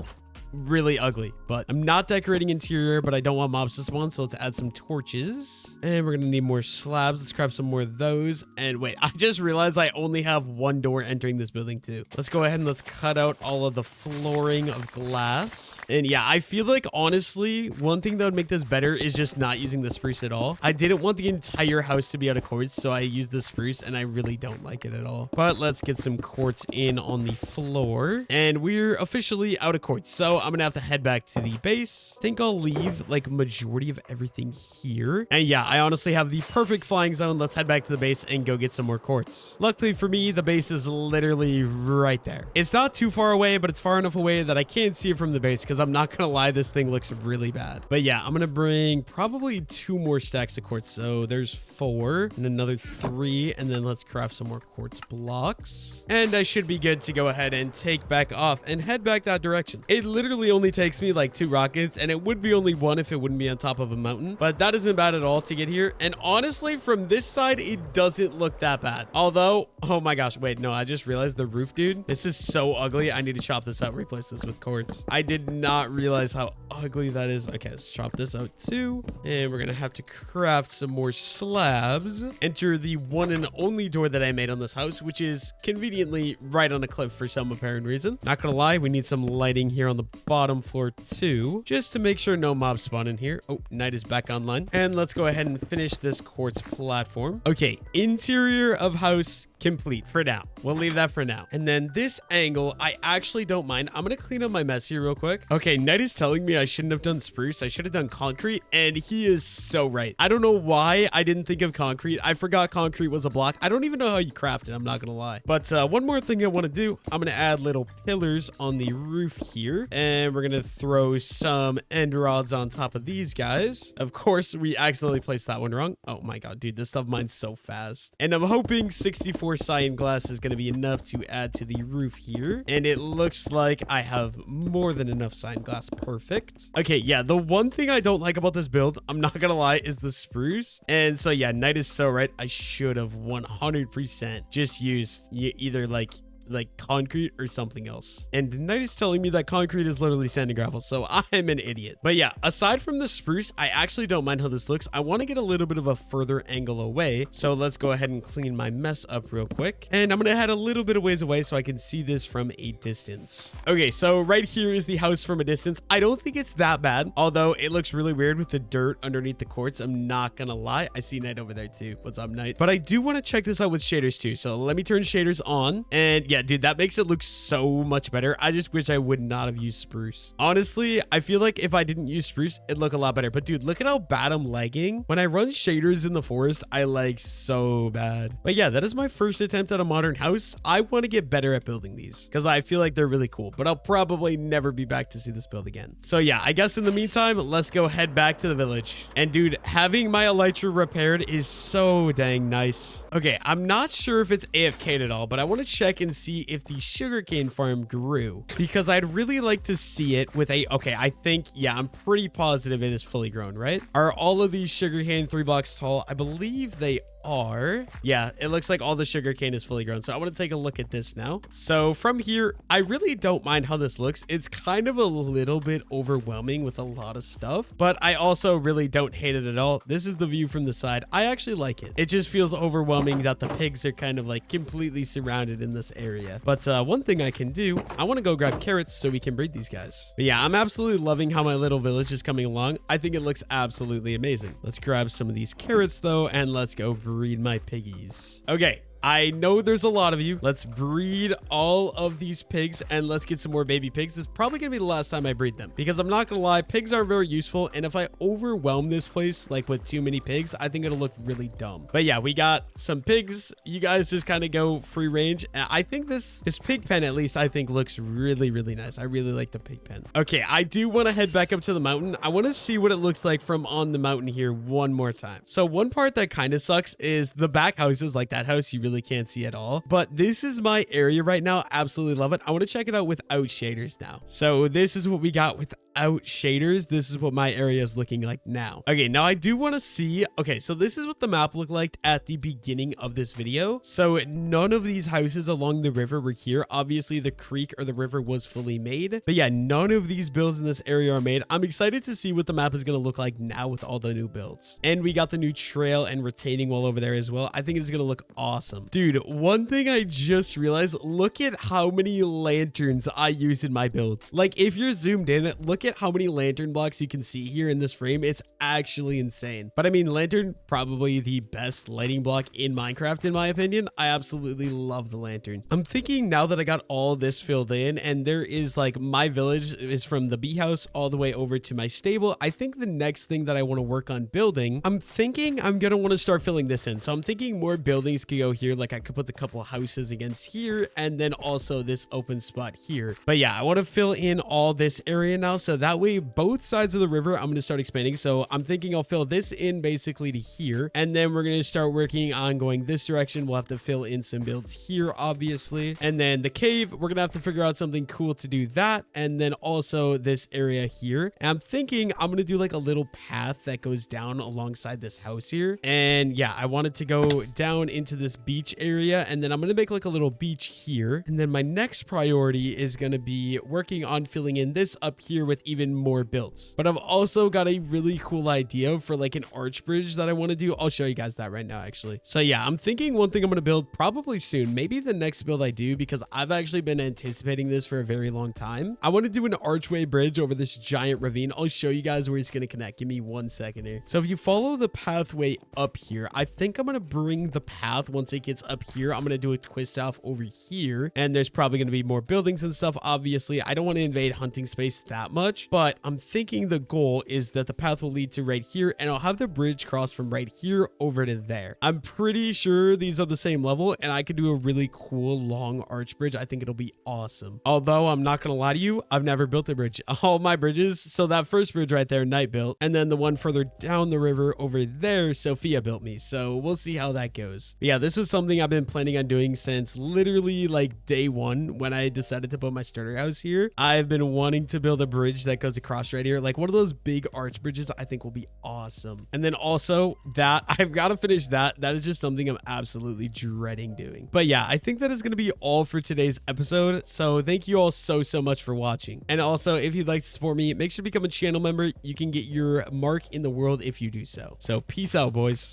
really ugly, but I'm not decorating interior, but I don't want mobs to spawn, so let's add some torches, and we're gonna need more slabs. Let's grab some more of those. And wait, I just realized I only have one door entering this building too. Let's go ahead and let's cut out all of the flooring of glass. And yeah, I feel like honestly, one thing that would make this better is just not using the spruce at all. I didn't want the entire house to be out of quartz, so I used the spruce, and I really don't like it at all. But let's get some quartz in on the floor, and we're officially out of quartz, so I'm gonna have to head back to the base. I think I'll leave like majority of everything here. And yeah, I honestly have the perfect flying zone. Let's head back to the base and go get some more quartz. Luckily for me, the base is literally right there. It's not too far away, but it's far enough away that I can't see it from the base, because I'm not gonna lie, this thing looks really bad. But yeah, I'm gonna bring probably 2 more stacks of quartz. So there's 4 and another 3, and then let's craft some more quartz blocks. And I should be good to go ahead and take back off and head back that direction. It literally only takes me like 2 rockets, and it would be only 1 if it wouldn't be on top of a mountain, but that isn't bad at all to get here. And honestly, from this side, it doesn't look that bad. Although, oh my gosh, wait, no, I just realized the roof, dude. This is so ugly. I need to chop this out and replace this with quartz. I did not realize how ugly that is. Okay, let's chop this out too, and we're gonna have to craft some more slabs. Enter the one and only door that I made on this house, which is conveniently right on a cliff for some apparent reason. Not gonna lie, we need some lighting here on the bottom floor too, just to make sure no mobs spawn in here. Oh, night is back online, and let's go ahead and finish this quartz platform. Okay, interior of house complete for now. We'll leave that for now. And then this angle, I actually don't mind. I'm gonna clean up my mess here real quick. Okay, Knight is telling me I shouldn't have done spruce. I should have done concrete, and he is so right. I don't know why I didn't think of concrete. I forgot concrete was a block. I don't even know how you craft it, I'm not gonna lie. But one more thing I want to do, I'm gonna add little pillars on the roof here, and we're gonna throw some end rods on top of these guys. Of course, we accidentally placed that one wrong. Oh my God, dude, this stuff mines so fast. And I'm hoping 64 cyan glass is going to be enough to add to the roof here. And it looks like I have more than enough cyan glass. Perfect. Okay, yeah, the one thing I don't like about this build, I'm not going to lie, is the spruce. And so yeah, Knight is so right. I should have 100% just used either like concrete or something else. And Knight is telling me that concrete is literally sand and gravel, so I'm an idiot. But yeah, aside from the spruce, I actually don't mind how this looks. I want to get a little bit of a further angle away, so let's go ahead and clean my mess up real quick. And I'm gonna head a little bit of ways away so I can see this from a distance. Okay, so right here is the house from a distance. I don't think it's that bad, although it looks really weird with the dirt underneath the quartz. I'm not gonna lie. I see Knight over there too. What's up, Knight? But I do want to check this out with shaders too, so let me turn shaders on. And yeah, dude, that makes it look so much better. I just wish I would not have used spruce. Honestly, I feel like if I didn't use spruce, it'd look a lot better. But dude, look at how bad I'm lagging. When I run shaders in the forest, I lag so bad. But yeah, that is my first attempt at a modern house. I want to get better at building these because I feel like they're really cool, but I'll probably never be back to see this build again. So yeah, I guess in the meantime, let's go head back to the village. And dude, having my elytra repaired is so dang nice. Okay, I'm not sure if it's AFK'd at all, but I want to check and see if the sugarcane farm grew, because I'd really like to see it with a, okay, I think, yeah, I'm pretty positive it is fully grown, right? Are all of these sugarcane 3 blocks tall? I believe they are. Yeah, it looks like all the sugarcane is fully grown. So I want to take a look at this now. So from here, I really don't mind how this looks. It's kind of a little bit overwhelming with a lot of stuff, but I also really don't hate it at all. This is the view from the side. I actually like it. It just feels overwhelming that the pigs are kind of like completely surrounded in this area. But one thing I can do, I want to go grab carrots so we can breed these guys. But yeah, I'm absolutely loving how my little village is coming along. I think it looks absolutely amazing. Let's grab some of these carrots though, and let's go breed my piggies. Okay, I know there's a lot of you. Let's breed all of these pigs and let's get some more baby pigs. This is probably gonna be the last time I breed them because I'm not gonna lie, pigs are very useful, and if I overwhelm this place like with too many pigs, I think it'll look really dumb. But yeah, we got some pigs. You guys just kind of go free range. I think this pig pen, at least, I think looks really, really nice. I really like the pig pen. Okay, I do want to head back up to the mountain. I want to see what it looks like from on the mountain here one more time. So one part that kind of sucks is the back houses, like that house you really can't see at all. But this is my area right now. Absolutely love it. I want to check it out without shaders now. So this is what we got without shaders. This is what my area is looking like now. Okay, now I do want to see. Okay, so this is what the map looked like at the beginning of this video. So none of these houses along the river were here. Obviously the creek or the river was fully made, but yeah, none of these builds in this area are made. I'm excited to see what the map is going to look like now with all the new builds. And we got the new trail and retaining wall over there as well. I think it's going to look awesome. Dude, one thing I just realized, look at how many lanterns I use in my build. Like if you're zoomed in, look at how many lantern blocks you can see here in this frame. It's actually insane. But I mean, lantern, probably the best lighting block in Minecraft, in my opinion. I absolutely love the lantern. I'm thinking now that I got all this filled in, and there is like my village is from the bee house all the way over to my stable. I think the next thing that I want to work on building, I'm thinking I'm going to want to start filling this in. So I'm thinking more buildings could go here. Like I could put a couple of houses against here, and then also this open spot here. But yeah, I want to fill in all this area now. So that way, both sides of the river, I'm going to start expanding. So I'm thinking I'll fill this in basically to here, and then we're going to start working on going this direction. We'll have to fill in some builds here, obviously. And then the cave, we're going to have to figure out something cool to do that. And then also this area here. And I'm thinking I'm going to do like a little path that goes down alongside this house here. And yeah, I want it to go down into this beach area. And then I'm going to make like a little beach here. And then my next priority is going to be working on filling in this up here with even more builds. But I've also got a really cool idea for like an arch bridge that I want to do. I'll show you guys that right now, actually. So yeah, I'm thinking one thing I'm going to build probably soon, maybe the next build I do, because I've actually been anticipating this for a very long time. I want to do an archway bridge over this giant ravine. I'll show you guys where it's going to connect. Give me 1 second here. So if you follow the pathway up here, I think I'm going to bring the path once it gets up here. I'm going to do a twist off over here, and there's probably going to be more buildings and stuff. Obviously, I don't want to invade hunting space that much, but I'm thinking the goal is that the path will lead to right here, and I'll have the bridge cross from right here over to there. I'm pretty sure these are the same level, and I could do a really cool long arch bridge. I think it'll be awesome. Although I'm not gonna lie to you, I've never built a bridge. All my bridges, so that first bridge right there, Knight built, and then the one further down the river over there, Sophia built me. So we'll see how that goes. But yeah, this was something I've been planning on doing since literally like day one when I decided to put my starter house here. I've been wanting to build a bridge that goes across right here, like one of those big arch bridges. I think will be awesome. And then also that I've got to finish that. That is just something I'm absolutely dreading doing. But yeah, I think that is going to be all for today's episode. So thank you all so much for watching. And also, if you'd like to support me, make sure to become a channel member. You can get your mark in the world if you do so. So peace out, boys.